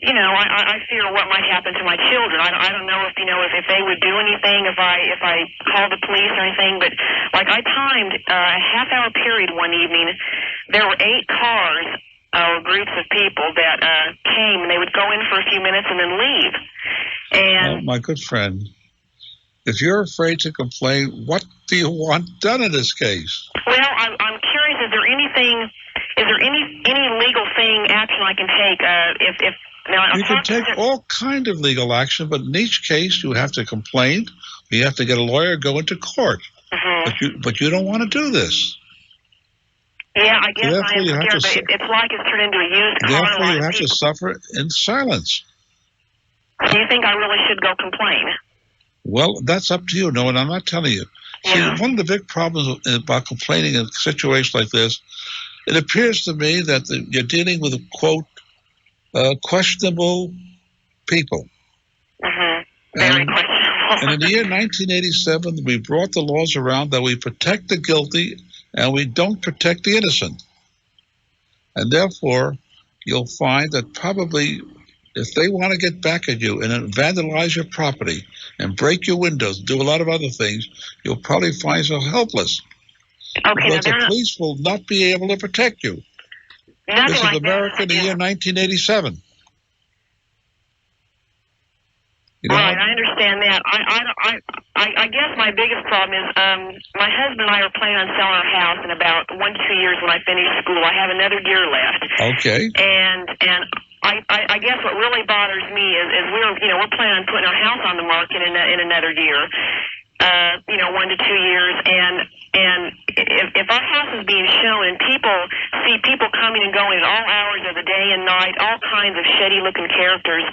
Q: I fear what might happen to my children. I don't know if they would do anything if I called the police or anything, but like I timed a half-hour period one evening. There were 8 cars or groups of people that came, and they would go in for a few minutes and then leave. And
A: my good friend, if you're afraid to complain, what do you want done in this case?
Q: Well, I'm curious. Is there any legal action I can take?
A: You can take all kind of legal action, but in each case you have to complain. You have to get a lawyer, go into court. But you don't want to do this.
Q: Yeah, I guess I am scared, but it's like it's turned into a used car.
A: Therefore, you have to suffer in silence.
Q: Do you think I really should go complain?
A: Well, that's up to you. No, and I'm not telling you.
Q: Yeah.
A: See, one of the big problems about complaining in a situation like this, it appears to me that you're dealing with, quote, questionable people.
Q: Very questionable.
A: And in the year 1987, we brought the laws around that we protect the guilty and we don't protect the innocent. And therefore, you'll find that probably if they want to get back at you and vandalize your property and break your windows, do a lot of other things, you'll probably find yourself helpless.
Q: Okay,
A: because the police will not be able to protect you. This is America in the year 1987.
Q: Right, I understand that. I guess my biggest problem is my husband and I are planning on selling our house in about 1 to 2 years when I finish school. I have another year left.
A: Okay.
Q: And I guess what really bothers me is we're planning on putting our house on the market in another year. 1 to 2 years, and if our house is being shown and people see people coming and going at all hours of the day and night, all kinds of shady-looking characters,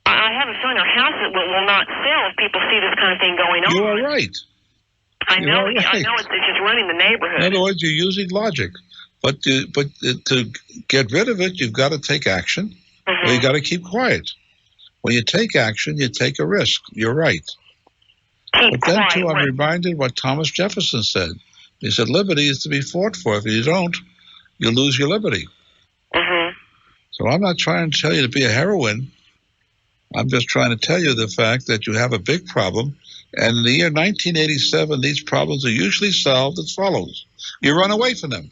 Q: I have a feeling our house will not sell if people see this kind of thing going on.
A: You are right.
Q: I know it's just running the neighborhood.
A: In other words, you're using logic. But to get rid of it, you've got to take action, or you've got to keep quiet. When you take action, you take a risk. You're right. But then, too, I'm reminded what Thomas Jefferson said. He said, liberty is to be fought for. If you don't, you lose your liberty. So I'm not trying to tell you to be a heroine. I'm just trying to tell you the fact that you have a big problem. And in the year 1987, these problems are usually solved as follows. You run away from them.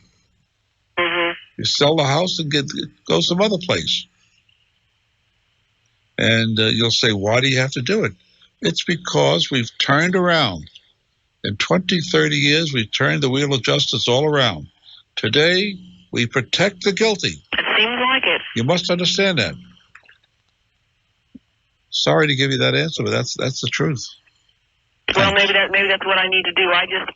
A: You sell the house and go some other place. And you'll say, why do you have to do it? It's because we've turned around. In 20, 30 years, we've turned the wheel of justice all around. Today, we protect the guilty.
Q: It seems like it.
A: You must understand that. Sorry to give you that answer, but that's the truth.
Q: Well, maybe that's what I need to do. I don't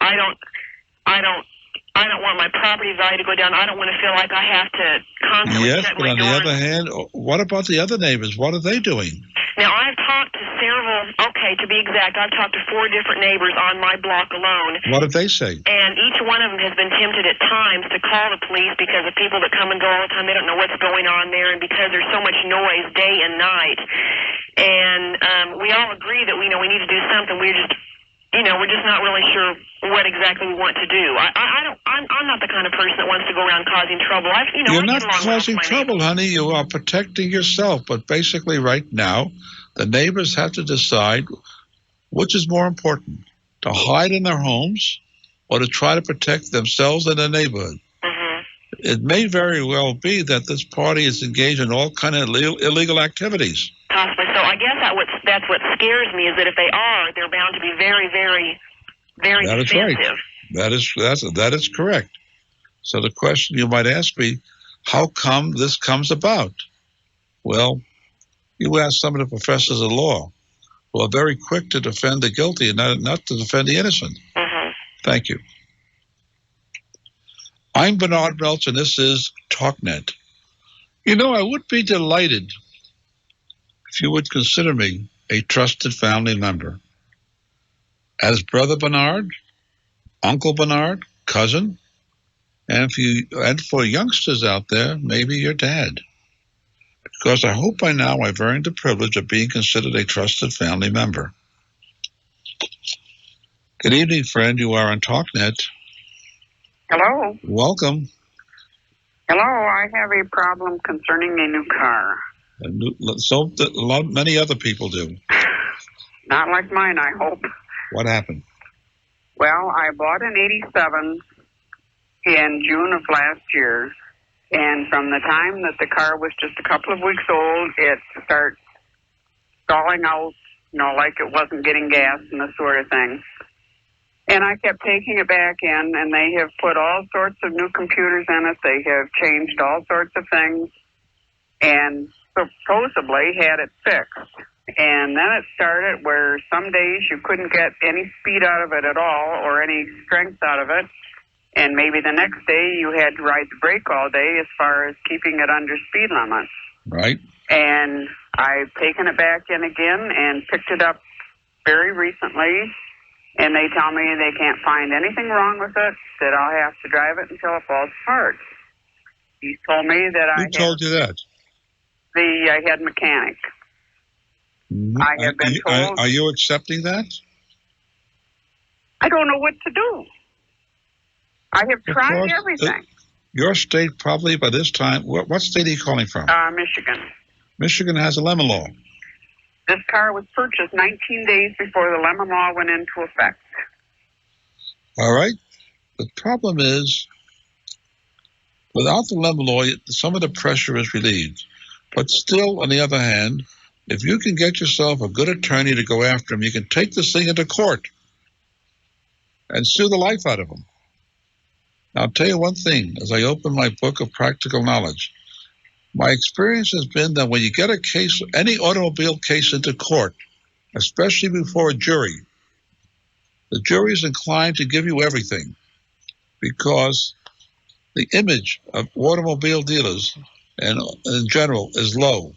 Q: want my property value to go down. I don't want to feel like I have to constantly
A: Yes,
Q: shut
A: but
Q: my
A: on
Q: door.
A: the other hand, what about the other neighbors? What are they doing?
Q: Now, I've talked to several, to be exact, I've talked to 4 different neighbors on my block alone.
A: What did they say?
Q: And each one of them has been tempted at times to call the police because of people that come and go all the time. They don't know what's going on there, and because there's so much noise day and night. And we all agree that we need to do something. We're just not really sure what exactly we want to do. I'm not the kind of person that wants to go around causing trouble.
A: You're not causing trouble, honey. You are protecting yourself. But basically right now, the neighbors have to decide which is more important, to hide in their homes or to try to protect themselves and their neighborhood. It may very well be that this party is engaged in all kind of illegal activities.
Q: Possibly. So I guess that's what scares me, is that if they are, they're bound to be very, very, very
A: That is
Q: defensive.
A: right. That is correct. So the question you might ask me, how come this comes about? Well, you ask some of the professors of law who are very quick to defend the guilty and not to defend the innocent. Thank you. I'm Bernard Meltzer, and this is Talknet. I would be delighted if you would consider me a trusted family member. As Brother Bernard, Uncle Bernard, cousin, and for youngsters out there, maybe your dad. Because I hope by now I've earned the privilege of being considered a trusted family member. Good evening, friend. You are on Talknet.
I: Hello.
A: Welcome.
I: Hello. I have a problem concerning a new car.
A: Many other people do.
I: Not like mine, I hope.
A: What happened?
I: Well, I bought an 87 in June of last year, and from the time that the car was just a couple of weeks old, it started stalling out, like it wasn't getting gas and this sort of thing. And I kept taking it back in, and they have put all sorts of new computers in it. They have changed all sorts of things, and supposedly had it fixed. And then it started where some days you couldn't get any speed out of it at all or any strength out of it. And maybe the next day you had to ride the brake all day as far as keeping it under speed limit.
A: Right.
I: And I've taken it back in again and picked it up very recently. And they tell me they can't find anything wrong with it, that I'll have to drive it until it falls apart. He told me that
A: Who told you that?
I: The head mechanic. I have been told.
A: Are you accepting that?
I: I don't know what to do. I have tried everything.
A: Your state probably by this time, what state are you calling from?
I: Michigan.
A: Michigan has a lemon law.
I: This car was purchased 19 days before the lemon law went into effect.
A: All right. The problem is, without the lemon law, some of the pressure is relieved. But still, on the other hand, if you can get yourself a good attorney to go after him, you can take this thing into court and sue the life out of him. Now, I'll tell you one thing, as I open my book of practical knowledge, my experience has been that when you get a case, any automobile case into court, especially before a jury, the jury is inclined to give you everything because the image of automobile dealers and in general is low,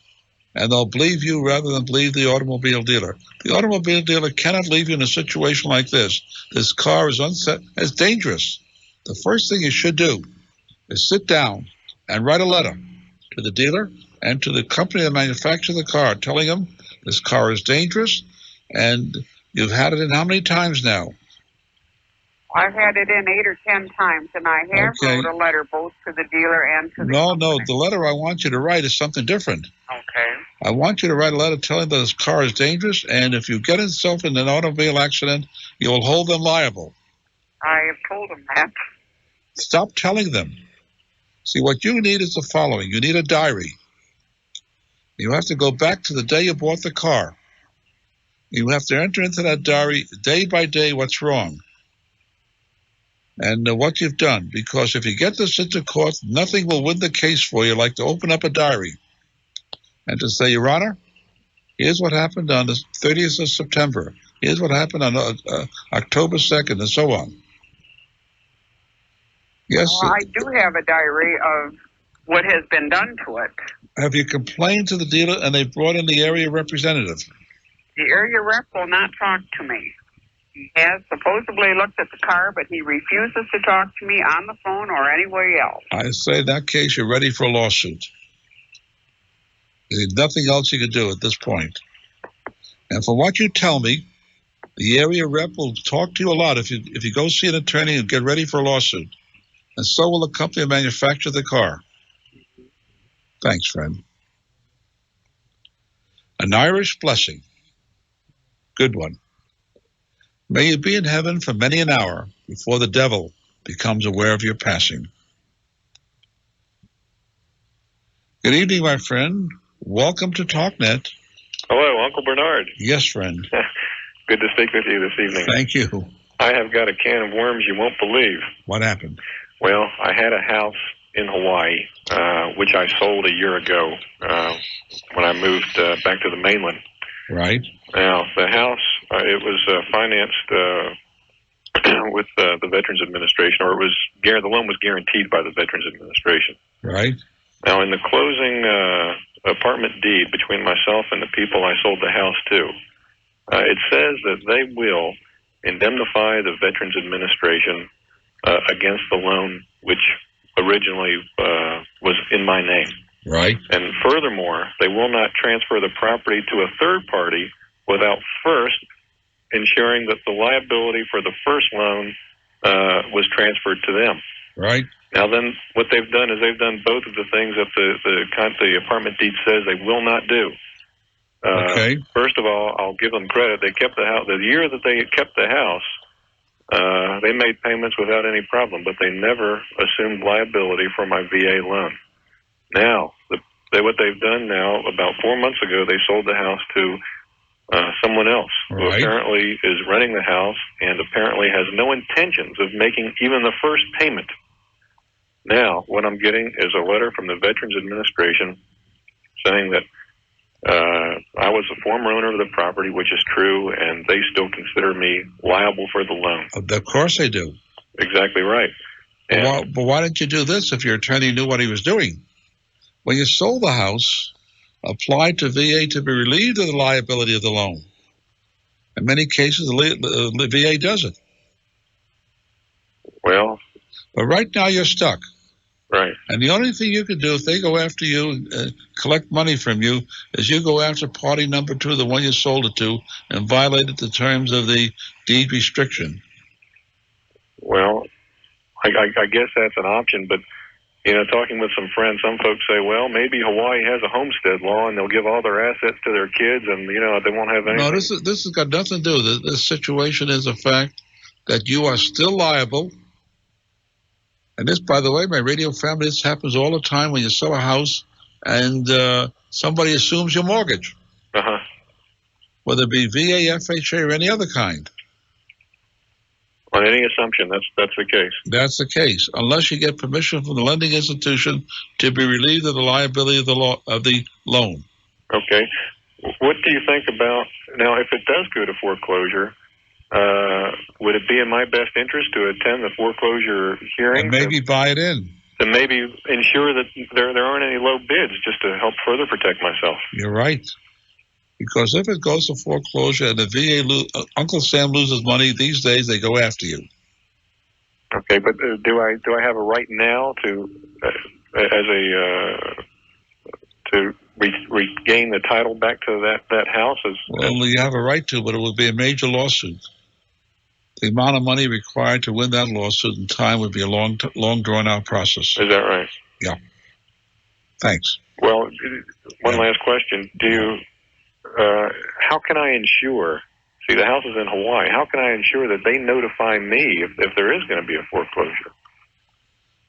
A: and they'll believe you rather than believe the automobile dealer. The automobile dealer cannot leave you in a situation like this. This car is it's dangerous. The first thing you should do is sit down and write a letter to the dealer and to the company that manufactured the car, telling them this car is dangerous, and you've had it in how many times now?
I: I've had it in 8 or 10 times, and I have wrote a letter both to the dealer and to the company.
A: No, the letter I want you to write is something different.
I: Okay.
A: I want you to write a letter telling them this car is dangerous, and if you get yourself in an automobile accident, you will hold them liable.
I: I have told them that.
A: Stop telling them. See, what you need is the following. You need a diary. You have to go back to the day you bought the car. You have to enter into that diary day by day what's wrong and what you've done. Because if you get this into court, nothing will win the case for you like to open up a diary and to say, Your Honor, Here's what happened on the 30th of September. Here's what happened on October 2nd, and so on. Yes.
I: Well, I do have a diary of what has been done to it.
A: Have you complained to the dealer and they brought in the area representative?
I: The area rep will not talk to me. He has supposedly looked at the car, but he refuses to talk to me on the phone or anywhere else.
A: I say in that case, you're ready for a lawsuit. There's nothing else you can do at this point. And from what you tell me, the area rep will talk to you a lot if you go see an attorney and get ready for a lawsuit. And so will the company that manufactured the car. Thanks, friend. An Irish blessing. Good one. May you be in heaven for many an hour before the devil becomes aware of your passing. Good evening, my friend. Welcome to Talknet.
B: Hello, Uncle Bernard.
A: Yes, friend.
B: Good to speak with you this evening.
A: Thank you.
B: I have got a can of worms you won't believe.
A: What happened?
B: Well, I had a house in Hawaii, which I sold a year ago when I moved back to the mainland.
A: Right.
B: Now, the house, it was financed with the Veterans Administration, or the loan was guaranteed by the Veterans Administration.
A: Right.
B: Now, in the closing apartment deed between myself and the people I sold the house to, it says that they will indemnify the Veterans Administration against the loan which originally was in my name.
A: Right.
B: And furthermore, they will not transfer the property to a third party without first ensuring that the liability for the first loan was transferred to them.
A: Right.
B: Now then, what they've done is they've done both of the things that the apartment deed says they will not do.
A: Okay.
B: First of all, I'll give them credit. They kept the house. The year that they kept the house, they made payments without any problem, but they never assumed liability for my VA loan. Now, what they've done now, about 4 months ago, they sold the house to someone else who apparently is renting the house and apparently has no intentions of making even the first payment. Now, what I'm getting is a letter from the Veterans Administration saying that I was a former owner of the property, which is true, and they still consider me liable for the loan.
A: Of course they do.
B: Exactly right.
A: But why didn't you do this if your attorney knew what he was doing? When you sold the house, apply to VA to be relieved of the liability of the loan. In many cases, the VA does it.
B: Well.
A: But right now you're stuck.
B: Right.
A: And the only thing you can do if they go after you, collect money from you, is you go after party number 2, the one you sold it to, and violated the terms of the deed restriction.
B: Well, I guess that's an option, but talking with some friends, some folks say, well, maybe Hawaii has a homestead law and they'll give all their assets to their kids and, they won't have anything.
A: No, this has got nothing to do with it. This situation is a fact that you are still liable. And this, by the way, my radio family, this happens all the time when you sell a house and somebody assumes your mortgage.
B: Uh-huh.
A: Whether it be VA, FHA, or any other kind.
B: On any assumption, that's the case.
A: That's the case, unless you get permission from the lending institution to be relieved of the liability of the loan.
B: Okay. What do you think about, now, if it does go to foreclosure, would it be in my best interest to attend the foreclosure hearing?
A: And maybe buy it in.
B: To maybe ensure that there aren't any low bids, just to help further protect myself.
A: You're right. Because if it goes to foreclosure and the VA, Uncle Sam loses money, these days they go after you.
B: Okay, but do I have a right now to regain the title back to that house?
A: Well, you have a right to, but it would be a major lawsuit. The amount of money required to win that lawsuit in time would be a long drawn-out process.
B: Is that right?
A: Yeah. Thanks.
B: Well, one last question. How can I ensure, see, the house is in Hawaii, how can I ensure that they notify me if there is going to be a foreclosure?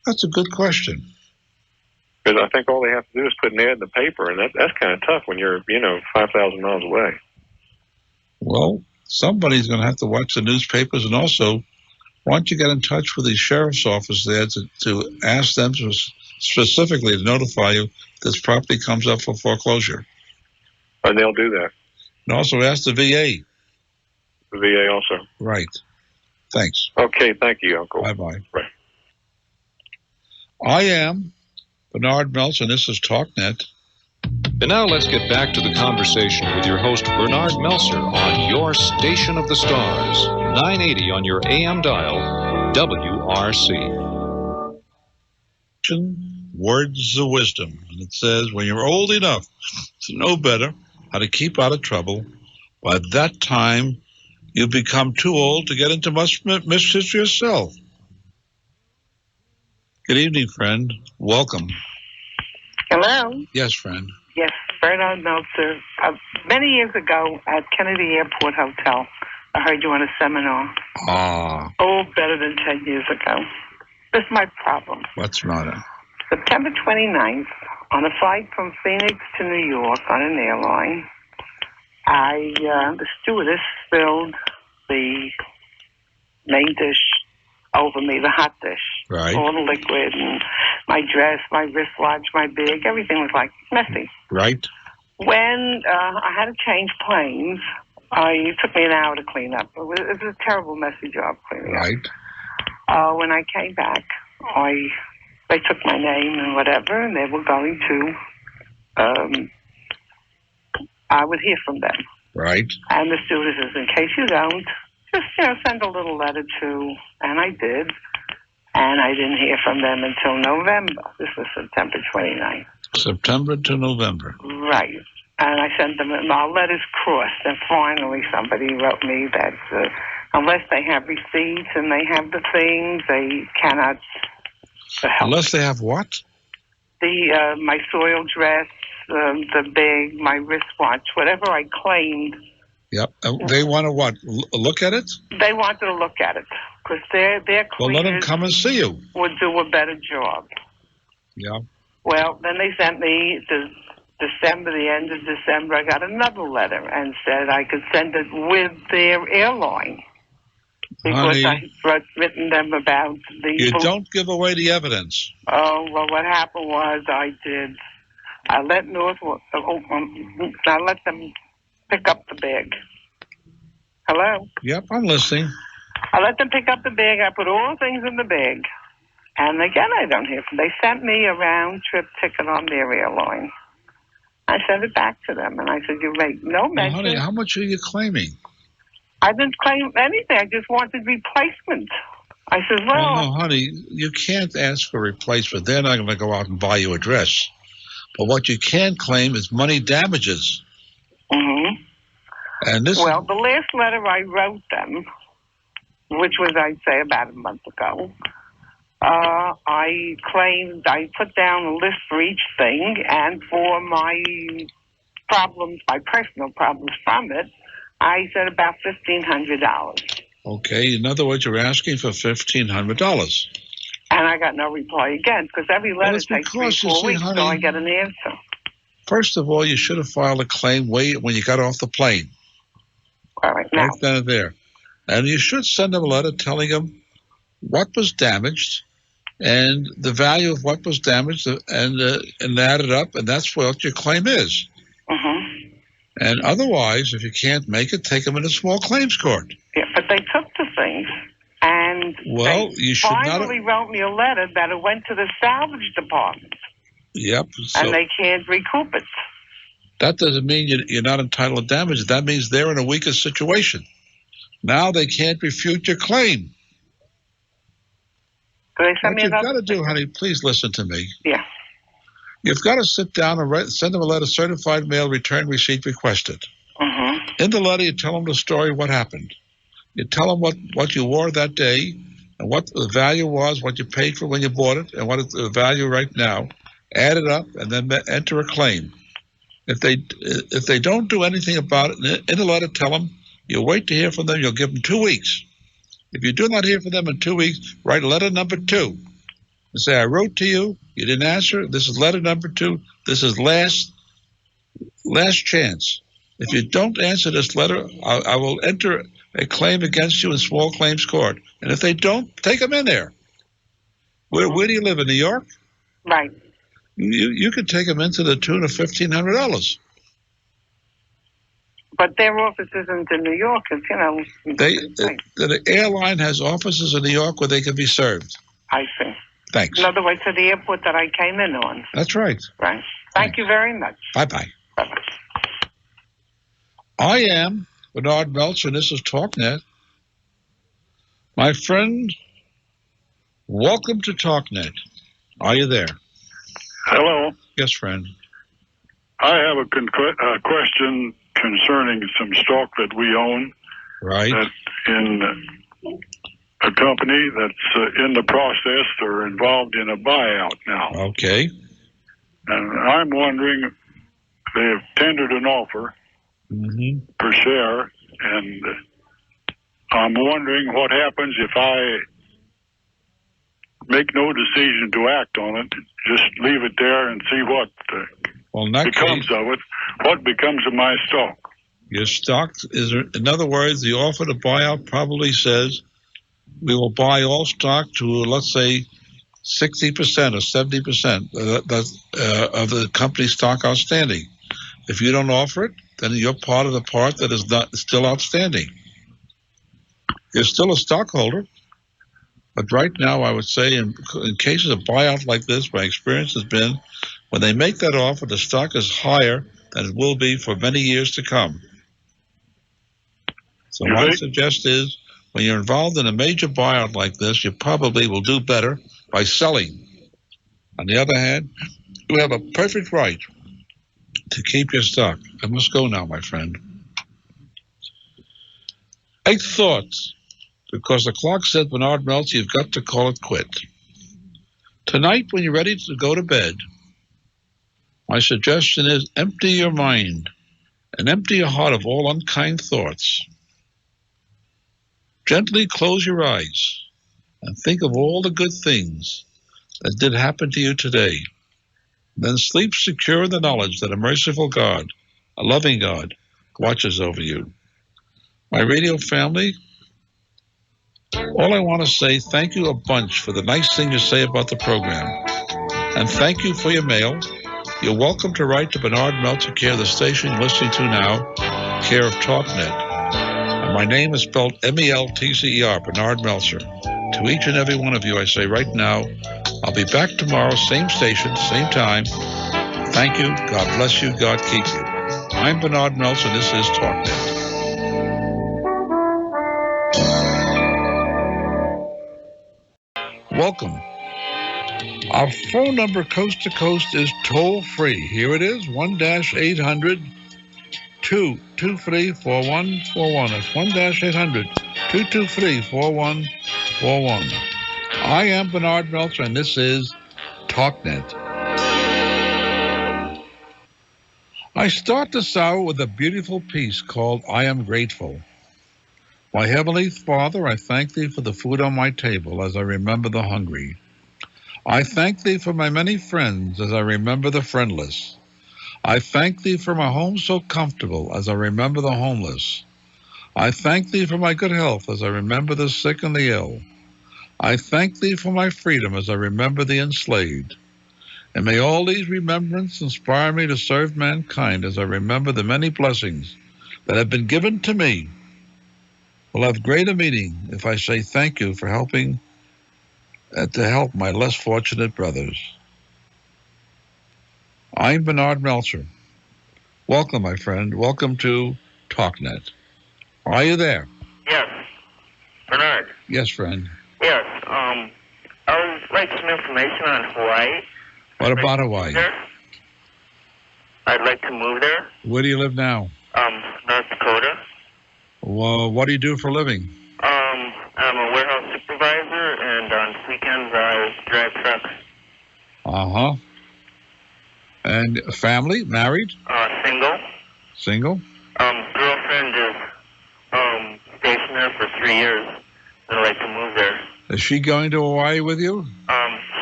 A: That's a good question.
B: Because I think all they have to do is put an ad in the paper, and that's kind of tough when you're, 5,000 miles away.
A: Well, somebody's going to have to watch the newspapers, and also, why don't you get in touch with the sheriff's office there to ask them specifically to notify you this property comes up for foreclosure.
B: And they'll do that.
A: And also ask the VA.
B: The VA also.
A: Right. Thanks.
B: Okay, thank you, Uncle.
A: Bye-bye.
B: Right.
A: I am Bernard Meltzer, and this is Talknet.
N: And now let's get back to the conversation with your host, Bernard Meltzer, on your Station of the Stars, 980 on your AM dial, WRC.
A: Words of wisdom. And it says, when you're old enough to know better how to keep out of trouble, by that time you become too old to get into much mischief yourself. Good evening, friend. Welcome.
C: Hello.
A: Yes, friend.
C: Yes, Bernard Meltzer. Many years ago at Kennedy Airport Hotel, I heard you on a seminar.
A: Ah.
C: Oh, better than 10 years ago. This is my problem.
A: What's the matter?
C: September 29th, on a flight from Phoenix to New York on an airline, the stewardess spilled the main dish over me, the hot dish.
A: Right.
C: All the liquid and my dress, my wristwatch, my bag, everything was like messy.
A: Right.
C: When I had to change planes, it took me an hour to clean up. It was a terrible, messy job cleaning up.
A: Right.
C: When I came back, they took my name and whatever, and they were going to, I would hear from them.
A: Right.
C: And the stewardess says, in case you don't, just, send a little letter to, and I did. And I didn't hear from them until November. This was September 29th.
A: September to November.
C: Right. And I sent them, our letters crossed, and finally somebody wrote me that unless they have receipts and they have the things, they cannot help.
A: Unless they have what?
C: My soiled dress, the bag, my wristwatch, whatever I claimed.
A: Yep. They want to what? Look at it?
C: They wanted to look at it because their
A: well, let them come and see you.
C: Would do a better job.
A: Yeah.
C: Well, then they sent me December, the end of December, I got another letter and said I could send it with their airline. Because
A: Honey,
C: I had written them about the...
A: You don't give away the evidence.
C: Oh, well, what happened was I let I let them pick up the bag. Hello?
A: Yep, I'm listening.
C: I let them pick up the bag. I put all things in the bag. And again, I don't hear from them. They sent me a round-trip ticket on their airline. I sent it back to them, and I said, you make no mention.
A: Honey, how much are you claiming?
C: I didn't claim anything. I just wanted replacement. I said, well...
A: No, honey, you can't ask for replacement. They're not going to go out and buy you a dress. But what you can claim is money damages.
C: Mm-hmm.
A: And this...
C: Well, the last letter I wrote them, which was, I'd say, about a month ago, I claimed, I put down a list for each thing, and for my problems, my personal problems from it, I said about $1,500.
A: Okay, in other words, you're asking for $1,500.
C: And I got no reply again, because every letter takes 3 or 4 weeks, honey, so I get an answer.
A: First of all, you should have filed a claim when you got off the plane.
C: All right, now.
A: Right down there. And you should send them a letter telling them what was damaged and the value of what was damaged and add it up, and that's what your claim is.
C: Mm-hmm.
A: And otherwise, if you can't make it, take them in a small claims court.
C: Yeah, but they took the things, and
A: well,
C: they
A: you should
C: finally wrote me a letter that it went to the salvage department.
A: Yep. So
C: and they can't recoup it.
A: That doesn't mean you're not entitled to damages. That means they're in a weaker situation. Now they can't refute your claim. What you've got to do, honey, please listen to me.
C: Yeah.
A: You've got to sit down and send them a letter, certified mail, return receipt requested.
C: Mm-hmm.
A: In the letter, you tell them the story, what happened. You tell them what you wore that day and what the value was, what you paid for when you bought it, and what is the value right now. Add it up and then enter a claim. If they don't do anything about it, in the letter, tell them you'll wait to hear from them. You'll give them 2 weeks. If you do not hear from them in 2 weeks, write letter number 2 and say, I wrote to you. You didn't answer. This is letter number 2. This is last chance. If you don't answer this letter, I will enter a claim against you in small claims court. And if they don't, take them in there. Where do you live, in New York?
C: Right.
A: You could take them into the tune of $1,500.
C: But their office isn't in New York, it's, you know.
A: The airline has offices in New York where they can be served.
C: I see.
A: Thanks.
C: In other words, to the airport that I came in on.
A: That's right.
C: Right. Thank you very much.
A: Bye-bye.
C: Bye-bye.
A: I am Bernard Meltzer, and this is Talknet. My friend, welcome to Talknet. Are you there?
O: Hello.
A: Yes, friend.
O: I have a question concerning some stock that we own.
A: Right.
O: In a company that's in the process or involved in a buyout now.
A: Okay.
O: And I'm wondering, they've tendered an offer per share, and I'm wondering what happens if I make no decision to act on it, just leave it there and see what becomes of it. What becomes of my stock?
A: Your stock is, in other words, the offer to buy out probably says we will buy all stock to, let's say, 60% or 70% of the company's stock outstanding. If you don't offer it, then you're part of the part that is not still outstanding. You're still a stockholder, but right now I would say in cases of buyout like this, my experience has been when they make that offer, the stock is higher than it will be for many years to come. So my suggestion is, when you're involved in a major buyout like this, you probably will do better by selling. On the other hand, you have a perfect right to keep your stock. I must go now, my friend. 8 thoughts, because the clock said, Bernard Meltzer, you've got to call it quit. Tonight, when you're ready to go to bed, my suggestion is empty your mind and empty your heart of all unkind thoughts. Gently close your eyes and think of all the good things that did happen to you today. Then sleep secure in the knowledge that a merciful God, a loving God, watches over you. My radio family, all I want to say, thank you a bunch for the nice thing you say about the program. And thank you for your mail. You're welcome to write to Bernard Meltzer, care of the station you're listening to now, care of Talknet. And my name is spelled M-E-L-T-Z-E-R, Bernard Meltzer. To each and every one of you, I say right now, I'll be back tomorrow, same station, same time. Thank you. God bless you. God keep you. I'm Bernard Meltzer. This is Talknet. Welcome. Our phone number coast to coast is toll free. Here it is, 1-800-223-4141. That's 1-800-223-4141. I am Bernard Meltzer, and this is Talknet. I start this hour with a beautiful piece called I Am Grateful. My Heavenly Father, I thank Thee for the food on my table as I remember the hungry. I thank Thee for my many friends as I remember the friendless. I thank Thee for my home so comfortable as I remember the homeless. I thank Thee for my good health as I remember the sick and the ill. I thank Thee for my freedom as I remember the enslaved. And may all these remembrances inspire me to serve mankind as I remember the many blessings that have been given to me. Will have greater meaning if I say thank you for helping to help my less fortunate brothers. I'm Bernard Meltzer. Welcome, my friend. Welcome to Talknet. Are you there?
U: Yes. Bernard.
A: Yes, friend.
U: Yes. I would like some information on Hawaii.
A: What about Hawaii?
U: I'd like to move there.
A: Where do you live now?
U: North Dakota.
A: Well, what do you do for a living?
U: I'm a warehouse supervisor, and on weekends I drive trucks.
A: Uh-huh. And family? Married?
U: Single.
A: Single?
U: Girlfriend is stationed there for 3 years. I'd like to move there.
A: Is she going to Hawaii with you?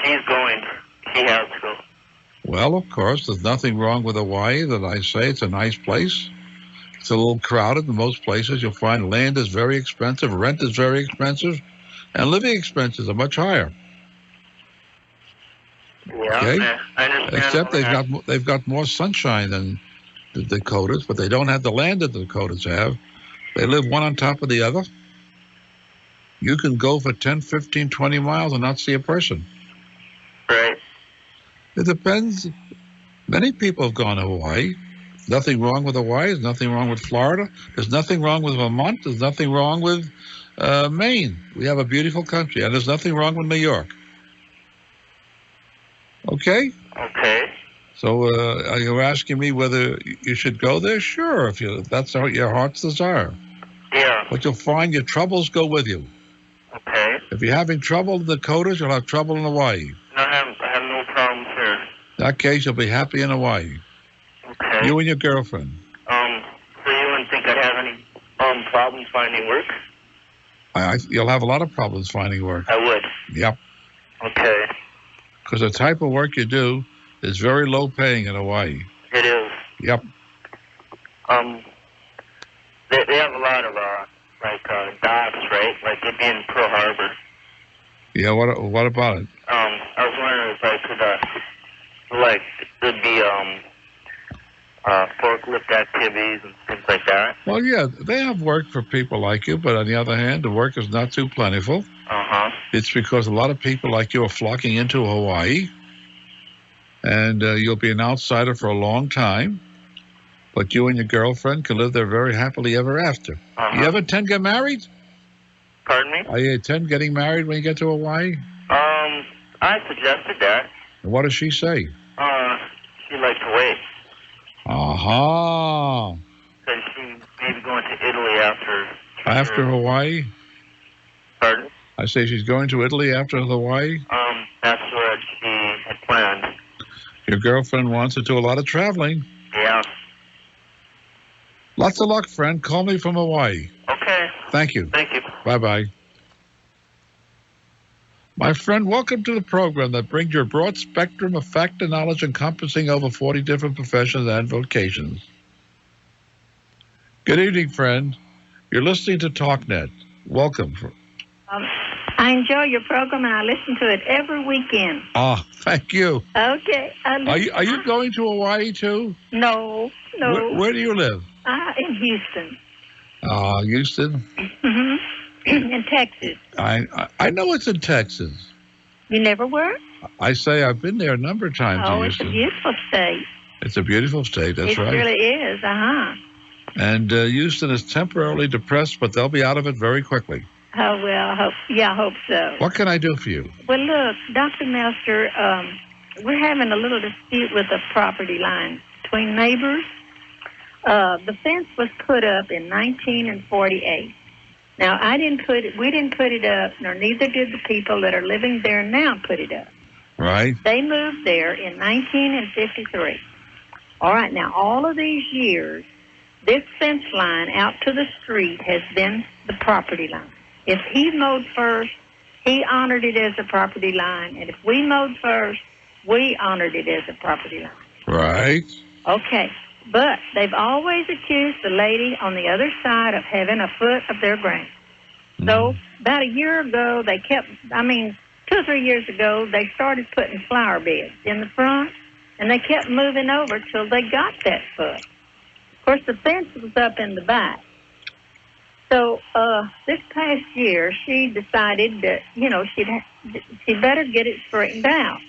U: She's going. She has to go.
A: Well, of course, there's nothing wrong with Hawaii that I say. It's a nice place. It's a little crowded in most places. You'll find land is very expensive, rent is very expensive, and living expenses are much higher.
U: Yeah,
A: okay?
U: I understand.
A: Except they've got more sunshine than the Dakotas, but they don't have the land that the Dakotas have. They live one on top of the other. You can go for 10, 15, 20 miles and not see a person.
U: Right.
A: It depends. Many people have gone to Hawaii. Nothing wrong with Hawaii. There's nothing wrong with Florida. There's nothing wrong with Vermont. There's nothing wrong with Maine. We have a beautiful country, and there's nothing wrong with New York. Okay?
U: Okay.
A: So are you asking me whether you should go there? Sure, if that's your heart's desire.
U: Yeah.
A: But you'll find your troubles go with you.
U: Okay.
A: If you're having trouble in the Dakotas, you'll have trouble in Hawaii.
U: No, I have no problems here.
A: In that case, you'll be happy in Hawaii.
U: Okay.
A: You and your girlfriend.
U: So you wouldn't think I'd have any problems finding work?
A: You'll have a lot of problems finding work.
U: I would.
A: Yep.
U: Okay.
A: Because the type of work you do is very low paying in Hawaii.
U: It is.
A: Yep.
U: They have a lot of docks, right? Like they'd be in Pearl Harbor.
A: Yeah. What about it?
U: I was wondering if I could there'd be forklift activities and things like that.
A: Well, yeah, they have work for people like you, but on the other hand, the work is not too plentiful.
U: Uh-huh.
A: It's because a lot of people like you are flocking into Hawaii, and you'll be an outsider for a long time, but you and your girlfriend can live there very happily ever after.
U: Uh-huh.
A: You ever intend to get married?
U: Pardon me?
A: Are you intend getting married when you get to Hawaii?
U: I suggested that.
A: And what does she say?
U: She'd like to wait.
A: Aha.
U: Said she may be going to Italy
A: After Hawaii?
U: Pardon?
A: I say she's going to Italy after Hawaii?
U: That's what she had planned.
A: Your girlfriend wants to do a lot of traveling.
U: Yeah.
A: Lots of luck, friend. Call me from Hawaii.
U: Okay.
A: Thank you.
U: Thank you.
A: Bye-bye. My friend, welcome to the program that brings your broad spectrum of fact and knowledge encompassing over 40 different professions and vocations. Good evening, friend. You're listening to Talknet. Welcome.
D: I enjoy your program, and I listen to it every weekend.
A: Ah, thank you.
D: Okay.
A: Are you going to Hawaii, too?
D: No.
A: Where do you live?
D: In Houston.
A: Houston?
D: Mm-hmm. In Texas.
A: I know it's in Texas.
D: You never were?
A: I say I've been there a number of times in Houston.
D: It's a beautiful state.
A: It's a beautiful state, that's right.
D: It really is,
A: And Houston is temporarily depressed, but they'll be out of it very quickly.
D: Oh, well, I hope so.
A: What can I do for you?
D: Well, look, Dr. Meltzer, we're having a little dispute with the property line between neighbors. The fence was put up in 1948. Now, we didn't put it up, nor neither did the people that are living there now put it up.
A: Right.
D: They moved there in 1953. All right, now, all of these years, this fence line out to the street has been the property line. If he mowed first, he honored it as a property line, and if we mowed first, we honored it as a property line.
A: Right.
D: Okay. But they've always accused the lady on the other side of having a foot of their ground. So about a year ago, 2 or 3 years ago, they started putting flower beds in the front, and they kept moving over till they got that foot. Of course, the fence was up in the back. So this past year, she decided that, she better get it straightened out.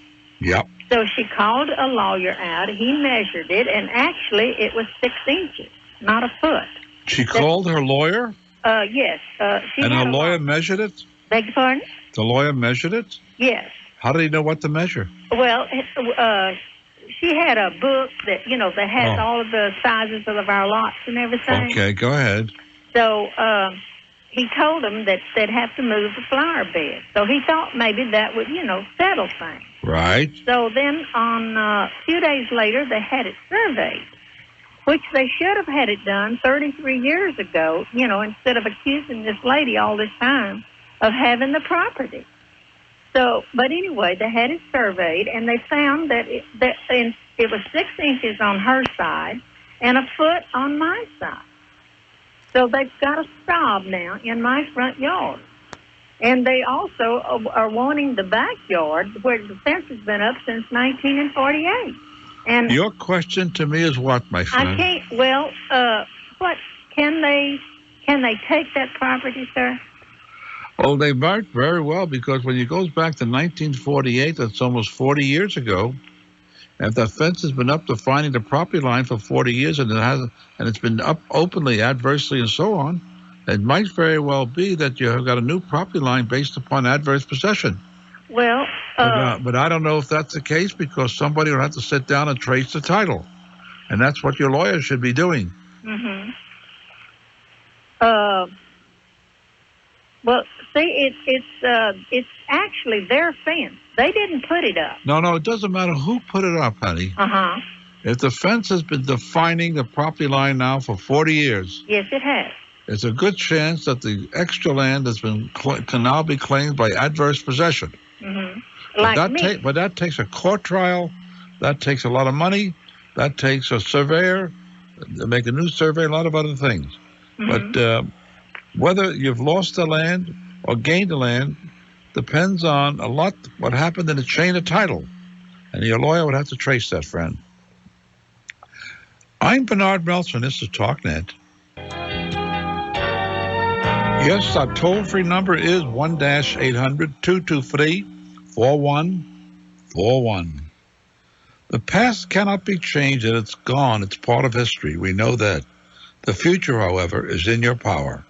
A: Yep.
D: So she called a lawyer out. He measured it, and actually it was 6 inches, not a foot.
A: She called her lawyer?
D: Yes.
A: And her lawyer measured it?
D: Beg your pardon?
A: The lawyer measured it?
D: Yes.
A: How did he know what to measure?
D: Well, she had a book that has all of the sizes of our lots and everything.
A: Okay, go ahead.
D: So he told them that they'd have to move the flower bed. So he thought maybe that would, settle things.
A: Right.
D: So then on a few days later, they had it surveyed, which they should have had it done 33 years ago, instead of accusing this lady all this time of having the property. So, but anyway, they had it surveyed, and they found that it was 6 inches on her side and a foot on my side. So they've got a stop now in my front yard. And they also are wanting the backyard where the fence has been up since 1948. And
A: your question to me is what, my friend?
D: I can't. Well, what can they take that property, sir?
A: Oh, they might very well, because when it goes back to 1948, that's almost 40 years ago. And if that fence has been up defining the property line for 40 years and it's been up openly, adversely, and so on, it might very well be that you have got a new property line based upon adverse possession.
D: Well,
A: but I don't know if that's the case, because somebody will have to sit down and trace the title, and that's what your lawyer should be doing.
D: Mm-hmm. Well, see, it's actually their fence. They didn't put it up.
A: No, it doesn't matter who put it up, honey.
D: Uh-huh.
A: If the fence has been defining the property line now for 40 years,
D: Yes, it has.
A: there's a good chance that the extra land can now be claimed by adverse possession.
D: Mm-hmm.
A: But that takes a court trial. That takes a lot of money. That takes a surveyor to make a new survey, a lot of other things.
D: Mm-hmm.
A: But whether you've lost the land or gained the land depends on a lot what happened in the chain of title. And your lawyer would have to trace that, friend. I'm Bernard Meltzer, and this is Talknet. Yes, our toll-free number is 1-800-223-4141. The past cannot be changed, and it's gone. It's part of history. We know that. The future, however, is in your power.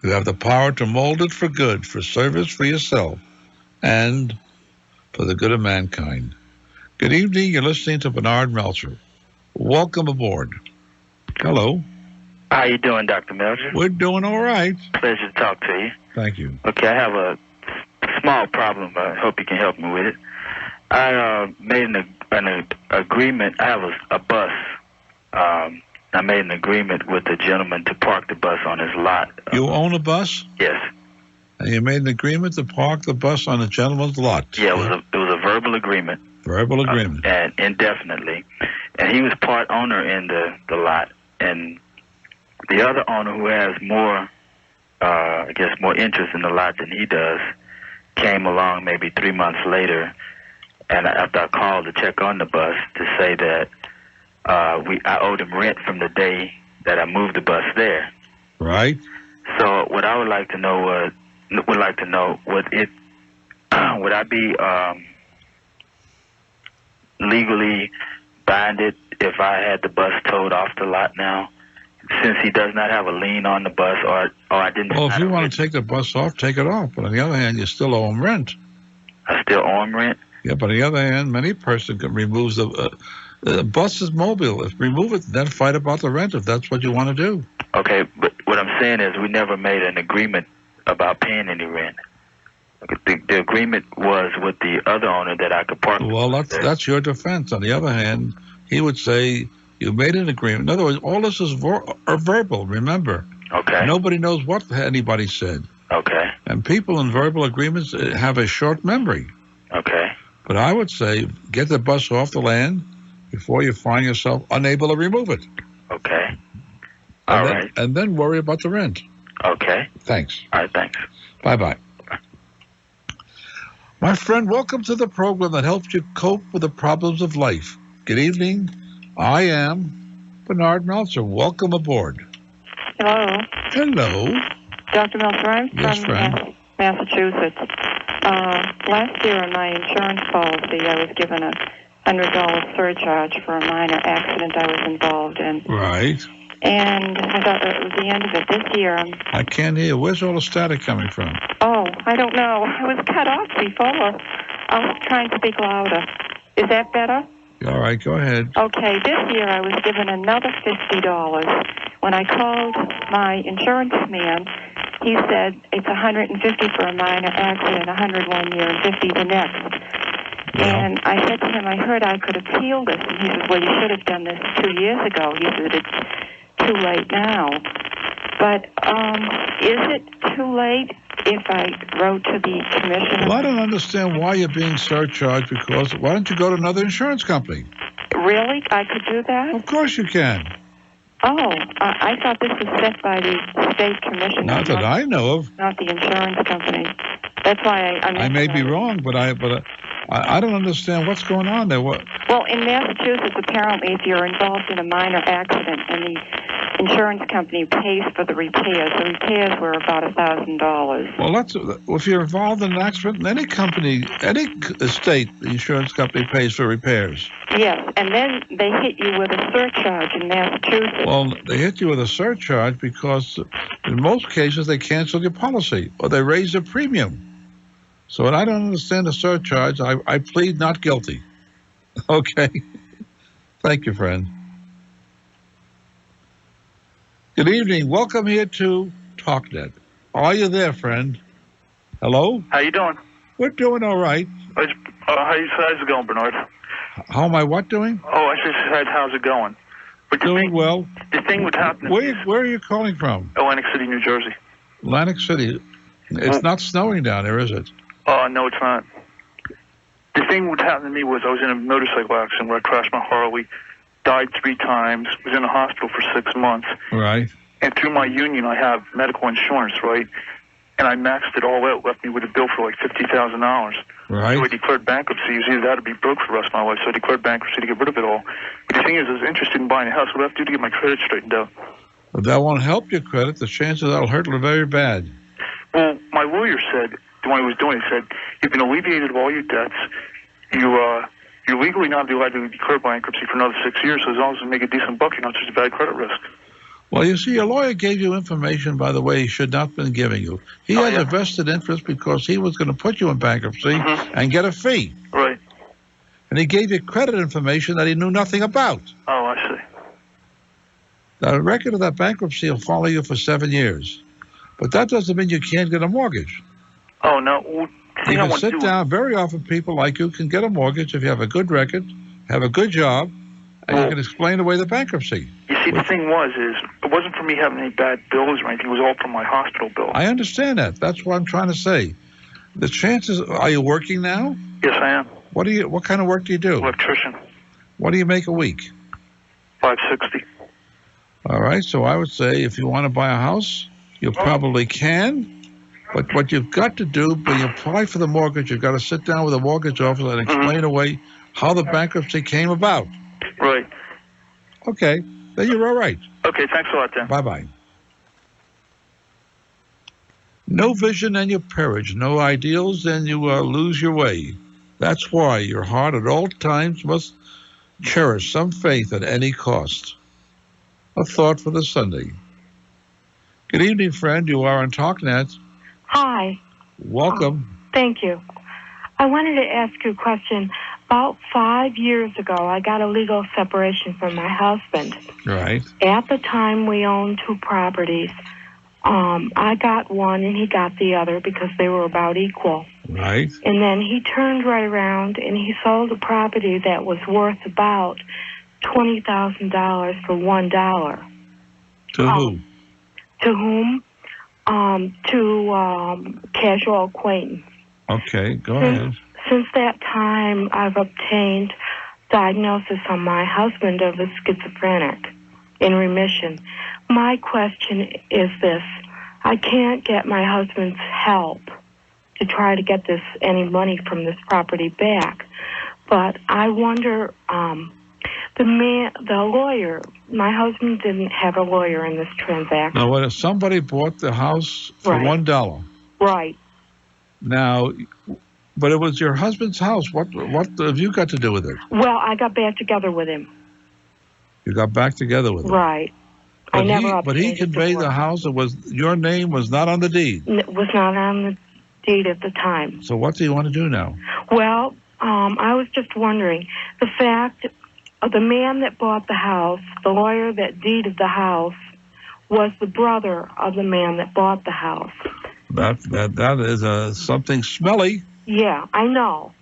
A: You have the power to mold it for good, for service for yourself, and for the good of mankind. Good evening. You're listening to Bernard Meltzer. Welcome aboard. Hello.
E: How you doing, Dr. Meltzer?
A: We're doing all right.
E: Pleasure to talk to you.
A: Thank you.
E: Okay, I have a small problem, but I hope you can help me with it. I made an agreement. I have a bus. I made an agreement with the gentleman to park the bus on his lot.
A: You own a bus?
E: Yes.
A: And you made an agreement to park the bus on a gentleman's lot?
E: Yeah, it was a verbal agreement.
A: Verbal agreement.
E: And indefinitely. And he was part owner in the lot. And the other owner, who has more, more interest in the lot than he does, came along maybe 3 months later, and after I called to check on the bus to say that I owed him rent from the day that I moved the bus there.
A: Right.
E: So what I would like to know would I be legally binded if I had the bus towed off the lot now, since he does not have a lien on the bus, or I didn't?
A: Well, if you want to take the bus off, take it off. But on the other hand, you still owe him rent.
E: I still owe him rent?
A: Yeah, but on the other hand, many person can remove the bus is mobile. If remove it, then fight about the rent if that's what you want to do.
E: Okay, but what I'm saying is we never made an agreement about paying any rent. The agreement was with the other owner that I could park.
A: Well, that's your defense. On the other hand, he would say you made an agreement. In other words, all this is verbal, remember.
E: Okay.
A: Nobody knows what anybody said.
E: Okay.
A: And people in verbal agreements have a short memory.
E: Okay.
A: But I would say get the bus off the land before you find yourself unable to remove it.
E: Okay. All right.
A: And then worry about the rent.
E: Okay.
A: Thanks.
E: All right, thanks.
A: Bye-bye. My friend, welcome to the program that helps you cope with the problems of life. Good evening. I am Bernard Meltzer. Welcome aboard.
F: Hello.
A: Hello.
F: Dr. Meltzer, I'm
A: Yes,
F: from
A: friend.
F: Massachusetts. Last year on my insurance policy, I was given a $100 surcharge for a minor accident I was involved in.
A: Right.
F: And I thought it was the end of it. This year,
A: I can't hear. Where's all the static coming from?
F: I don't know. I was cut off before. I'll try and speak louder. Is that better?
A: All right, go ahead.
F: Okay, this year I was given another $50. When I called my insurance man, he said it's $150 for a minor accident, $100 1 year, and $50 the next. And I said to him, I heard I could appeal this. And he said, well, you should have done this 2 years ago. He said, it's too late now. But is it too late if I wrote to the commissioner?
A: Well, I don't understand why you're being surcharged, because why don't you go to another insurance company?
F: Really? I could do that?
A: Of course you can.
F: Oh, I thought this was set by the state commissioner.
A: Not that I know of.
F: Not the insurance company. That's why
A: I may be wrong, but I don't understand what's going on there. What?
F: Well, in Massachusetts, apparently, if you're involved in a minor accident and the insurance company pays for the repairs were about $1,000.
A: Well, if you're involved in an accident, any state, the insurance company pays for repairs.
F: Yes, and then they hit you with a surcharge in Massachusetts.
A: Well, they hit you with a surcharge because in most cases they cancel your policy or they raise the premium. So I don't understand the surcharge. I plead not guilty. Okay. Thank you, friend. Good evening. Welcome here to Talknet. Are you there, friend? Hello?
G: How you doing?
A: We're doing all right.
G: How's it going, Bernard?
A: How am I what doing?
G: Oh, I just said, how's it going? But
A: doing well.
G: The thing would happen.
A: Where are you calling from?
G: Atlantic City, New Jersey.
A: Atlantic City. It's not snowing down there, is it?
G: Oh, no, it's not. The thing would happen to me was I was in a motorcycle accident where I crashed my Harley, died 3 times, was in the hospital for 6 months.
A: Right.
G: And through my union, I have medical insurance, right? And I maxed it all out, left me with a bill for like $50,000.
A: Right.
G: So I declared bankruptcy. It was either that or be broke for the rest of my life. So I declared bankruptcy to get rid of it all. But the thing is, I was interested in buying a house. What do I have to do to get my credit straightened out?
A: Well, that won't help your credit. The chances that'll hurt are very bad.
G: Well, my lawyer said, when I was doing it, he said, you've been alleviated of all your debts. You're legally not allowed to declare bankruptcy for another 6 years, so as long as you make a decent buck, you're not such a bad credit risk.
A: Well, you see, your lawyer gave you information, by the way, he should not have been giving you. He had a vested interest because he was going to put you in bankruptcy and get a fee.
G: Right.
A: And he gave you credit information that he knew nothing about.
G: Oh, I see.
A: The record of that bankruptcy will follow you for 7 years. But that doesn't mean you can't get a mortgage.
G: Oh, no. Well,
A: you can sit down. Very often people like you can get a mortgage if you have a good record, have a good job, and you can explain away the bankruptcy.
G: You see, the thing is, it wasn't for me having any bad bills or anything. It was all from my hospital bill.
A: I understand that. That's what I'm trying to say. The chances, are you working now?
G: Yes, I am.
A: What kind of work do you do?
G: Electrician.
A: What do you make a week?
G: $560.
A: All right, so I would say if you want to buy a house, you probably can. But what you've got to do, when you apply for the mortgage, you've got to sit down with a mortgage officer and explain away how the bankruptcy came about.
G: Right.
A: Okay, then you're all right.
G: Okay, thanks a lot, then.
A: Bye-bye. No vision and you perish. No ideals, then you lose your way. That's why your heart at all times must cherish some faith at any cost. A thought for the Sunday. Good evening, friend. You are on Talknet.
H: Hi.
A: Welcome.
H: Thank you. I wanted to ask you a question. About 5 years ago, I got a legal separation from my husband.
A: Right.
H: At the time, we owned 2 properties. I got one and he got the other because they were about equal.
A: Right.
H: And then he turned right around and he sold a property that was worth about $20,000 for $1.
A: To who?
H: To whom? To casual acquaintance.
A: Okay, go ahead.
H: Since that time, I've obtained diagnosis on my husband of a schizophrenic in remission. My question is this. I can't get my husband's help to try to get any money from this property back. But I wonder, the lawyer, my husband didn't have a lawyer in this transaction.
A: Now, what if somebody bought the house for $1?
H: Right.
A: Now, but it was your husband's house. What have you got to do with it?
H: Well, I got back together with him.
A: You got back together with him.
H: Right.
A: But he conveyed the house. Your name was not on the deed.
H: It was not on the deed at the time.
A: So what do you want to do now?
H: Well, I was just wondering, the fact of the man that bought the house, the lawyer that deeded the house, was the brother of the man that bought the house.
A: That is something smelly.
H: Yeah, I know.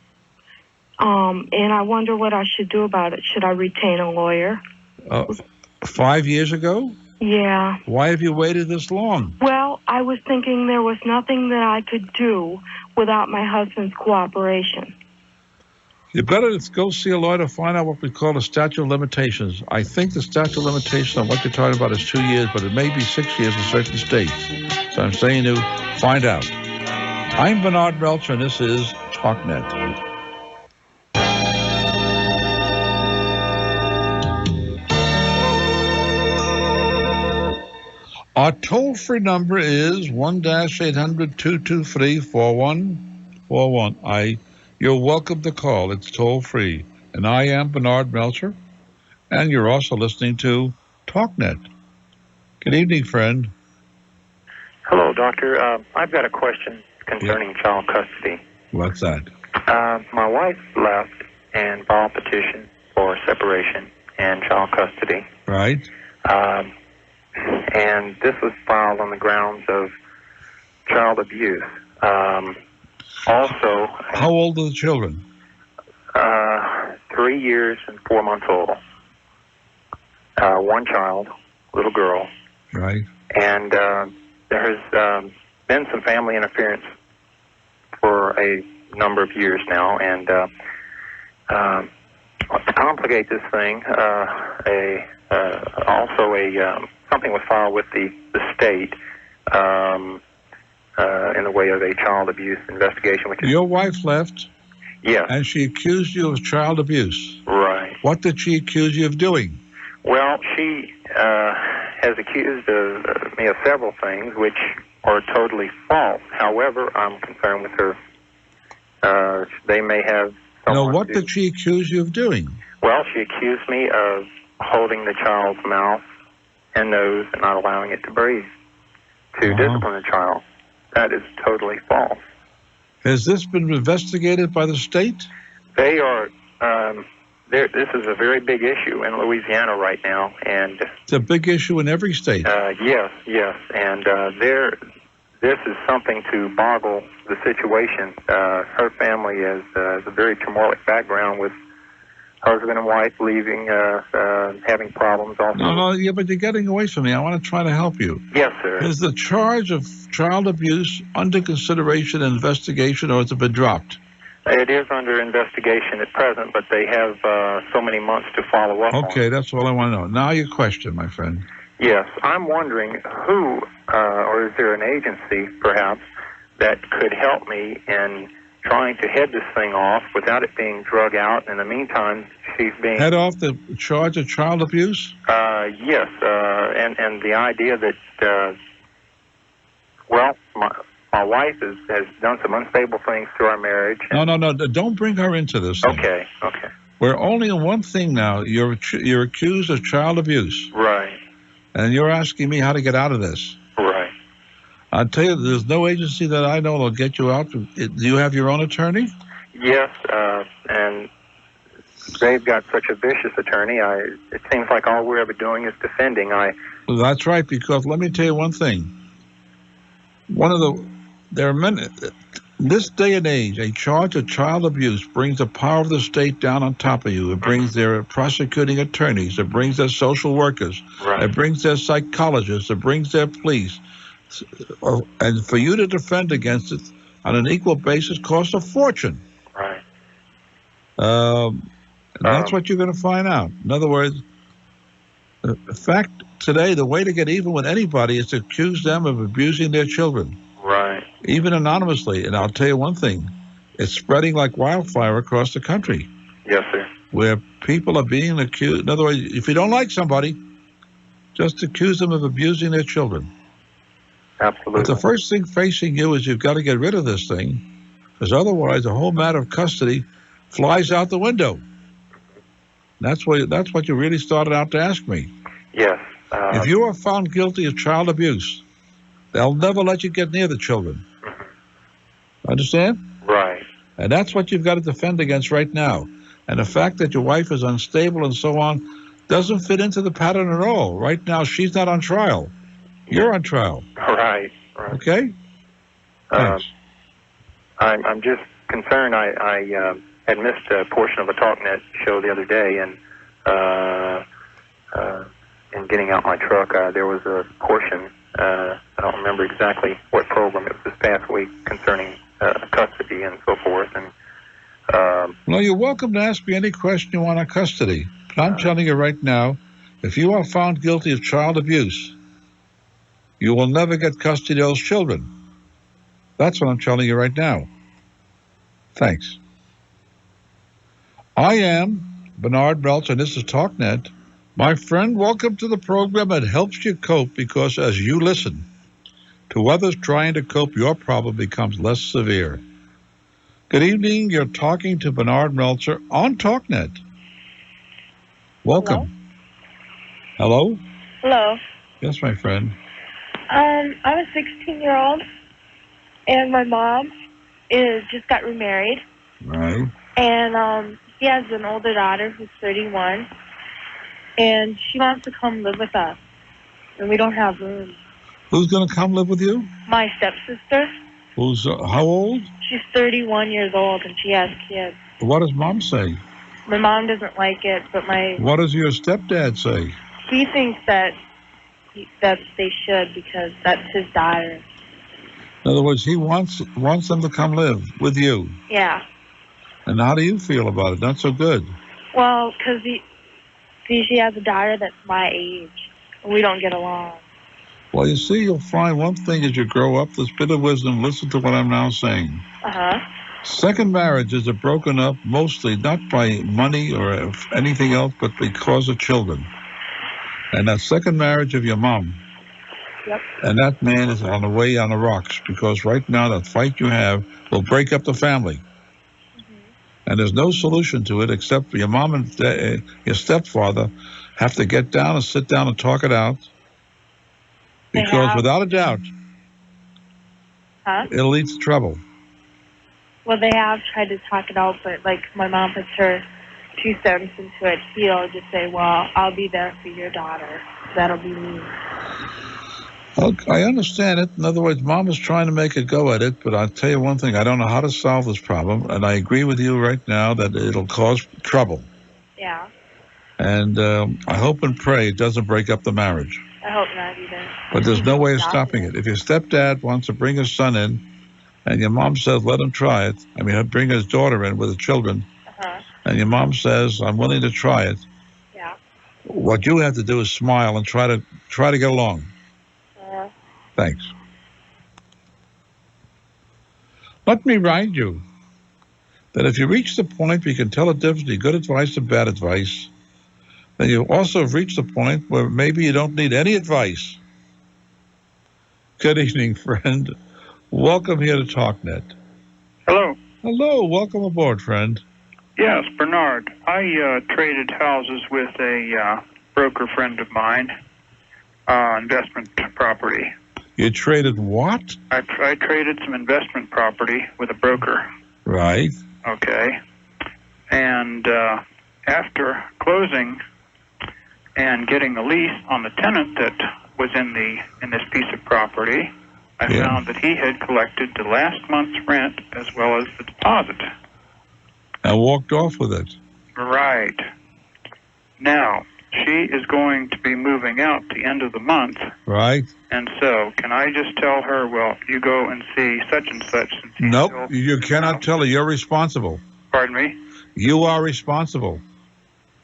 H: And I wonder what I should do about it. Should I retain a lawyer?
A: 5 years ago?
H: Yeah.
A: Why have you waited this long?
H: Well, I was thinking there was nothing that I could do without my husband's cooperation.
A: You better go see a lawyer to find out what we call a statute of limitations. I think the statute of limitations on what you're talking about is 2 years, but it may be 6 years in certain states. So I'm saying to find out. I'm Bernard Meltzer, and this is Talknet. Our toll-free number is 1-800-223-4141. You're welcome to call. It's toll-free. And I am Bernard Meltzer, and you're also listening to Talknet. Good evening, friend.
J: Hello, Doctor. I've got a question concerning child custody.
A: What's that?
J: My wife left and filed a petition for separation and child custody.
A: Right.
J: And this was filed on the grounds of child abuse. Also...
A: How old are the children?
J: 3 years and 4 months old. One child, little girl.
A: Right.
J: And there has been some family interference for a number of years now, and to complicate this thing, something was filed with the state in the way of a child abuse investigation. Which is,
A: your wife left?
J: Yes.
A: And she accused you of child abuse?
J: Right.
A: What did she accuse you of doing?
J: Well, she has accused me of several things which are totally false. However, I'm concerned with her. They may have...
A: No, what did she accuse you of doing?
J: Well, she accused me of holding the child's mouth and nose and not allowing it to breathe to discipline the child. That is totally false.
A: Has this been investigated by the state?
J: They are... this is a very big issue in Louisiana right now, and...
A: It's a big issue in every state.
J: Yes, and this is something to boggle the situation. Her family has a very tumultuous background with husband and wife leaving, having problems also.
A: No, but you're getting away from me. I want to try to help you.
J: Yes, sir.
A: Is the charge of child abuse under consideration and investigation, or has it been dropped?
J: It is under investigation at present, but they have so many months to follow up on.
A: Okay, that's all I want to know. Now your question, my friend.
J: Yes, I'm wondering who, or is there an agency, perhaps, that could help me in trying to head this thing off without it being drug out. In the meantime, she's being...
A: Head off the charge of child abuse?
J: Yes, and the idea that, my wife has done some unstable things to our marriage.
A: No, don't bring her into this thing.
J: Okay.
A: We're only on one thing now. You're accused of child abuse.
J: Right.
A: And you're asking me how to get out of this.
J: Right.
A: I'll tell you, there's no agency that I know that'll get you out. Do you have your own attorney?
J: Yes, and they've got such a vicious attorney. It seems like all we're ever doing is defending.
A: Well, that's right, because let me tell you one thing. There are many... This day and age, a charge of child abuse brings the power of the state down on top of you. It brings their prosecuting attorneys. It brings their social workers.
J: Right.
A: It brings their psychologists. It brings their police. And for you to defend against it on an equal basis costs a fortune.
J: Right.
A: And that's what you're going to find out. In other words, the fact today, the way to get even with anybody is to accuse them of abusing their children.
J: Right.
A: Even anonymously. And I'll tell you one thing. It's spreading like wildfire across the country.
J: Yes, sir.
A: Where people are being accused. In other words, if you don't like somebody, just accuse them of abusing their children.
J: Absolutely.
A: But the first thing facing you is you've got to get rid of this thing, because otherwise the whole matter of custody flies out the window. That's what you really started out to ask me.
J: Yes.
A: If you are found guilty of child abuse, they'll never let you get near the children. Understand?
J: Right.
A: And that's what you've got to defend against right now. And the fact that your wife is unstable and so on doesn't fit into the pattern at all. Right now, she's not on trial. You're on trial.
J: Right.
A: Okay? Thanks.
J: I'm just concerned. I had missed a portion of a Talknet show the other day, and in getting out my truck, there was a portion, I don't remember exactly what program it was this past week, concerning custody and so forth. And
A: well, you're welcome to ask me any question you want on custody. But I'm telling you right now, if you are found guilty of child abuse, you will never get custody of those children. That's what I'm telling you right now. Thanks. I am Bernard Meltzer, and this is Talknet. My friend, welcome to the program that helps you cope, because as you listen to others trying to cope, your problem becomes less severe. Good evening. You're talking to Bernard Meltzer on Talknet. Welcome. Hello?
K: Hello.
A: Yes, my friend.
K: I'm a 16-year-old, and my mom just got remarried,
A: Right.
K: and she has an older daughter who's 31, and she wants to come live with us, and we don't have room.
A: Who's going to come live with you?
K: My stepsister.
A: Who's how old?
K: She's 31 years old, and she has kids.
A: What does Mom say?
K: My mom doesn't like it, but
A: What does your stepdad say?
K: he thinks that they should, because that's his daughter.
A: In other words, he wants them to come live with you.
K: Yeah.
A: And how do you feel about it? Not so good.
K: Well, because she has a daughter that's my age, and we don't get along.
A: Well, you see, you'll find one thing as you grow up, this bit of wisdom, listen to what I'm now saying.
K: Uh-huh.
A: Second marriages are broken up mostly not by money or anything else, but because of children. And that second marriage of your mom,
K: Yep.
A: and that man is on the way on the rocks, because right now that fight you have will break up the family. And there's no solution to it except for your mom and your stepfather have to get down and sit down and talk it out. Because without a doubt, it'll lead to trouble.
K: Well, they have tried to talk it out, but like my mom puts her 2 cents into it, he'll just say, well, I'll be there for your daughter. That'll be me.
A: Okay, I understand it. In other words, Mom is trying to make a go at it, but I'll tell you one thing. I don't know how to solve this problem, and I agree with you right now that it'll cause trouble.
K: Yeah.
A: And I hope and pray it doesn't break up the marriage.
K: I hope not either.
A: But there's no way of stopping it. If your stepdad wants to bring his son in, and your mom says, let him try it, I mean, he'll bring his daughter in with the children, and your mom says, I'm willing to try it, what you have to do is smile and try to get along. Thanks. Let me remind you that if you reach the point where you can tell the difference between good advice and bad advice, then you also have reached the point where maybe you don't need any advice. Good evening, friend. Welcome here to Talknet.
L: Hello.
A: Hello. Welcome aboard, friend.
L: Yes, Bernard. I traded houses with a broker friend of mine, investment property.
A: You traded what?
L: I traded some investment property with a broker.
A: Right.
L: Okay. And after closing and getting the lease on the tenant that was in this piece of property, I found that he had collected the last month's rent as well as the deposit.
A: And walked off with it.
L: Right. Now, she is going to be moving out the end of the month.
A: Right.
L: And so, can I just tell her, well, you go and see such and such?
A: Nope, you cannot tell her. You're responsible.
L: Pardon me?
A: You are responsible.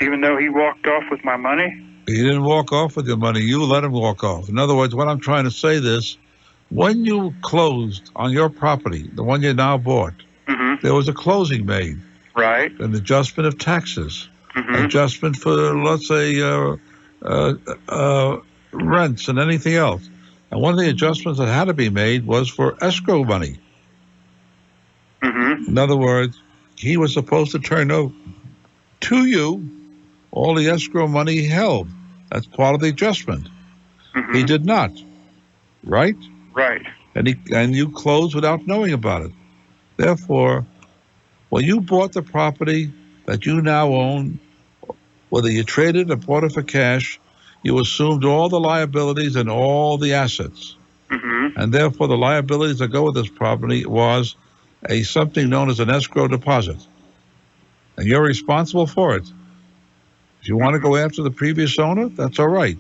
L: Even though he walked off with my money?
A: He didn't walk off with your money. You let him walk off. In other words, what I'm trying to say is, when you closed on your property, the one you now bought, there was a closing made.
L: Right.
A: An adjustment of taxes. Adjustment for, let's say, rents and anything else. And one of the adjustments that had to be made was for escrow money. In other words, he was supposed to turn over to you all the escrow money he held. That's part of the adjustment. He did not. Right?
L: Right.
A: And you closed without knowing about it. Therefore, when you bought the property that you now own, whether you traded or bought it for cash, you assumed all the liabilities and all the assets. And therefore, the liabilities that go with this property was something known as an escrow deposit. And you're responsible for it. If you want to go after the previous owner, that's all right.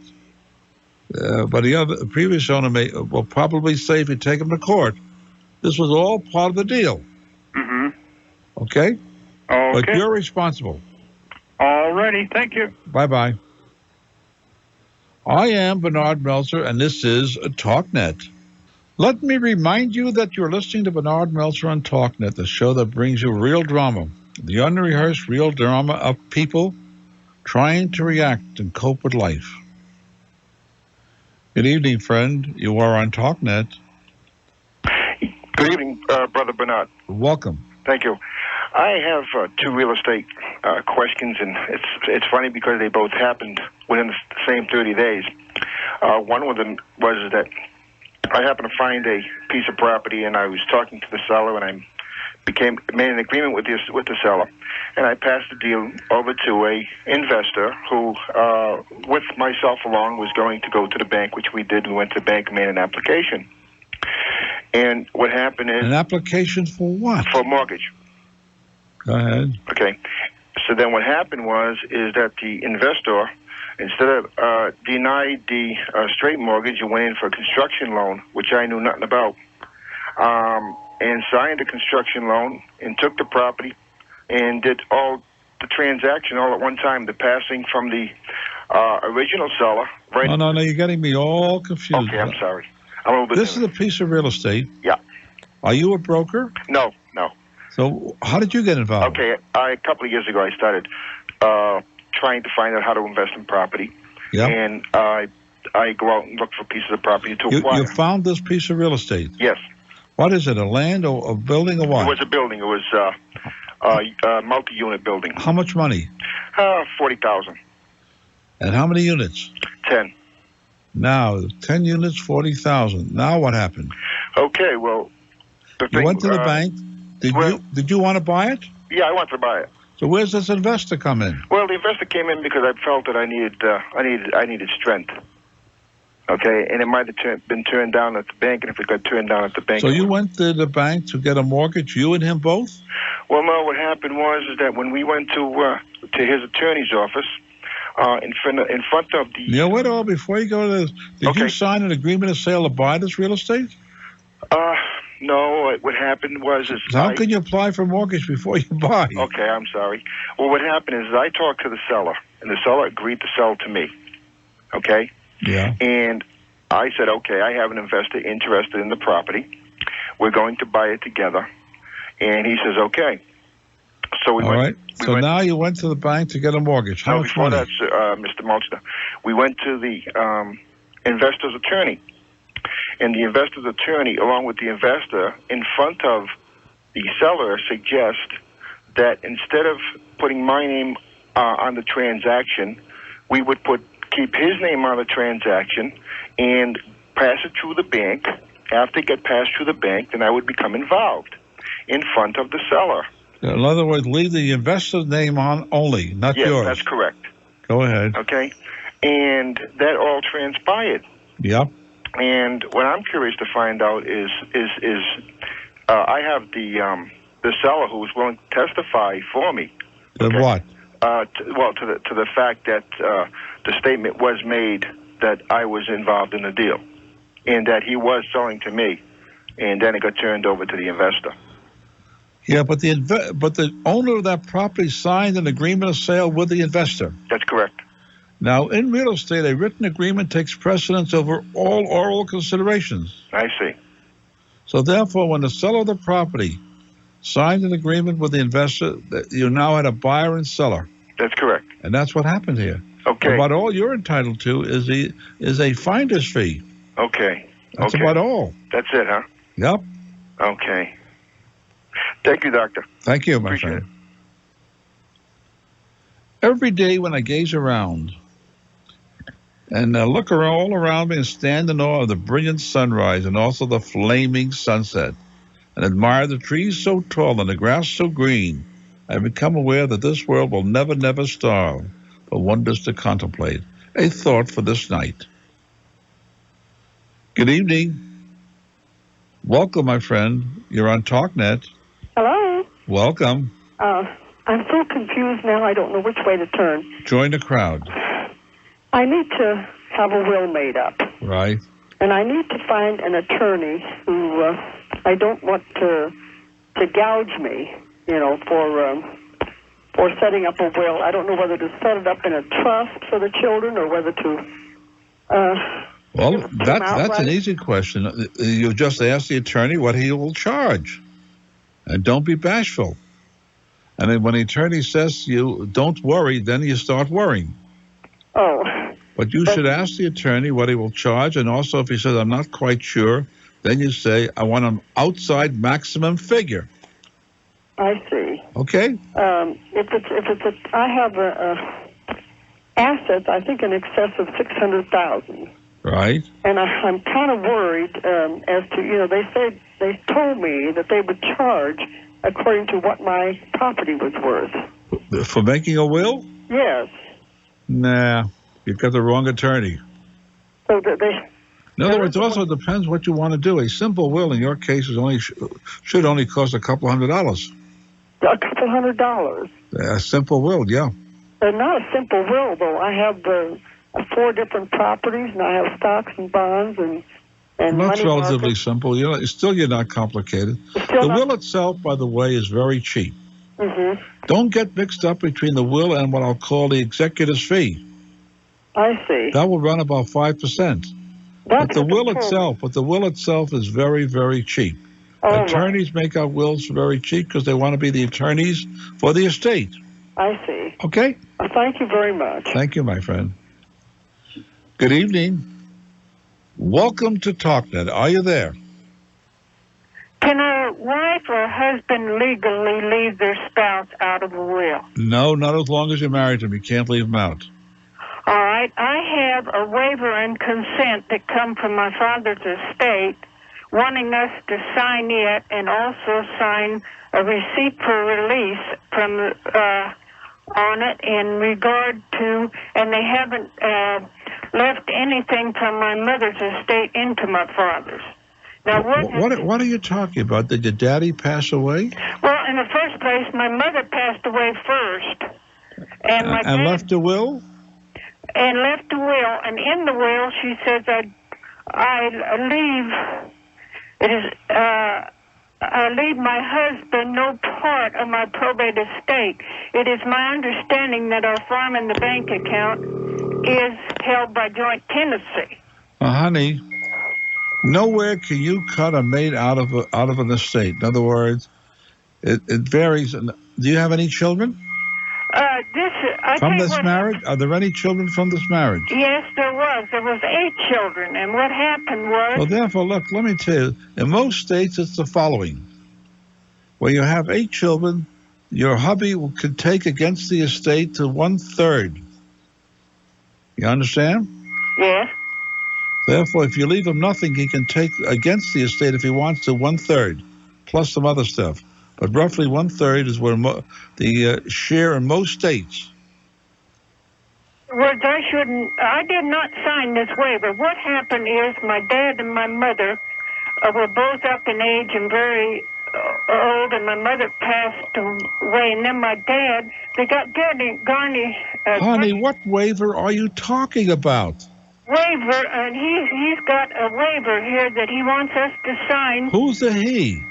A: But the previous owner will probably say, if you take him to court, this was all part of the deal. Okay? But you're responsible.
L: All righty. Thank you.
A: Bye-bye. I am Bernard Meltzer, and this is Talknet. Let me remind you that you're listening to Bernard Meltzer on Talknet, the show that brings you real drama, the unrehearsed real drama of people trying to react and cope with life. Good evening, friend. You are on Talknet.
P: Good evening, Brother Bernard.
A: Welcome.
P: Thank you. I have two real estate questions, and it's funny because they both happened within the same 30 days. One of them was that I happened to find a piece of property, and I was talking to the seller, and I made an agreement with the seller, and I passed the deal over to a investor who, with myself along, was going to go to the bank, which we did. We went to the bank and made an application. And what happened is...
A: An application for what?
P: For a mortgage.
A: Go ahead.
P: Okay. So then what happened is that the investor, instead of denied the straight mortgage, and went in for a construction loan, which I knew nothing about, and signed a construction loan and took the property and did all the transaction all at one time, the passing from the original seller. Right.
A: No, you're getting me all confused.
P: Okay, I'm sorry. I'm a little bit
A: This is a piece of real estate.
P: Yeah.
A: Are you a broker?
P: No.
A: So how did you get involved?
P: Okay, a couple of years ago I started trying to find out how to invest in property.
A: Yeah.
P: And I go out and look for pieces of property to acquire.
A: You found this piece of real estate?
P: Yes.
A: What is it, a land or a building or what?
P: It was a building. It was a multi-unit building.
A: How much money?
P: $40,000.
A: And how many units?
P: 10.
A: Now, 10 units, 40,000. Now what happened?
P: Okay, well,
A: you went to the bank. Did you want to buy it?
P: Yeah, I wanted to buy it.
A: So where's this investor come in?
P: Well, the investor came in because I felt that I needed strength. Okay, and it might have been turned down at the bank, and if it got turned down at the bank...
A: So you went to the bank to get a mortgage, you and him both?
P: Well, no, what happened is that when we went to his attorney's office, in front of the...
A: Yeah, wait a minute, before you go to this, did you sign an agreement of sale to buy this real estate?
P: No, what happened is...
A: How can you apply for a mortgage before you buy?
P: Okay, I'm sorry. Well, what happened is I talked to the seller, and the seller agreed to sell to me. Okay?
A: Yeah.
P: And I said, okay, I have an investor interested in the property. We're going to buy it together. And he says, okay. So we
A: All right. So now you went to the bank to get a mortgage. How much money?
P: Before that, Mr. Meltzer, we went to the investor's attorney. And the investor's attorney, along with the investor, in front of the seller, suggest that instead of putting my name on the transaction, we would keep his name on the transaction and pass it through the bank. After it got passed through the bank, then I would become involved in front of the seller.
A: In other words, leave the investor's name on only, not yours.
P: Yes, that's correct.
A: Go ahead.
P: Okay. And that all transpired.
A: Yep.
P: And what I'm curious to find out is I have the seller who was willing to testify for me.
A: Okay. What?
P: To the fact that the statement was made that I was involved in the deal, and that he was selling to me, and then it got turned over to the investor.
A: Yeah, but the owner of that property signed an agreement of sale with the investor.
P: That's correct.
A: Now, in real estate, a written agreement takes precedence over all oral considerations.
P: I see.
A: So therefore, when the seller of the property signed an agreement with the investor, you now had a buyer and seller.
P: That's correct.
A: And that's what happened here.
P: Okay.
A: But all you're entitled to is a finder's fee.
P: Okay.
A: That's about all.
P: That's it, huh?
A: Yep.
P: Okay. Thank you, Doctor.
A: Thank you, my friend. Every day when I gaze around and look all around me and stand in awe of the brilliant sunrise and also the flaming sunset, and admire the trees so tall and the grass so green, I become aware that this world will never, never starve for wonders to contemplate. A thought for this night. Good evening. Welcome, my friend. You're on Talknet.
V: Hello.
A: Welcome.
V: I'm so confused now, I don't know which way to turn.
A: Join the crowd.
V: I need to have a will made up.
A: Right.
V: And I need to find an attorney who I don't want to gouge me, for setting up a will. I don't know whether to set it up in a trust for the children or whether to
A: Well, that's an easy question. You just ask the attorney what he will charge. And don't be bashful. And then when the attorney says to you, don't worry, then you start worrying.
V: Oh.
A: But you should ask the attorney what he will charge, and also if he says, I'm not quite sure, then you say, I want an outside maximum figure.
V: I see.
A: Okay?
V: I have assets, I think in excess of $600,000.
A: Right.
V: And I'm kind of worried as to, they told me that they would charge according to what my property was worth.
A: For making a will?
V: Yes.
A: Nah, you've got the wrong attorney.
V: So that they...
A: In other words, it also depends what you want to do. A simple will, in your case, should only cost a couple $100.
V: A couple $100?
A: A simple will, yeah.
V: Not a simple will, though. I have 4 different properties, and I have stocks and bonds and
A: that's
V: money
A: relatively
V: markets.
A: simple. You're not complicated. The will itself, by the way, is very cheap.
V: Mm-hmm.
A: Don't get mixed up between the will and what I'll call the executor's fee.
V: I see.
A: That will run about 5%. But the will itself is very, very cheap.
V: Oh,
A: Attorneys make out wills very cheap because they want to be the attorneys for the estate.
V: I see.
A: Okay?
V: Thank you very much.
A: Thank you, my friend. Good evening. Welcome to Talknet. Are you there?
M: Can a wife or husband legally leave their spouse out of a will?
A: No, not as long as you're married to them. You can't leave them out.
M: All right. I have a waiver and consent that come from my father's estate wanting us to sign it and also sign a receipt for release from on it in regard to, and they haven't left anything from my mother's estate into my father's. Now,
A: what are you talking about? Did your daddy pass away?
M: Well, in the first place, my mother passed away first, and my dad
A: left a will.
M: And left a will, and in the will she says I leave my husband no part of my probate estate. It is my understanding that our farm and the bank account is held by joint tenancy.
A: Honey, nowhere can you cut a maid out of an estate. In other words, it varies. Do you have any children? From this marriage? Are there any children from this marriage?
M: Yes, there was. There was 8 children, and what happened was...
A: Well, therefore, look, let me tell you, in most states it's the following. Where you have 8 children, your hubby could take against the estate to 1/3. You understand?
M: Yes.
A: Therefore, if you leave him nothing, he can take against the estate if he wants to 1/3, plus some other stuff. But roughly 1/3 is where the share in most states.
M: Well, I did not sign this waiver. What happened is my dad and my mother were both up in age and very old, and my mother passed away, and then my dad, they got Garney.
A: Honey, what waiver are you talking about?
M: Waiver, and he's got a waiver here that he wants us to sign.
A: Who's the he?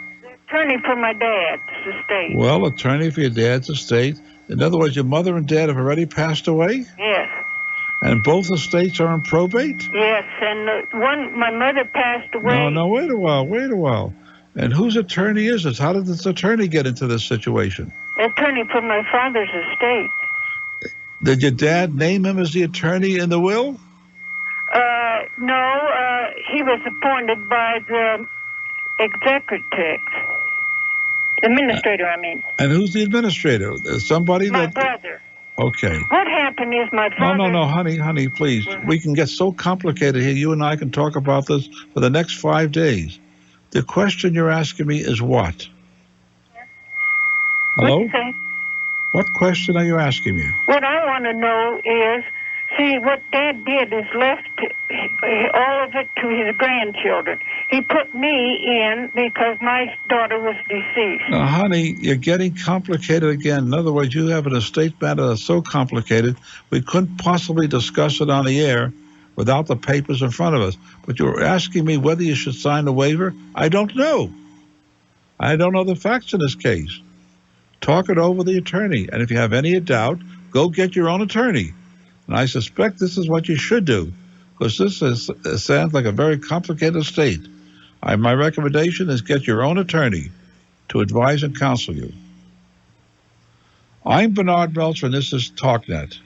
M: Attorney for my dad's estate.
A: Well, attorney for your dad's estate. In other words, your mother and dad have already passed away?
M: Yes.
A: And both estates are in probate?
M: Yes, and my mother passed away.
A: No, wait a while. And whose attorney is this? How did this attorney get into this situation?
M: Attorney for my father's estate.
A: Did your dad name him as the attorney in the will?
M: No, he was appointed by the administrator, I mean.
A: And who's the administrator? Somebody
M: my brother.
A: Okay.
M: What happened is my father...
A: No, honey, please. We can get so complicated here. You and I can talk about this for the next 5 days. The question you're asking me is what? Hello? What question are you asking me?
M: What I want to know is, see, what Dad did is left all of it to his grandchildren. He put me in because my daughter was deceased.
A: Now, honey, you're getting complicated again. In other words, you have an estate matter that's so complicated, we couldn't possibly discuss it on the air without the papers in front of us. But you're asking me whether you should sign a waiver? I don't know. I don't know the facts in this case. Talk it over with the attorney. And if you have any doubt, go get your own attorney. And I suspect this is what you should do. because this sounds like a very complicated estate. My recommendation is get your own attorney to advise and counsel you. I'm Bernard Meltzer, and this is Talknet.